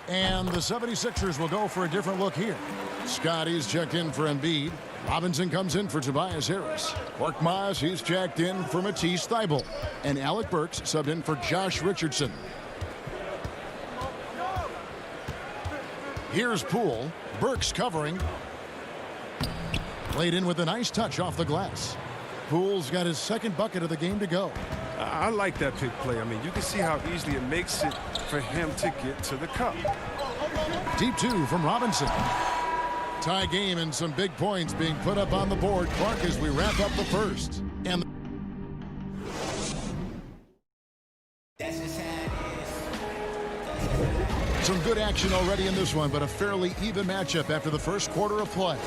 And the 76ers will go for a different look here. Scotty's checked in for Embiid. Robinson comes in for Tobias Harris. Korkmaz, he's checked in for Matisse Thybulle. And Alec Burks subbed in for Josh Richardson. Here's Poole. Burks covering. Played in with a nice touch off the glass. Poole's got his second bucket of the game to go. I like that pick play. I mean, you can see how easily it makes it for him to get to the cup. Deep 2 from Robinson. Tie game and some big points being put up on the board. Clark, as we wrap up the first. And some good action already in this one, but a fairly even matchup after the first quarter of play.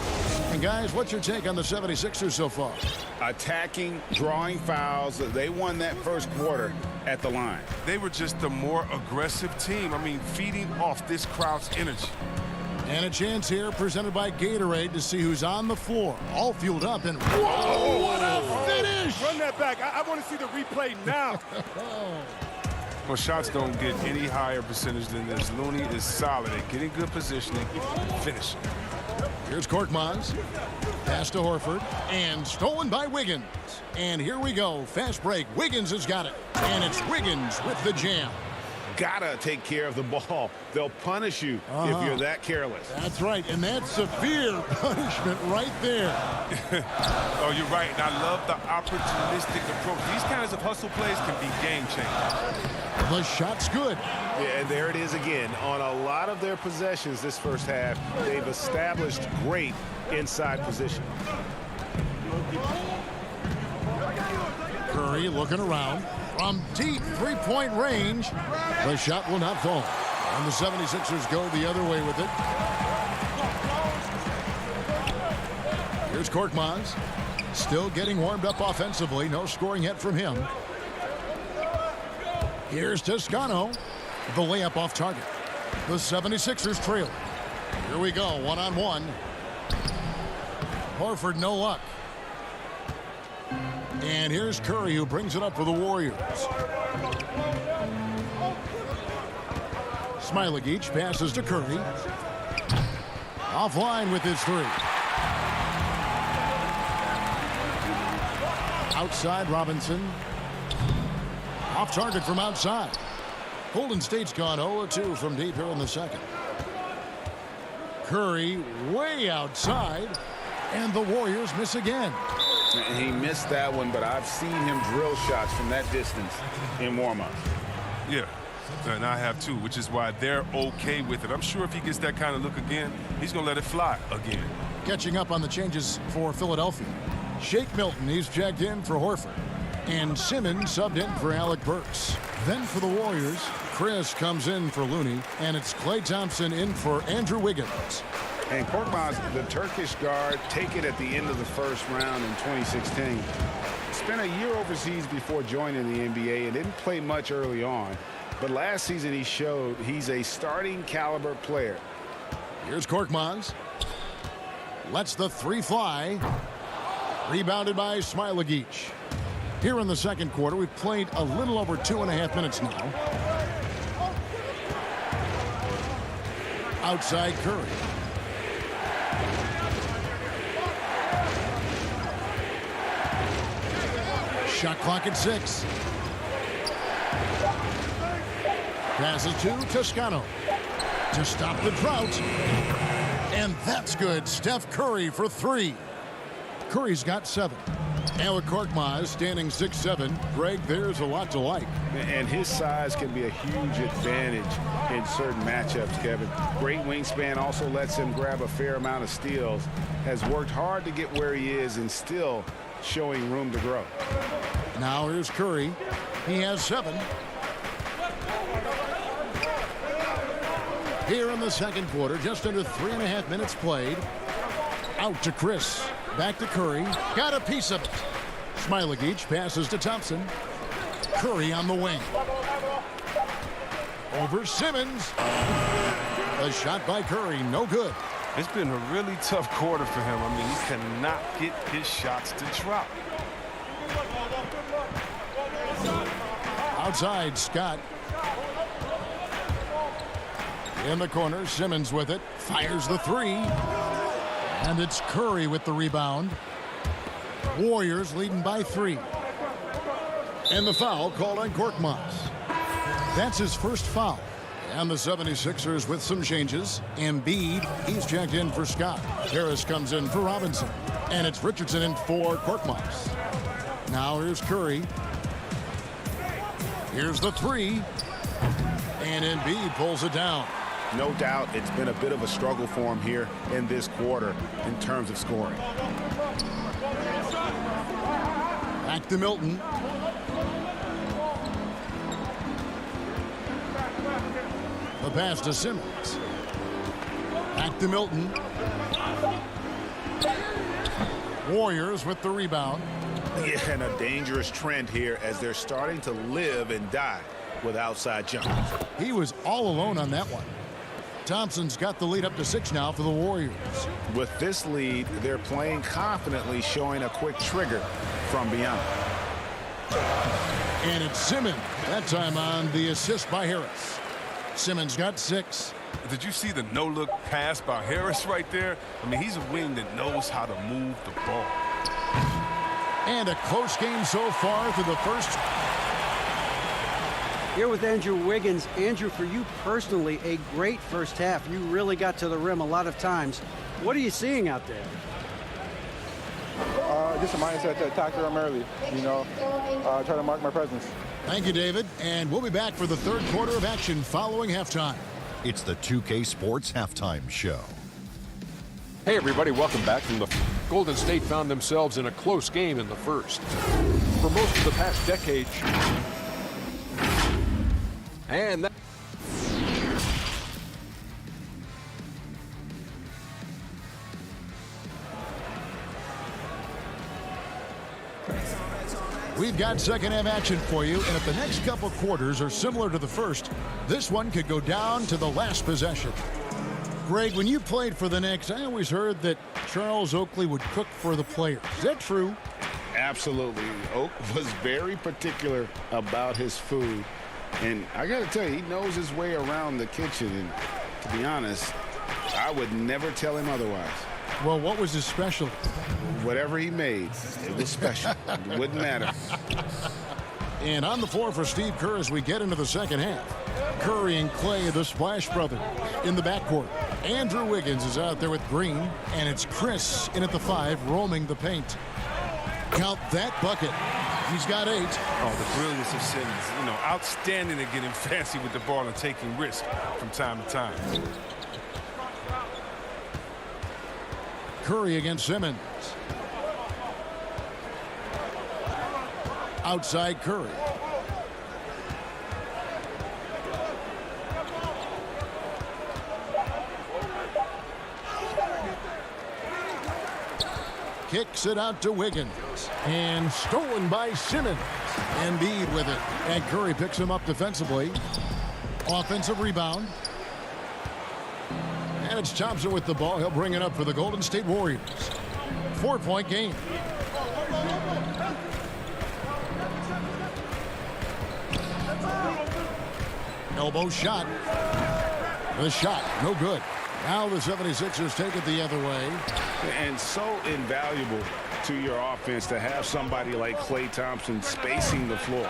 And guys, what's your take on the 76ers so far? Attacking, drawing fouls. They won that first quarter at the line. They were just a more aggressive team. I mean, feeding off this crowd's energy. And a chance here presented by Gatorade to see who's on the floor. All fueled up and whoa, what a finish! Run that back. I want to see the replay now. Well, shots don't get any higher percentage than this. Looney is solid at getting good positioning, finishing. Here's Korkmaz. Pass to Horford. And stolen by Wiggins. And here we go. Fast break. Wiggins has got it. And it's Wiggins with the jam. Gotta take care of the ball. They'll punish you if you're that careless. That's right, and that's severe punishment right there. Oh, you're right, and I love the opportunistic approach. These kinds of hustle plays can be game changers. The shot's good. Yeah, and there it is again. On a lot of their possessions this first half, they've established great inside position. Curry looking around. From deep three-point range, the shot will not fall. And the 76ers go the other way with it. Here's Korkmaz. Still getting warmed up offensively. No scoring yet from him. Here's Toscano. The layup off target. The 76ers trail. Here we go, one-on-one. Horford, no luck. And here's Curry, who brings it up for the Warriors. Smailagic passes to Curry. Offline with his 3. Outside Robinson. Off target from outside. Golden State's gone 0-2 from deep here in the second. Curry way outside. And the Warriors miss again. He missed that one, but I've seen him drill shots from that distance in warm-up. Yeah, and I have too, which is why they're okay with it. I'm sure if he gets that kind of look again, he's going to let it fly again. Catching up on the changes for Philadelphia. Shake Milton, he's checked in for Horford. And Simmons subbed in for Alec Burks. Then for the Warriors, Chris comes in for Looney, and it's Klay Thompson in for Andrew Wiggins. And Korkmaz, the Turkish guard, taken at the end of the first round in 2016. Spent a year overseas before joining the NBA and didn't play much early on. But last season he showed he's a starting caliber player. Here's Korkmaz. Lets the 3 fly. Rebounded by Smailagic. Here in the second quarter, we've played a little over 2.5 minutes now. Outside Curry. Shot clock at 6. Passes to Toscano to stop the drought. And that's good. Steph Curry for 3. Curry's got 7. And with Korkmaz standing 6'7", Greg, there's a lot to like. And his size can be a huge advantage in certain matchups, Kevin. Great wingspan also lets him grab a fair amount of steals. Has worked hard to get where he is and still showing room to grow. Now here's Curry. He has 7. Here in the second quarter, just under 3.5 minutes played. Out to Chris. Back to Curry. Got a piece of it. Smailagic passes to Thompson. Curry on the wing. Over Simmons. A shot by Curry, no good. It's been a really tough quarter for him. I mean, he cannot get his shots to drop. Outside, Scott. In the corner, Simmons with it. Fires the 3. And it's Curry with the rebound. Warriors leading by 3. And the foul called on Korkmaz. That's his first foul. And the 76ers with some changes. Embiid, he's checked in for Scott. Harris comes in for Robinson. And it's Richardson in for Korkmaz. Now here's Curry. Here's the 3. And Embiid pulls it down. No doubt it's been a bit of a struggle for him here in this quarter in terms of scoring. Back to Milton. The pass to Simmons. Back to Milton. Warriors with the rebound. Yeah, and a dangerous trend here as they're starting to live and die with outside jumpers. He was all alone on that one. Thompson's got the lead up to 6 now for the Warriors. With this lead, they're playing confidently, showing a quick trigger from beyond. And it's Simmons, that time on the assist by Harris. Simmons got 6. Did you see the no-look pass by Harris right there? I mean, he's a wing that knows how to move the ball. And a close game so far through the first. Here with Andrew Wiggins. Andrew, for you personally, a great first half. You really got to the rim a lot of times. What are you seeing out there? Just a mindset to attack the rim early, try to mark my presence. Thank you, David. And we'll be back for the third quarter of action following halftime. It's the 2K Sports Halftime Show. Hey, everybody, welcome back from the Golden State found themselves in a close game in the first. For most of the past decade. And that we've got second half action for you, and if the next couple quarters are similar to the first, this one could go down to the last possession. Greg, when you played for the Knicks, I always heard that Charles Oakley would cook for the players. Is that true? Absolutely. Oak was very particular about his food. And I got to tell you, he knows his way around the kitchen. And to be honest, I would never tell him otherwise. Well, what was his specialty? Whatever he made, it was special. It wouldn't matter. And on the floor for Steve Kerr as we get into the second half. Curry and Clay, the Splash Brothers, in the backcourt. Andrew Wiggins is out there with Green, and it's Chris in at the 5, roaming the paint. Count that bucket. He's got 8. Oh, the brilliance of Simmons. Outstanding at getting fancy with the ball and taking risks from time to time. Curry against Simmons. Outside Curry. Kicks it out to Wiggins. And stolen by Simmons. Embiid with it. And Curry picks him up defensively. Offensive rebound. And it's Thompson with the ball. He'll bring it up for the Golden State Warriors. 4-point game. Elbow shot. The shot, no good. Now the 76ers take it the other way. And so invaluable to your offense to have somebody like Klay Thompson spacing the floor.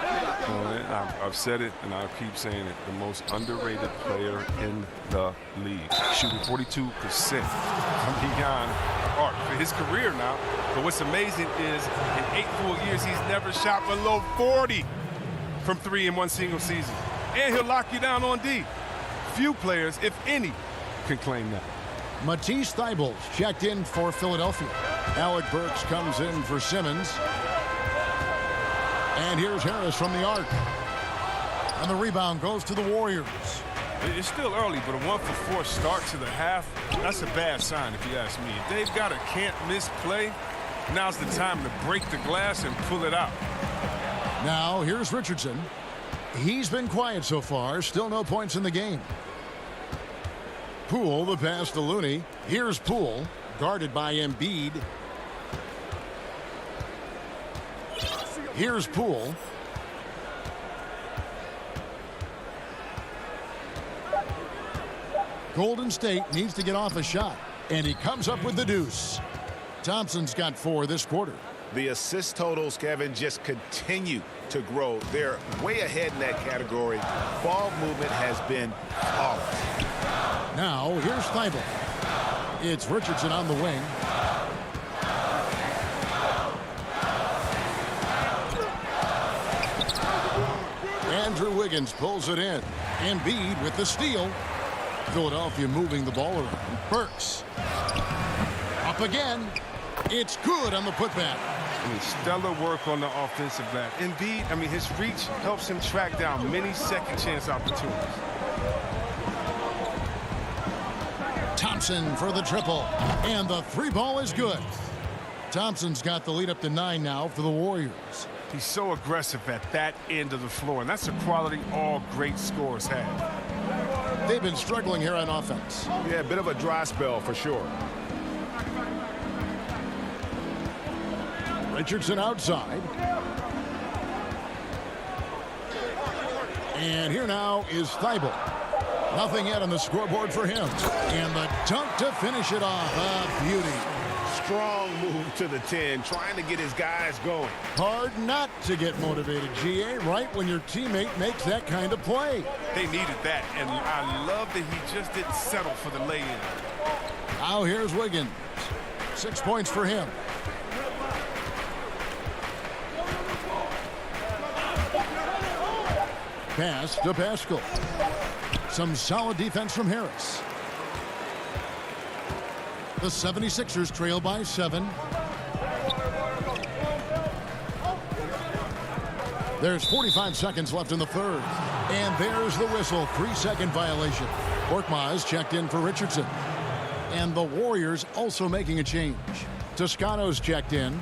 I've said it, and I'll keep saying it. The most underrated player in the league. Shooting 42% from beyond the arc for his career now. But what's amazing is in 8 full years, he's never shot below 40 from 3 in one single season. And he'll lock you down on D. Few players, if any, can claim that. Matisse Thybulle's checked in for Philadelphia. Alec Burks comes in for Simmons. And here's Harris from the arc. And the rebound goes to the Warriors. It's still early, but a 1-for-4 start to the half, that's a bad sign if you ask me. If they've got a can't-miss play, now's the time to break the glass and pull it out. Now here's Richardson. He's been quiet so far. Still no points in the game. Poole, the pass to Looney. Here's Poole, guarded by Embiid. Here's Poole. Golden State needs to get off a shot, and he comes up with the deuce. Thompson's got 4 this quarter. The assist totals, Kevin, just continue to grow. They're way ahead in that category. Ball movement has been flawless. Now, here's Thybulle. It's Richardson on the wing. Andrew Wiggins pulls it in. Embiid with the steal. Philadelphia moving the ball around. Burks. Up again. It's good on the putback. Stellar work on the offensive back. Embiid, his reach helps him track down many second chance opportunities. Thompson for the triple, and the 3 ball is good. Thompson's got the lead up to 9 now for the Warriors. He's so aggressive at that end of the floor, and that's a quality all great scorers have. They've been struggling here on offense. Yeah, a bit of a dry spell for sure. Richardson outside. And here now is Thybulle. Nothing yet on the scoreboard for him. And the dunk to finish it off. A beauty. Strong move to the 10, trying to get his guys going. Hard not to get motivated, GA, right when your teammate makes that kind of play. They needed that, and I love that he just didn't settle for the lay-in. Now here's Wiggins. 6 points for him. Pass to Pascal. Some solid defense from Harris. The 76ers trail by 7. There's 45 seconds left in the third. And there's the whistle. 3-second violation. Korkmaz checked in for Richardson. And the Warriors also making a change. Toscano's checked in.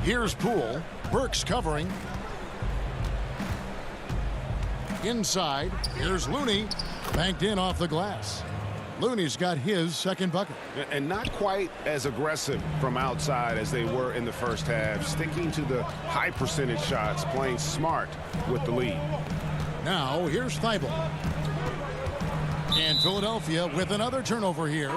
Here's Poole. Burks covering. Inside. Here's Looney. Banked in off the glass. Looney's got his second bucket. And not quite as aggressive from outside as they were in the first half. Sticking to the high percentage shots. Playing smart with the lead. Now here's Thybulle. And Philadelphia with another turnover here.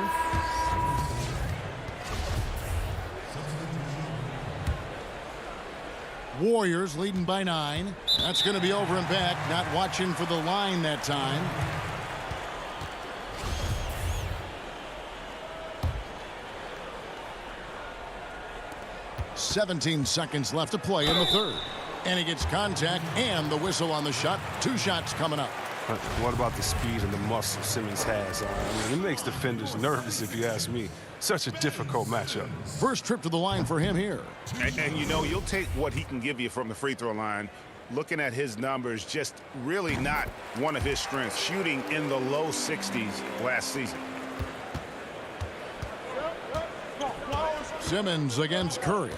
Warriors leading by 9. That's going to be over and back. Not watching for the line that time. .17 seconds left to play in the third. And he gets contact and the whistle on the shot. 2 shots coming up. But what about the speed and the muscle Simmons has? It makes defenders nervous, if you ask me. Such a difficult matchup. First trip to the line for him here. And you know, you'll take what he can give you from the free throw line. Looking at his numbers, just really not one of his strengths. Shooting in the low 60s last season. Simmons against Curry.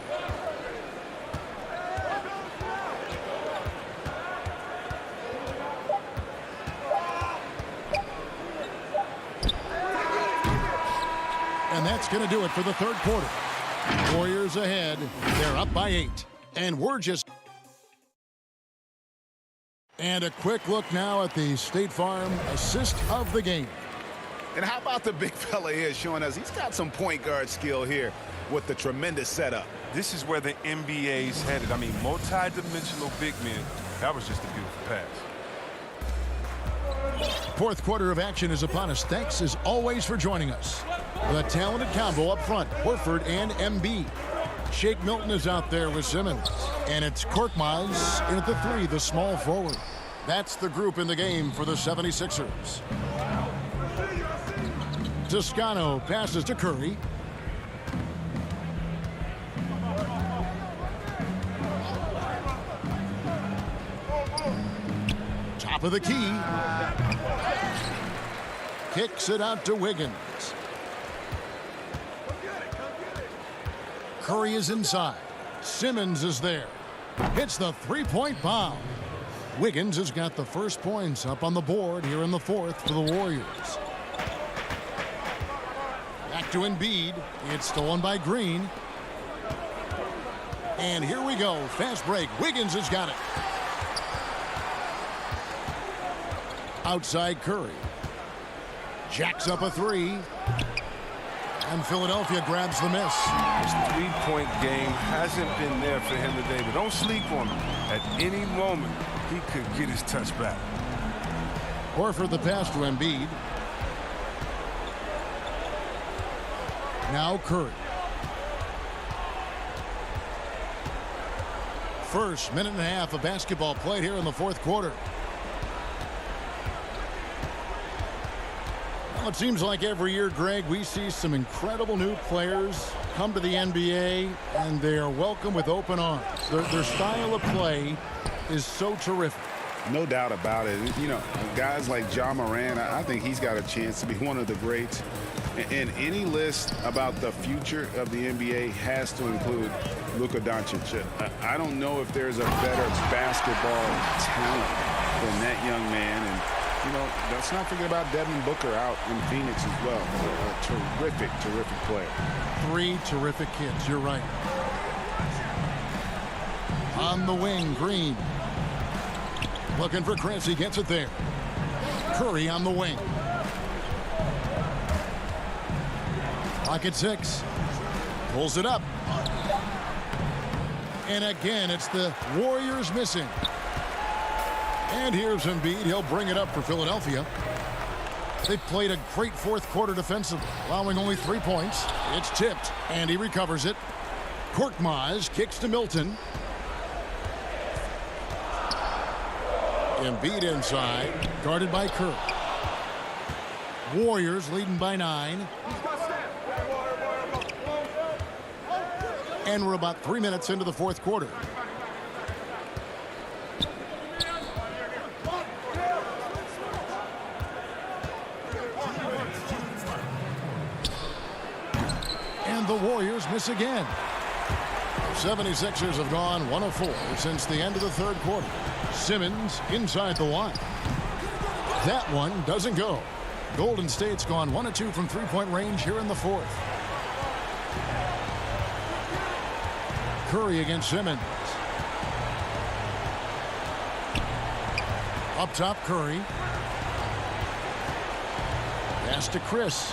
And that's going to do it for the third quarter. Warriors ahead. They're up by 8. And we're just... And a quick look now at the State Farm assist of the game. And how about the big fella here showing us he's got some point guard skill here with the tremendous setup. This is where the NBA's headed. I mean, multi-dimensional big men. That was just a beautiful pass. Fourth quarter of action is upon us. Thanks as always for joining us. The talented combo up front, Horford and Embiid. Shake Milton is out there with Simmons. And it's Korkmaz in at the 3, the small forward. That's the group in the game for the 76ers. Toscano passes to Curry. Top of the key. Kicks it out to Wiggins. Curry is inside. Simmons is there. Hits the three-point bomb. Wiggins has got the first points up on the board here in the fourth for the Warriors. Back to Embiid. It's stolen by Green. And here we go. Fast break. Wiggins has got it. Outside Curry. Jacks up a 3. And Philadelphia grabs the miss. His three-point game hasn't been there for him today, but don't sleep on him. At any moment, he could get his touch back. Horford the pass to Embiid. Now Curry. First minute and a half of basketball played here in the fourth quarter. Well, it seems like every year, Greg, we see some incredible new players come to the NBA, and they are welcome with open arms. Their style of play is so terrific. No doubt about it. You know, guys like Ja Morant, I think he's got a chance to be one of the greats. And any list about the future of the NBA has to include Luka Doncic. I don't know if there's a better basketball talent than that young man. And, you know, let's not forget about Devin Booker out in Phoenix as well. A terrific, terrific player. 3 terrific kids. You're right. On the wing, Green. Looking for Chris. He gets it there. Curry on the wing. Pocket 6. Pulls it up. And again, it's the Warriors missing. And here's Embiid. He'll bring it up for Philadelphia. They played a great fourth quarter defensively, allowing only 3 points. It's tipped, and he recovers it. Korkmaz kicks to Milton. Embiid inside, guarded by Curry. Warriors leading by 9. And we're about 3 minutes into the fourth quarter. And the Warriors miss again. 76ers have gone 1 of 4 since the end of the third quarter. Simmons inside the line. That one doesn't go. Golden State's gone 1 of 2 from three-point range here in the fourth. Curry against Simmons. Up top, Curry. Pass to Chris.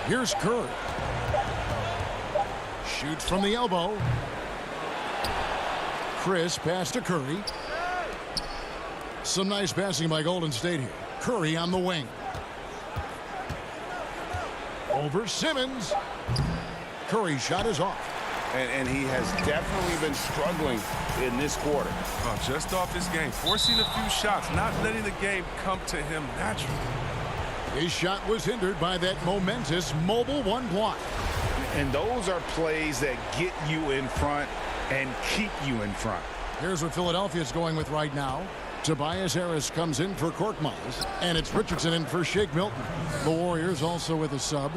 Here's Curry. Shoots from the elbow. Chris pass to Curry. Some nice passing by Golden State here. Curry on the wing. Over Simmons. Curry's shot is off. And he has definitely been struggling in this quarter. Just off this game, forcing a few shots, not letting the game come to him naturally. His shot was hindered by that momentous mobile 1 block. And those are plays that get you in front and keep you in front. Here's what Philadelphia's going with right now. Tobias Harris comes in for Korkmaz, and it's Richardson in for Shake Milton. The Warriors also with a sub.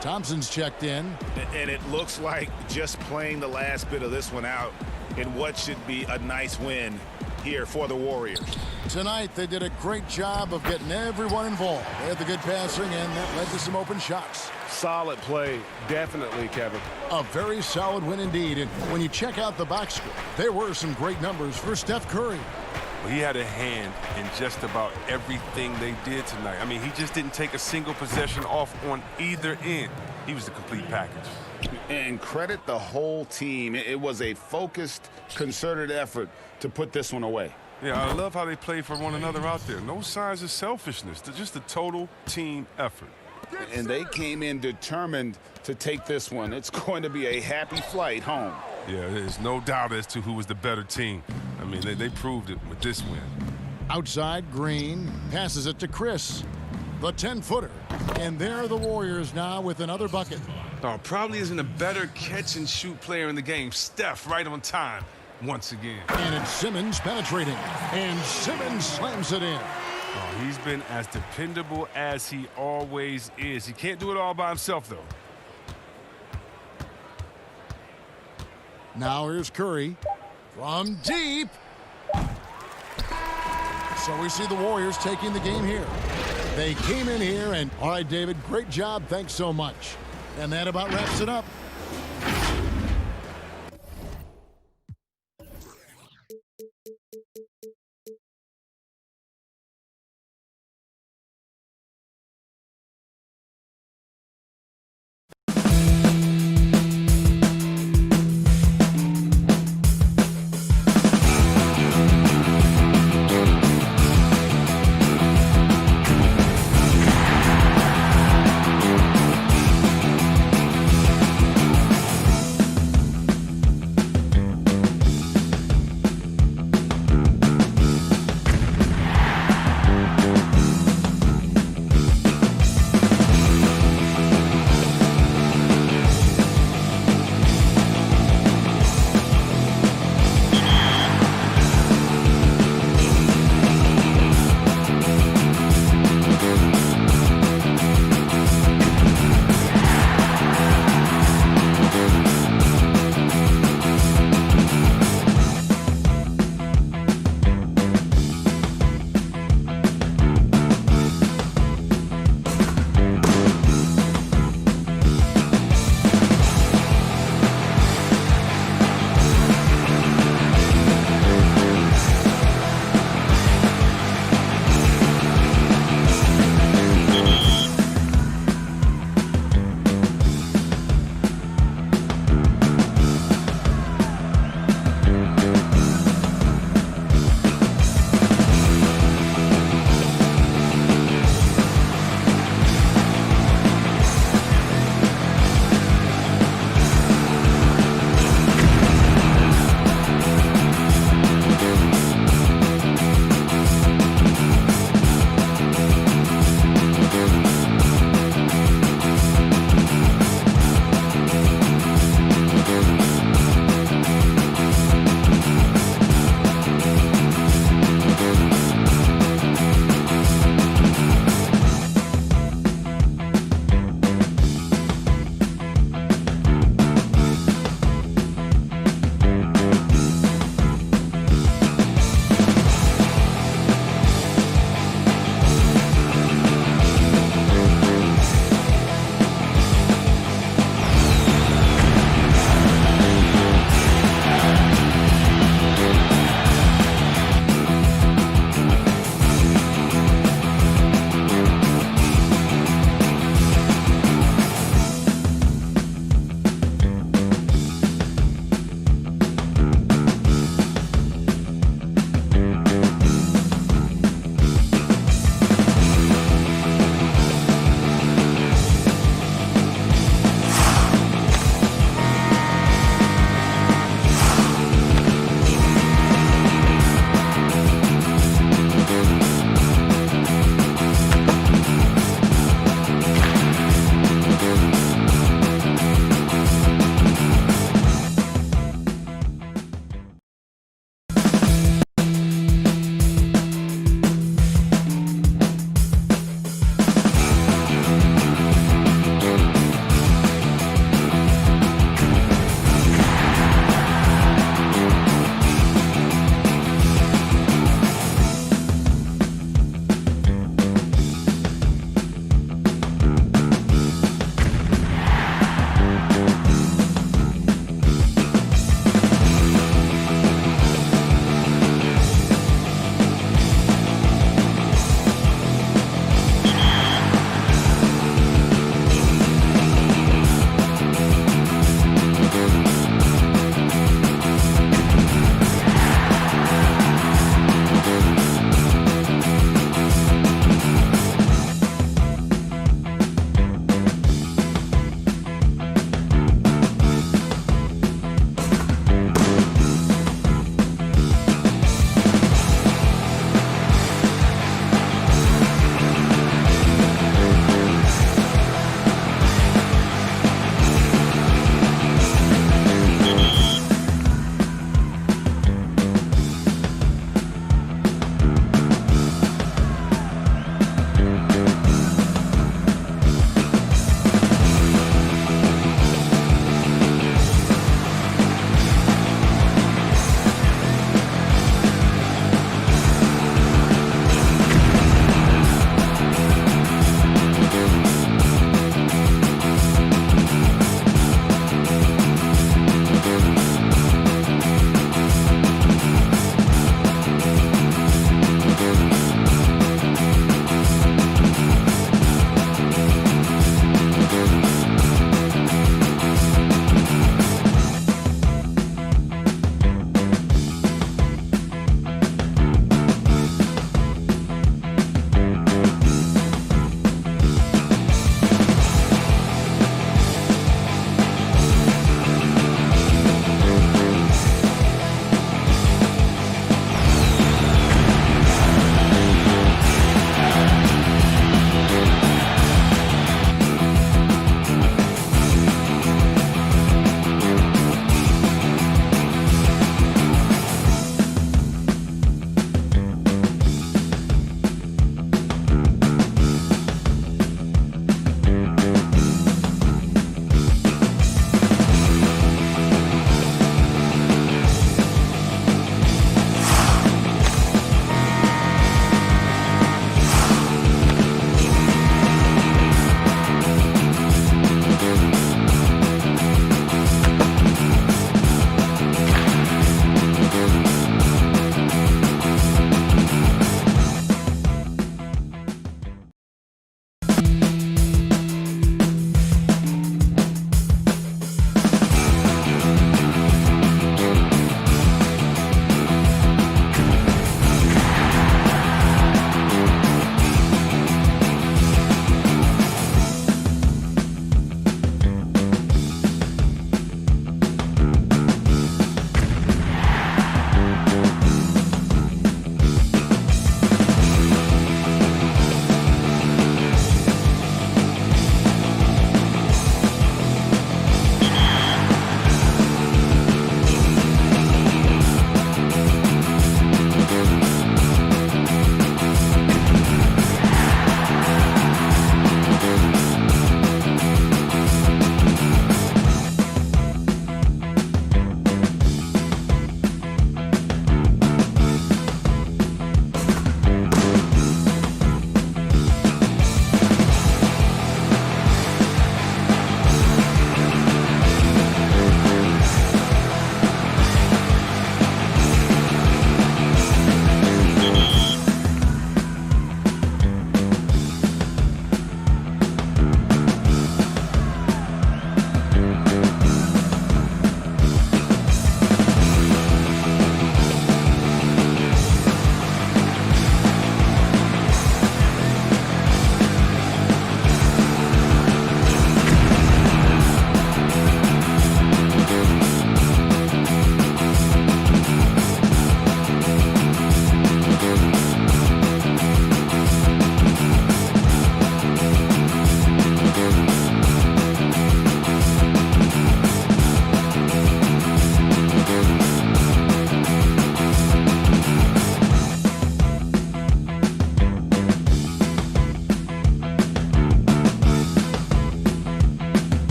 Thompson's checked in. And it looks like just playing the last bit of this one out in what should be a nice win here for the Warriors. Tonight, they did a great job of getting everyone involved. They had the good passing, and that led to some open shots. Solid play, definitely, Kevin. A very solid win indeed. And when you check out the box score, there were some great numbers for Steph Curry. Well, he had a hand in just about everything they did tonight. I mean, he just didn't take a single possession off on either end. He was the complete package. And credit the whole team. It was a focused, concerted effort to put this one away. Yeah, I love how they play for one another out there. No signs of selfishness. They're just a total team effort. And they came in determined to take this one. It's going to be a happy flight home. Yeah, there's no doubt as to who was the better team. I mean, they proved it with this win. Outside, Green passes it to Chris, the 10-footer. And there are the Warriors now with another bucket. Oh, probably isn't a better catch-and-shoot player in the game. Steph right on time once again. And it's Simmons penetrating. And Simmons slams it in. Oh, he's been as dependable as he always is. He can't do it all by himself, though. Now here's Curry from deep. So we see the Warriors taking the game here. They came in here and, all right, David, great job. Thanks so much. And that about wraps it up.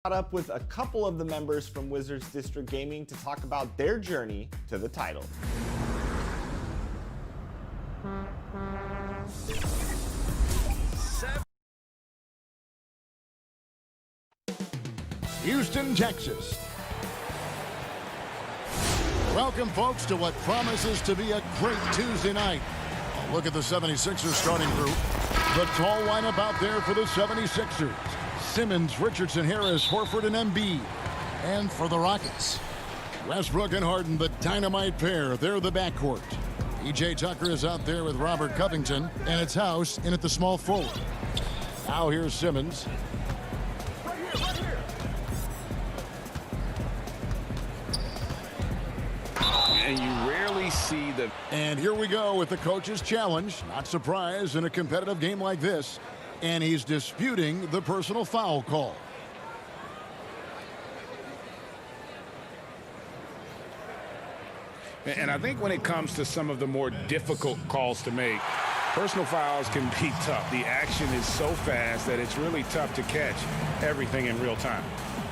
Caught up with a couple of the members from Wizards District Gaming to talk about their journey to the title. Houston, Texas. Welcome, folks, to what promises to be a great Tuesday night. A look at the 76ers starting group. The tall lineup out there for the 76ers. Simmons, Richardson, Harris, Horford, and Embiid. And for the Rockets, Westbrook and Harden, the dynamite pair. They're the backcourt. E.J. Tucker is out there with Robert Covington, and it's House in at the small forward. Now here's Simmons. And you rarely see the... And here we go with the coach's challenge. Not surprised in a competitive game like this. And he's disputing the personal foul call. And I think when it comes to some of the more difficult calls to make, personal fouls can be tough. The action is so fast that it's really tough to catch everything in real time.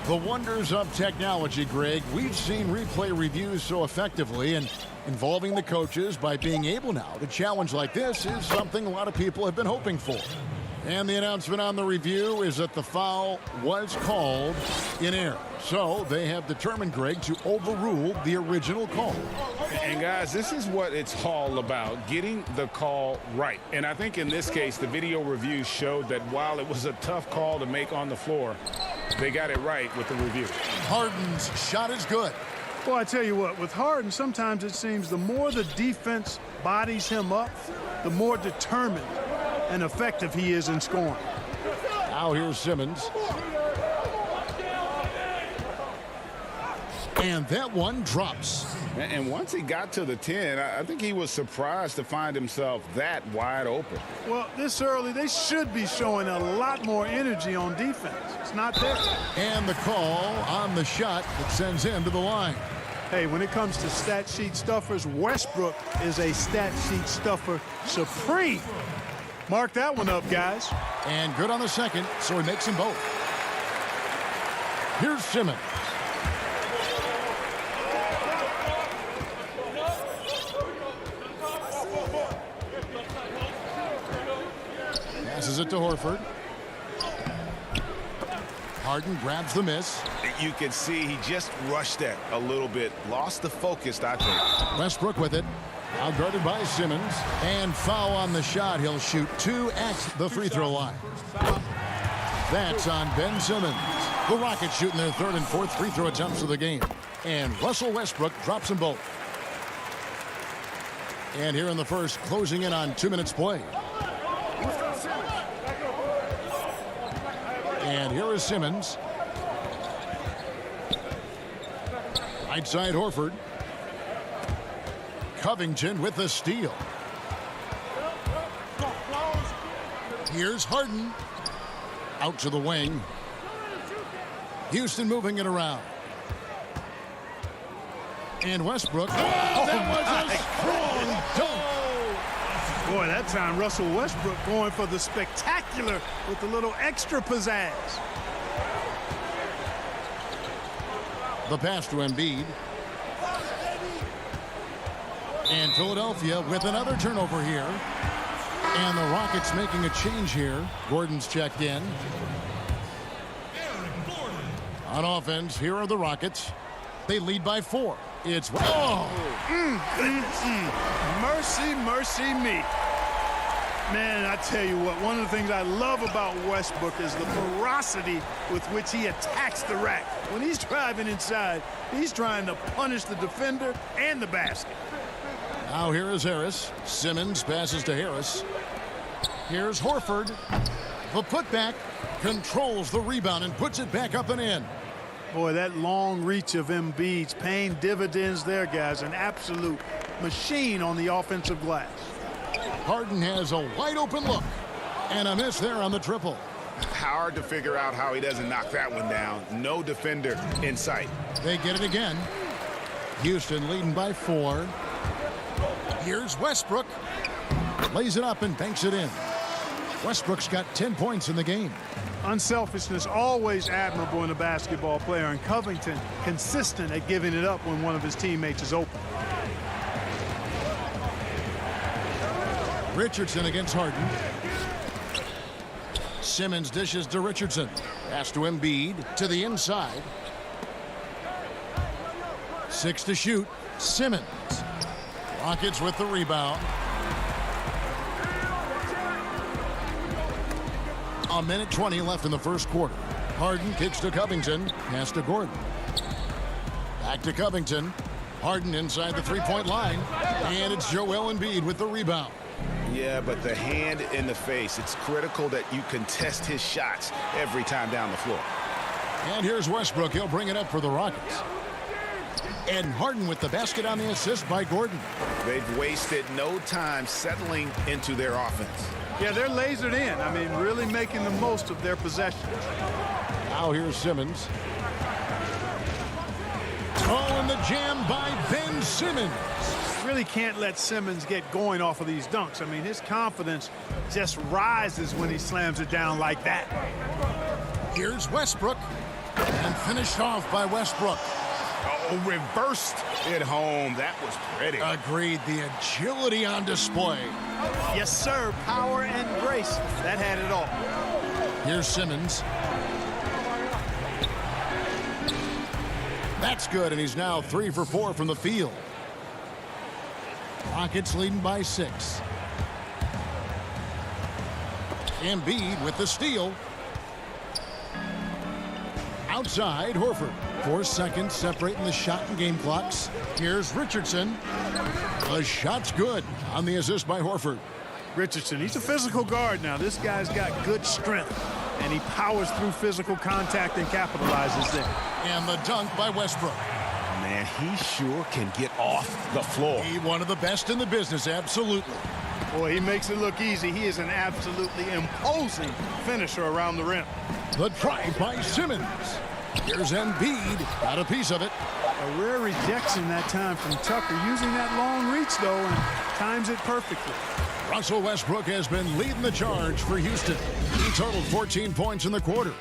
The wonders of technology, Greg. We've seen replay reviews so effectively, and involving the coaches by being able now to challenge like this is something a lot of people have been hoping for. And the announcement on the review is that the foul was called in error. So they have determined, Greg, to overrule the original call. And guys, this is what it's all about, getting the call right. And I think in this case, the video review showed that while it was a tough call to make on the floor, they got it right with the review. Harden's shot is good. Well, I tell you what, with Harden, sometimes it seems the more the defense bodies him up, the more determined and effective he is in scoring. Now here's Simmons. And that one drops. And once he got to the 10, I think he was surprised to find himself that wide open. Well, this early, they should be showing a lot more energy on defense. It's not there. And the call on the shot that sends him to the line. Hey, when it comes to stat sheet stuffers, Westbrook is a stat sheet stuffer supreme. Mark that one up, guys. And good on the second, so he makes them both. Here's Simmons. Passes it to Horford. Harden grabs the miss. You can see he just rushed that a little bit. Lost the focus, I think. Westbrook with it. Now guarded by Simmons. And foul on the shot. He'll shoot 2 at the free throw line. That's on Ben Simmons. The Rockets shooting their 3rd and 4th free throw attempts of the game. And Russell Westbrook drops them both. And here in the first, closing in on 2 minutes play. And here is Simmons. Right side Horford. Covington with the steal. Here's Harden. Out to the wing. Houston moving it around. And Westbrook. That was a strong dunk. Boy, that time Russell Westbrook going for the spectacular with a little extra pizzazz. The pass to Embiid. And Philadelphia with another turnover here. And the Rockets making a change here. Gordon's checked in. On offense, here are the Rockets. They lead by 4. It's... Mercy, mercy me. Man, I tell you what, one of the things I love about Westbrook is the ferocity with which he attacks the rack. When he's driving inside, he's trying to punish the defender and the basket. Now here is Harris. Simmons passes to Harris. Here's Horford. The putback controls the rebound and puts it back up and in. Boy, that long reach of Embiid's paying dividends there, guys. An absolute machine on the offensive glass. Harden has a wide open look. And a miss there on the triple. Hard to figure out how he doesn't knock that one down. No defender in sight. They get it again. Houston leading by 4. Here's Westbrook. Lays it up and banks it in. Westbrook's got 10 points in the game. Unselfishness always admirable in a basketball player, and Covington consistent at giving it up when one of his teammates is open. Richardson against Harden. Simmons dishes to Richardson. Pass to Embiid to the inside. 6 to shoot. Simmons. Rockets with the rebound. A minute 20 left in the first quarter. Harden kicks to Covington. Pass to Gordon. Back to Covington. Harden inside the three-point line. And it's Joel Embiid with the rebound. Yeah, but the hand in the face. It's critical that you contest his shots every time down the floor. And here's Westbrook. He'll bring it up for the Rockets. And Harden with the basket on the assist by Gordon. They've wasted no time settling into their offense. Yeah, they're lasered in. I mean, really making the most of their possessions. Now here's Simmons. Oh, and the jam by Ben Simmons. Really can't let Simmons get going off of these dunks. I mean, his confidence just rises when he slams it down like that. Here's Westbrook. And finished off by Westbrook. Oh, reversed it home. That was pretty. Agreed. The agility on display. Yes, sir. Power and grace. That had it all. Here's Simmons. That's good, and he's now 3 for 4 from the field. Rockets leading by 6. Embiid with the steal. Outside, Horford. 4 seconds separating the shot and game clocks. Here's Richardson. The shot's good on the assist by Horford. Richardson, he's a physical guard now. This guy's got good strength, and he powers through physical contact and capitalizes there. And the dunk by Westbrook. Man, he sure can get off the floor. He's one of the best in the business, absolutely. Boy, he makes it look easy. He is an absolutely imposing finisher around the rim. The drive by Simmons. Here's Embiid. Got a piece of it. A rare rejection that time from Tucker, using that long reach, though, and times it perfectly. Russell Westbrook has been leading the charge for Houston. He totaled 14 points in the quarter.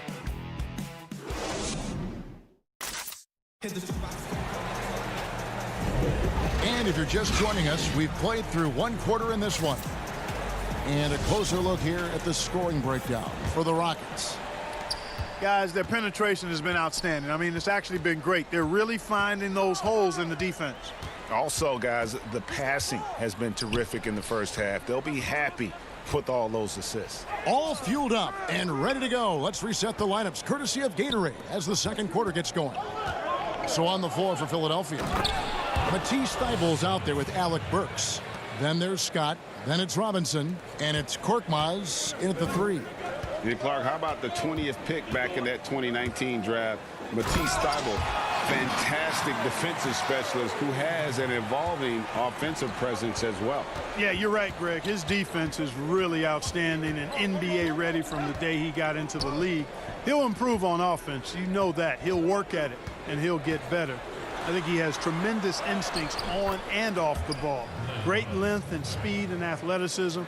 And if you're just joining us, we've played through one quarter in this one. And a closer look here at the scoring breakdown for the Rockets. Guys, their penetration has been outstanding. I mean, it's actually been great. They're really finding those holes in the defense. Also, guys, the passing has been terrific in the first half. They'll be happy with all those assists. All fueled up and ready to go. Let's reset the lineups courtesy of Gatorade as the second quarter gets going. So on the floor for Philadelphia, Matisse Thybulle's out there with Alec Burks. Then there's Scott. Then it's Robinson. And it's Korkmaz in at the 3. Hey, Clark, how about the 20th pick back in that 2019 draft? Matisse Thybulle, fantastic defensive specialist who has an evolving offensive presence as well. Yeah, you're right, Greg. His defense is really outstanding and NBA ready from the day he got into the league. He'll improve on offense. You know that. He'll work at it, and he'll get better. I think he has tremendous instincts on and off the ball. Great length and speed and athleticism.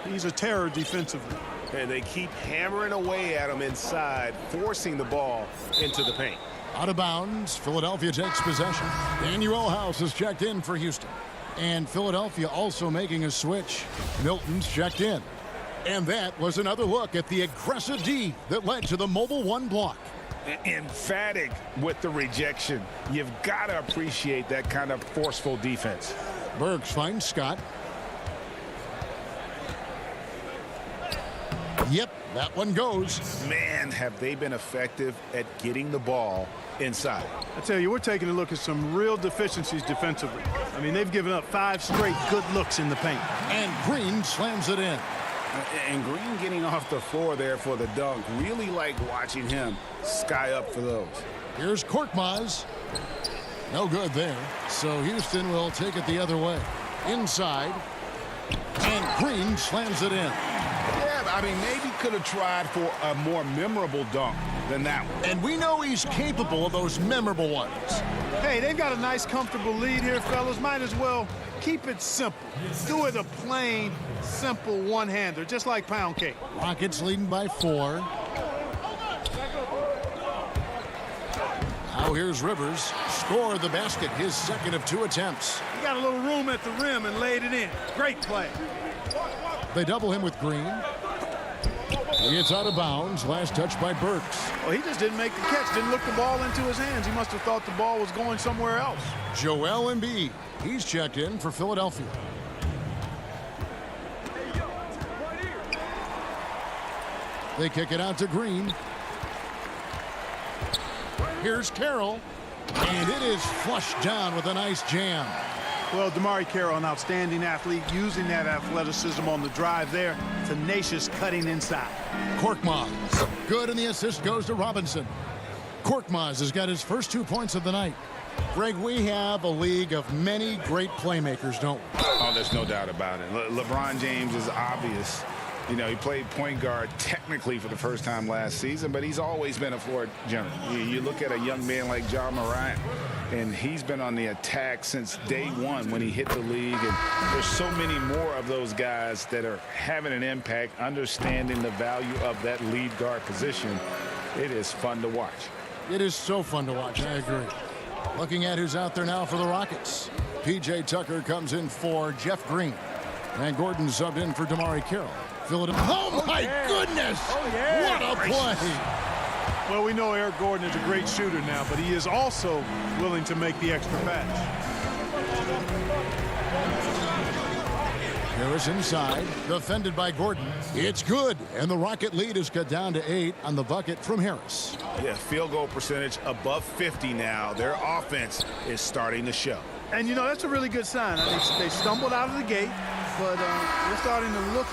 He's a terror defensively. And they keep hammering away at him inside, forcing the ball into the paint. Out of bounds, Philadelphia takes possession. Daniel House has checked in for Houston. And Philadelphia also making a switch. Milton's checked in. And that was another look at the aggressive D that led to the mobile 1 block. Emphatic with the rejection. You've got to appreciate that kind of forceful defense. Burks finds Scott. Yep, that one goes. Man, have they been effective at getting the ball inside. I tell you, we're taking a look at some real deficiencies defensively. I mean, they've given up 5 straight good looks in the paint. And Green slams it in. And Green getting off the floor there for the dunk. Really like watching him sky up for those. Here's Korkmaz. No good there. So Houston will take it the other way. Inside. And Green slams it in. Yeah, I mean, maybe could have tried for a more memorable dunk than that one. And we know he's capable of those memorable ones. Hey, they've got a nice, comfortable lead here, fellas. Might as well keep it simple. Do it a plain, simple one-hander, just like pound cake. Rockets leading by 4. So here's Rivers. Scored the basket, his second of 2 attempts. He got a little room at the rim and laid it in. Great play. They double him with Green. He gets out of bounds. Last touch by Burks. Well, he just didn't make the catch. Didn't look the ball into his hands. He must have thought the ball was going somewhere else. Joel Embiid. He's checked in for Philadelphia. They kick it out to Green. Here's Carroll. And it is flushed down with a nice jam. Well, DeMarre Carroll, an outstanding athlete, using that athleticism on the drive there. Tenacious cutting inside. Korkmaz. Good, and the assist goes to Robinson. Korkmaz has got his first 2 points of the night. Greg, we have a league of many great playmakers, don't we? Oh, there's no doubt about it. LeBron James is obvious. You know, he played point guard technically for the first time last season, but he's always been a floor general. You look at a young man like John Morant, and he's been on the attack since day one when he hit the league. And there's so many more of those guys that are having an impact, understanding the value of that lead guard position. It is fun to watch. It is so fun to watch. I agree. Looking at who's out there now for the Rockets. P.J. Tucker comes in for Jeff Green. And Gordon subbed in for DeMarre Carroll. Oh, my goodness! Oh, yeah. What a play! Well, we know Eric Gordon is a great shooter now, but he is also willing to make the extra pass. Harris inside, defended by Gordon. It's good, and the Rocket lead is cut down to 8 on the bucket from Harris. Yeah, field goal percentage above 50 now. Their offense is starting to show. And, you know, that's a really good sign. They stumbled out of the gate, but they're starting to look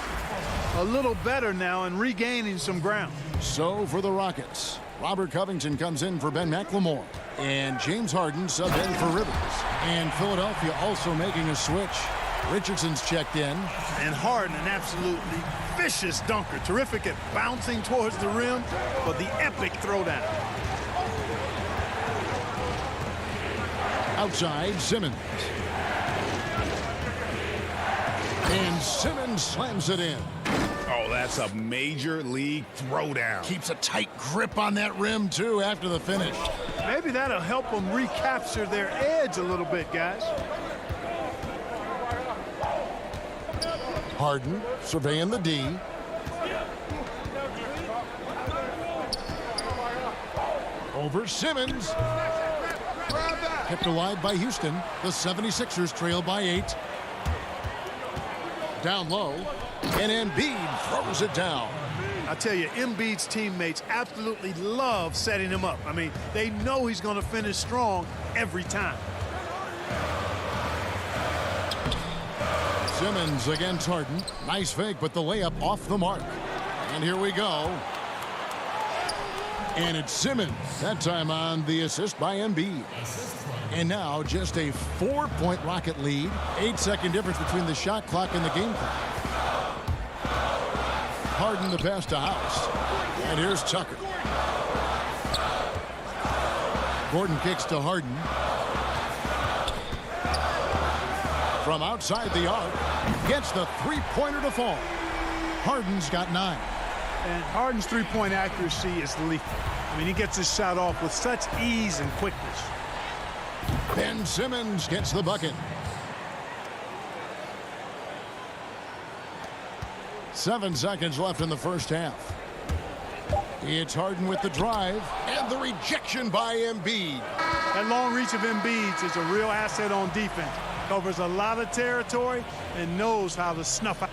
a little better now and regaining some ground. So for the Rockets, Robert Covington comes in for Ben McLemore. And James Harden subbed in for Rivers. And Philadelphia also making a switch. Richardson's checked in. And Harden, an absolutely vicious dunker. Terrific at bouncing towards the rim, but the epic throwdown. Outside, Simmons. And Simmons slams it in. Oh, that's a major league throwdown. Keeps a tight grip on that rim, too, after the finish. Maybe that'll help them recapture their edge a little bit, guys. Harden surveying the D. Over Simmons. Kept alive by Houston. The 76ers trail by 8. Down low. And Embiid throws it down. I tell you, Embiid's teammates absolutely love setting him up. I mean, they know he's going to finish strong every time. Simmons against Harden. Nice fake, but the layup off the mark. And here we go. And it's Simmons. That time on the assist by Embiid. And now just a 4-point Rocket lead. 8-second difference between the shot clock and the game clock. Harden the pass to House. And here's Tucker. Gordon kicks to Harden. From outside the arc. Gets the three-pointer to fall. Harden's got 9. And Harden's three-point accuracy is lethal. I mean, he gets his shot off with such ease and quickness. Ben Simmons gets the bucket. 7 seconds left in the first half. It's Harden with the drive and the rejection by Embiid. That long reach of Embiid is a real asset on defense. Covers a lot of territory and knows how to snuff out.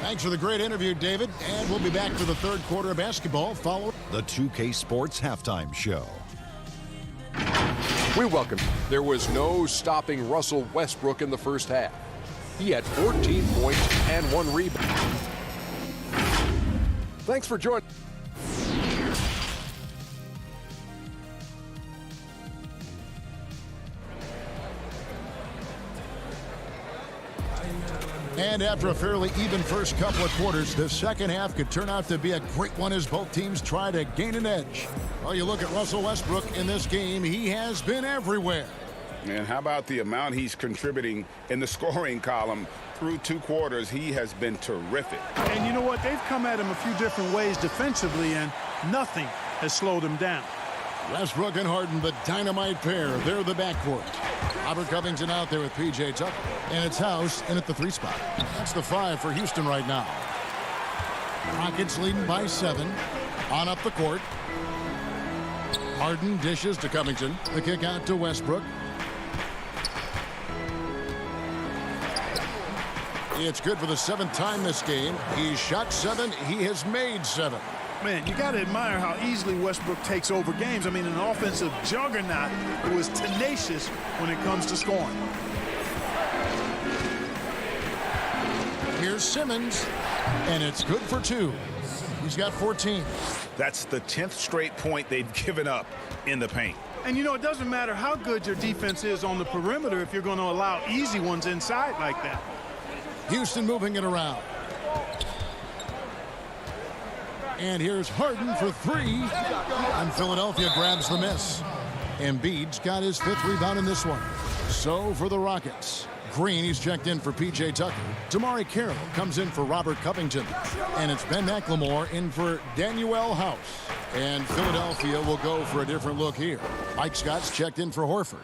Thanks for the great interview, David. And we'll be back for the third quarter of basketball following the 2K Sports Halftime Show. We welcome. There was no stopping Russell Westbrook in the first half. He had 14 points and 1 rebound. Thanks for joining. And after a fairly even first couple of quarters, the second half could turn out to be a great one as both teams try to gain an edge. Well, you look at Russell Westbrook in this game, he has been everywhere. And how about the amount he's contributing in the scoring column? Through 2 quarters, he has been terrific. And you know what? They've come at him a few different ways defensively, and nothing has slowed him down. Westbrook and Harden, the dynamite pair. They're the backcourt. Robert Covington out there with P.J. Tucker. And it's House in at the 3 spot. That's the 5 for Houston right now. Rockets leading by 7. On up the court. Harden dishes to Covington. The kick out to Westbrook. It's good for the 7th time this game. He's shot 7. He has made 7. Man, you got to admire how easily Westbrook takes over games. I mean, an offensive juggernaut who is tenacious when it comes to scoring. Here's Simmons, and it's good for 2. He's got 14. That's the 10th straight point they've given up in the paint. And, you know, it doesn't matter how good your defense is on the perimeter if you're going to allow easy ones inside like that. Houston moving it around. And here's Harden for 3. And Philadelphia grabs the miss. Embiid's got his 5th rebound in this one. So for the Rockets, Green, he's checked in for P.J. Tucker. Damari Carroll comes in for Robert Covington. And it's Ben McLemore in for Danuel House. And Philadelphia will go for a different look here. Mike Scott's checked in for Horford.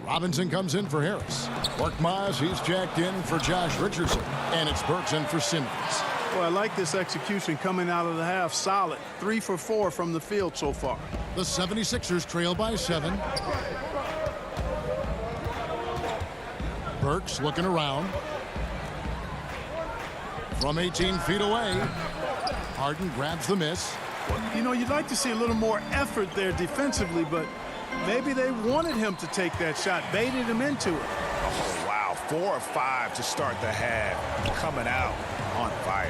Robinson comes in for Harris. Korkmaz, he's checked in for Josh Richardson. And it's Burks in for Simmons. Well, I like this execution coming out of the half. Solid. 3 for 4 from the field so far. The 76ers trail by 7. Burks looking around. From 18 feet away. Harden grabs the miss. You know, you'd like to see a little more effort there defensively, but maybe they wanted him to take that shot, baited him into it. Oh, wow. 4 or 5 to start the half. Coming out on fire.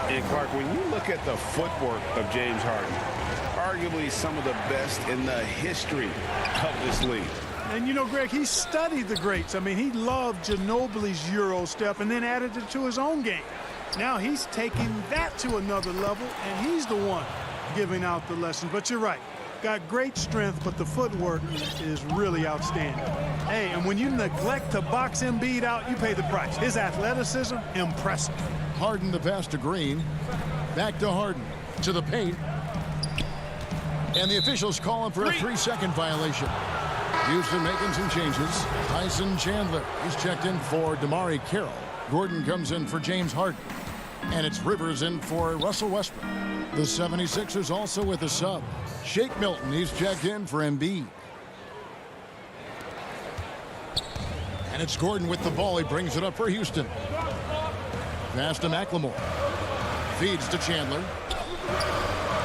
And Clark, when you look at the footwork of James Harden, arguably some of the best in the history of this league. And you know, Greg, he studied the greats. I mean, he loved Ginobili's Euro step and then added it to his own game. Now he's taking that to another level, and he's the one giving out the lesson. But you're right. Got great strength, but the footwork is really outstanding. Hey, and when you neglect to box Embiid out, you pay the price. His athleticism, impressive. Harden the pass to Green. Back to Harden. To the paint. And the officials call him for a 3-second violation. Houston making some changes. Tyson Chandler is checked in for Damari Carroll. Gordon comes in for James Harden. And it's Rivers in for Russell Westbrook. The 76ers also with a sub. Shake Milton, he's checked in for Embiid. And it's Gordon with the ball. He brings it up for Houston. Pass to McLemore. Feeds to Chandler.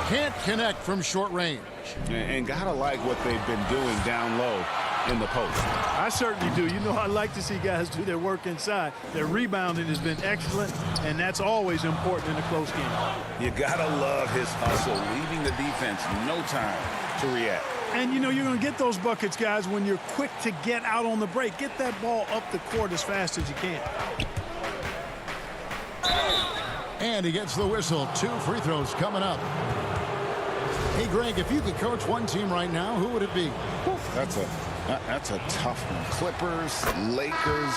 Can't connect from short range. And gotta like what they've been doing down low in the post. I certainly do. You know, I like to see guys do their work inside. Their rebounding has been excellent, and that's always important in a close game. You gotta love his hustle, leaving the defense no time to react. And, you know, you're going to get those buckets, guys, when you're quick to get out on the break. Get that ball up the court as fast as you can. And he gets the whistle. 2 free throws coming up. Hey, Greg, if you could coach one team right now, who would it be? That's a tough one. Clippers, Lakers,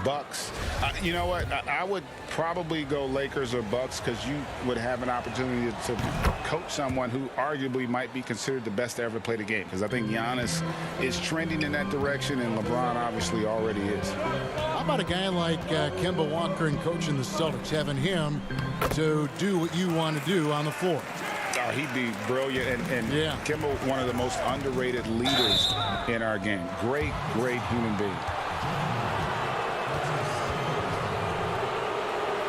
Bucks. You know what? I would probably go Lakers or Bucks because you would have an opportunity to coach someone who arguably might be considered the best to ever play the game. Because I think Giannis is trending in that direction, and LeBron obviously already is. How about a guy like Kemba Walker and coaching the Celtics, having him to do what you want to do on the floor? Oh, he'd be brilliant, and yeah. Kemba, one of the most underrated leaders in our game. Great human being.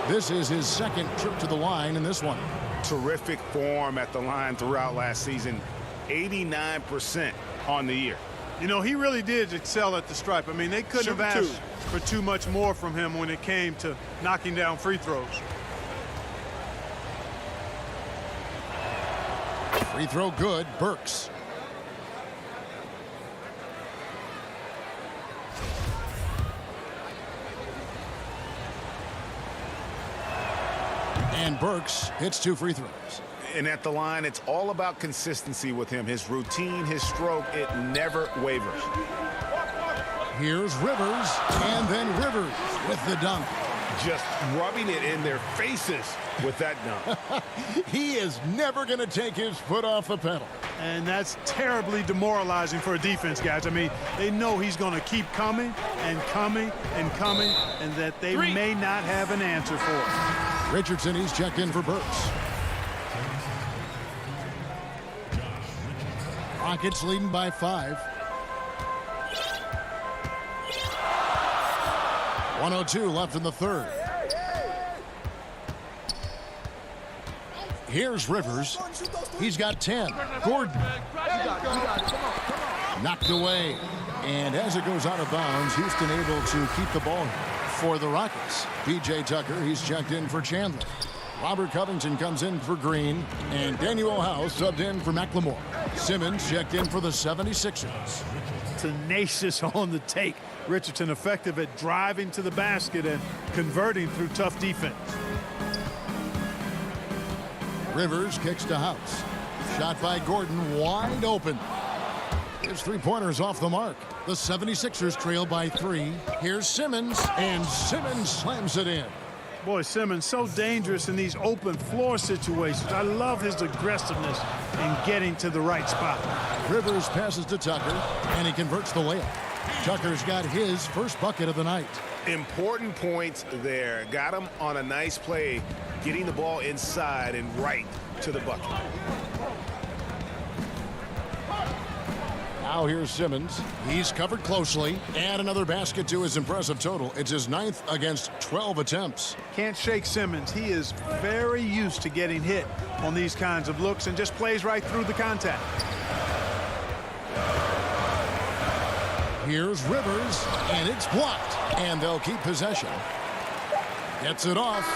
This is his 2nd trip to the line in this one. Terrific form at the line throughout last season. 89% on the year. You know, he really did excel at the stripe. I mean, they couldn't have asked for too much more from him when it came to knocking down free throws. Free throw good. Burks. And Burks hits 2 free throws. And at the line, it's all about consistency with him. His routine, his stroke, it never wavers. Here's Rivers, and then Rivers with the dunk. just rubbing it in their faces with that dunk. He is never going to take his foot off the pedal. And that's terribly demoralizing for a defense, guys. I mean, they know he's going to keep coming and coming and coming, and that they may not have an answer for it. Richardson, he's checked in for Burks. Rockets leading by 5. 1:02 left in the third. Here's Rivers. He's got 10. Gordon. Knocked away. And as it goes out of bounds, Houston able to keep the ball for the Rockets. P.J. Tucker, he's checked in for Chandler. Robert Covington comes in for Green. And Daniel House subbed in for McLemore. Simmons checked in for the 76ers. Tenacious on the take. Richardson effective at driving to the basket and converting through tough defense. Rivers kicks to House. Shot by Gordon, wide open. His three-pointer's off the mark. The 76ers trail by 3. Here's Simmons, and Simmons slams it in. Boy, Simmons so dangerous in these open floor situations. I love his aggressiveness in getting to the right spot. Rivers passes to Tucker, and he converts the layup. Tucker's got his first bucket of the night. Important points there. Got him on a nice play, getting the ball inside and right to the bucket. Now here's Simmons. He's covered closely. And another basket to his impressive total. It's his 9th against 12 attempts. Can't shake Simmons. He is very used to getting hit on these kinds of looks and just plays right through the contact. Here's Rivers, and it's blocked. And they'll keep possession. Gets it off.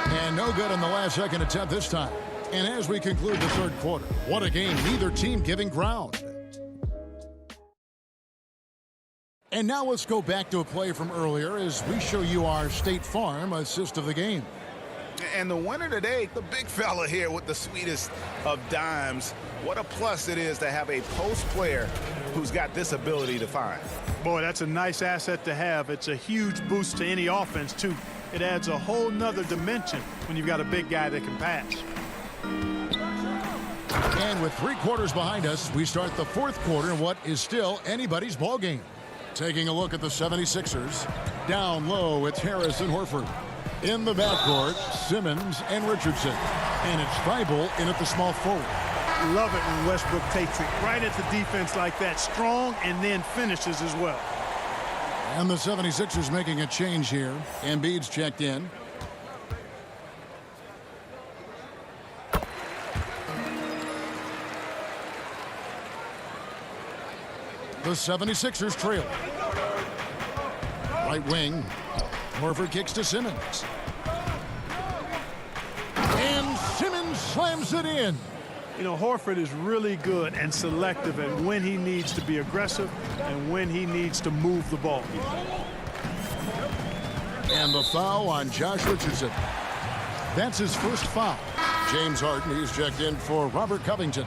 And no good on the last second attempt this time. And as we conclude the third quarter, what a game. Neither team giving ground. And now let's go back to a play from earlier as we show you our State Farm assist of the game. And the winner today, the big fella here with the sweetest of dimes. What a plus it is to have a post player who's got this ability to find. Boy, that's a nice asset to have. It's a huge boost to any offense, too. It adds a whole nother dimension when you've got a big guy that can pass. And with 3 quarters behind us, we start the fourth quarter in what is still anybody's ball game. Taking a look at the 76ers. Down low, it's Harris and Horford. In the backcourt, Simmons and Richardson. And it's Thibault in at the small forward. Love it when Westbrook takes it right at the defense like that. Strong and then finishes as well. And the 76ers making a change here. Embiid's checked in. The 76ers trail. Right wing. Horford kicks to Simmons. And Simmons slams it in. You know, Horford is really good and selective at when he needs to be aggressive and when he needs to move the ball. And the foul on Josh Richardson. That's his first foul. James Harden, he's checked in for Robert Covington.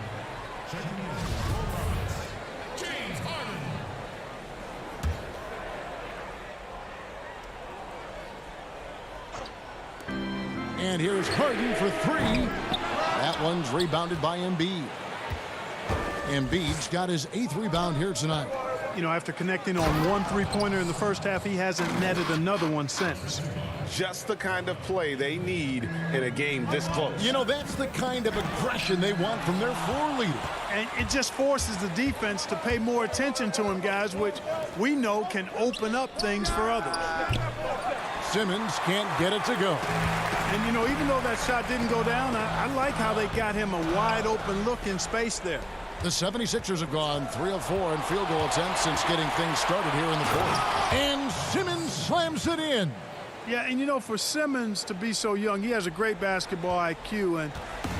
And here's Harden for 3. That one's rebounded by Embiid. Embiid's got his 8th rebound here tonight. You know, after connecting on 1 3-pointer in the first half, he hasn't netted another one since. Just the kind of play they need in a game this close. You know, that's the kind of aggression they want from their floor leader. And it just forces the defense to pay more attention to him, guys, which we know can open up things for others. Simmons can't get it to go. And, you know, even though that shot didn't go down, I like how they got him a wide open look in space there. The 76ers have gone 3 of 4 in field goal attempts since getting things started here in the fourth. And Simmons slams it in. Yeah, and you know, for Simmons to be so young, he has a great basketball IQ, and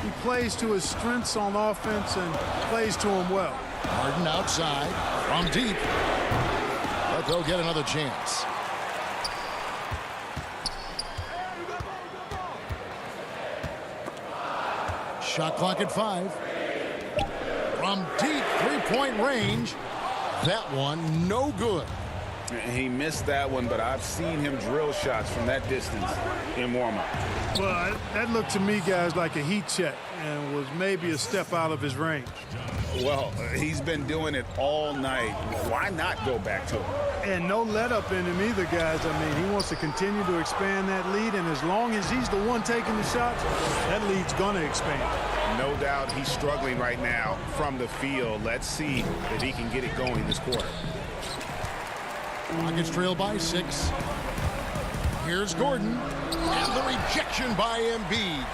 he plays to his strengths on offense and plays to him well. Harden outside from deep. But they'll get another chance. Shot clock at 5. From deep 3-point range. That one no good. He missed that one, but I've seen him drill shots from that distance in warm-up. Well, that looked to me, guys, like a heat check and was maybe a step out of his range. Well, he's been doing it all night. Why not go back to it? And no let-up in him either, guys. I mean, he wants to continue to expand that lead, and as long as he's the one taking the shots, that lead's going to expand. No doubt he's struggling right now from the field. Let's see if he can get it going this quarter. Rockets trail by 6. Here's Gordon. And the rejection by Embiid.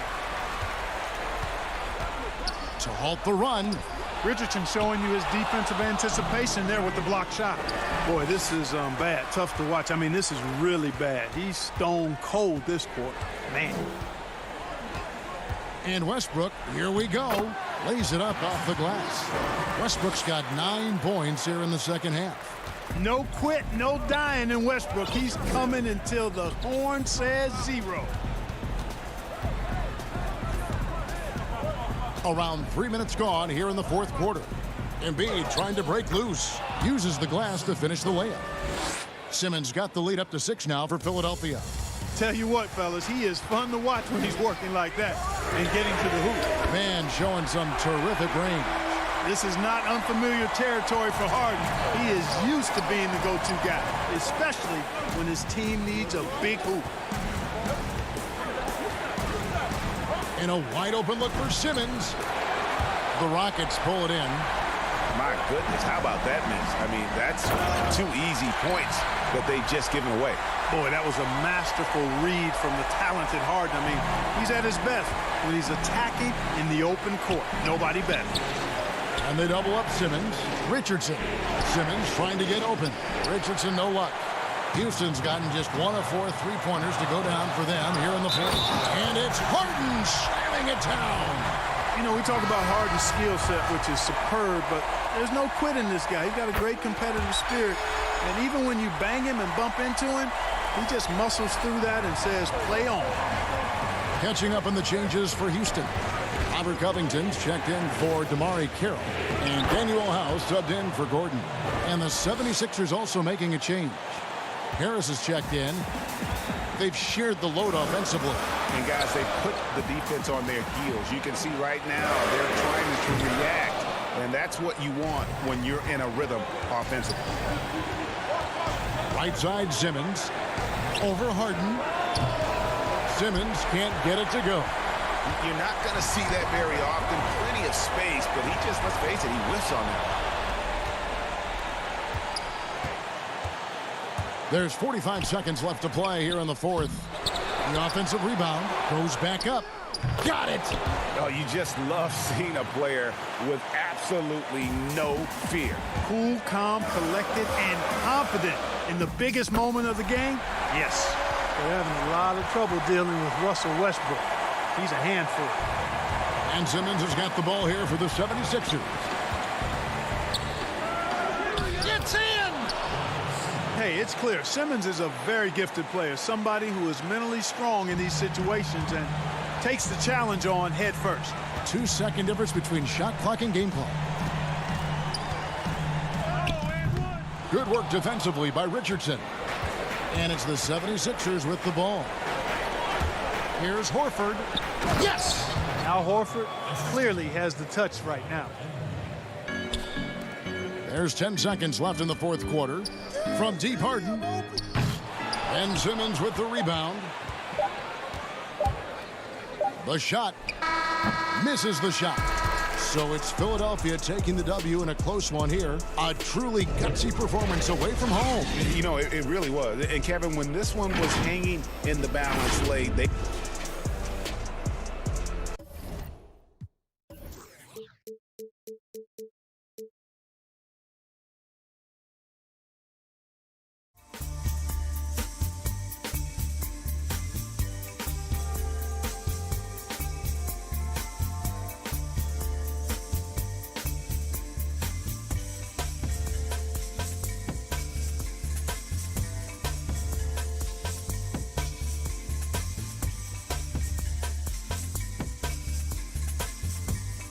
To halt the run. Richardson showing you his defensive anticipation there with the block shot. Boy, this is bad. Tough to watch. I mean, this is really bad. He's stone cold this quarter. Man. And Westbrook, here we go. Lays it up off the glass. Westbrook's got 9 points here in the second half. No quit, no dying in Westbrook. He's coming until the horn says 0. Around 3 minutes gone here in the fourth quarter. Embiid trying to break loose. Uses the glass to finish the layup. Simmons got the lead up to 6 now for Philadelphia. Tell you what, fellas, he is fun to watch when he's working like that and getting to the hoop. Man showing some terrific range. This is not unfamiliar territory for Harden. He is used to being the go-to guy, especially when his team needs a big hoop. In a wide open look for Simmons. The Rockets pull it in. My goodness, how about that miss? I mean, that's 2 easy points that they've just given away. Boy, that was a masterful read from the talented Harden. I mean, he's at his best when he's attacking in the open court. Nobody better. And they double up Simmons. Richardson. Simmons trying to get open. Richardson, no luck. Houston's gotten just 1 of 4 3-pointers to go down for them here in the fourth. And it's Harden slamming it down. You know, we talk about Harden's skill set, which is superb, but there's no quit in this guy. He's got a great competitive spirit. And even when you bang him and bump into him, he just muscles through that and says, play on. Catching up on the changes for Houston. Robert Covington's checked in for Damari Carroll. And Daniel House subbed in for Gordon. And the 76ers also making a change. Harris is checked in. They've shared the load offensively. And guys, they put the defense on their heels. You can see right now they're trying to react. And that's what you want when you're in a rhythm offensively. Right side Simmons. Over Harden. Simmons can't get it to go. You're not going to see that very often. Plenty of space, but he just, let's face it, he whiffs on that. There's 45 seconds left to play here in the fourth. The offensive rebound goes back up. Got it! Oh, you just love seeing a player with absolutely no fear. Cool, calm, collected, and confident in the biggest moment of the game. Yes, they're having a lot of trouble dealing with Russell Westbrook. He's a handful. And Simmons has got the ball here for the 76ers. It's in! Hey, it's clear. Simmons is a very gifted player, somebody who is mentally strong in these situations and takes the challenge on head first. 2-second difference between shot clock and game clock. Good work defensively by Richardson. And it's the 76ers with the ball. Here's Horford. Yes! Al Horford clearly has the touch right now. There's 10 seconds left in the fourth quarter. From deep, Harden. And Simmons with the rebound. The shot. Misses the shot. So it's Philadelphia taking the W in a close one here. A truly gutsy performance away from home. You know, it really was. And Kevin, when this one was hanging in the balance late, they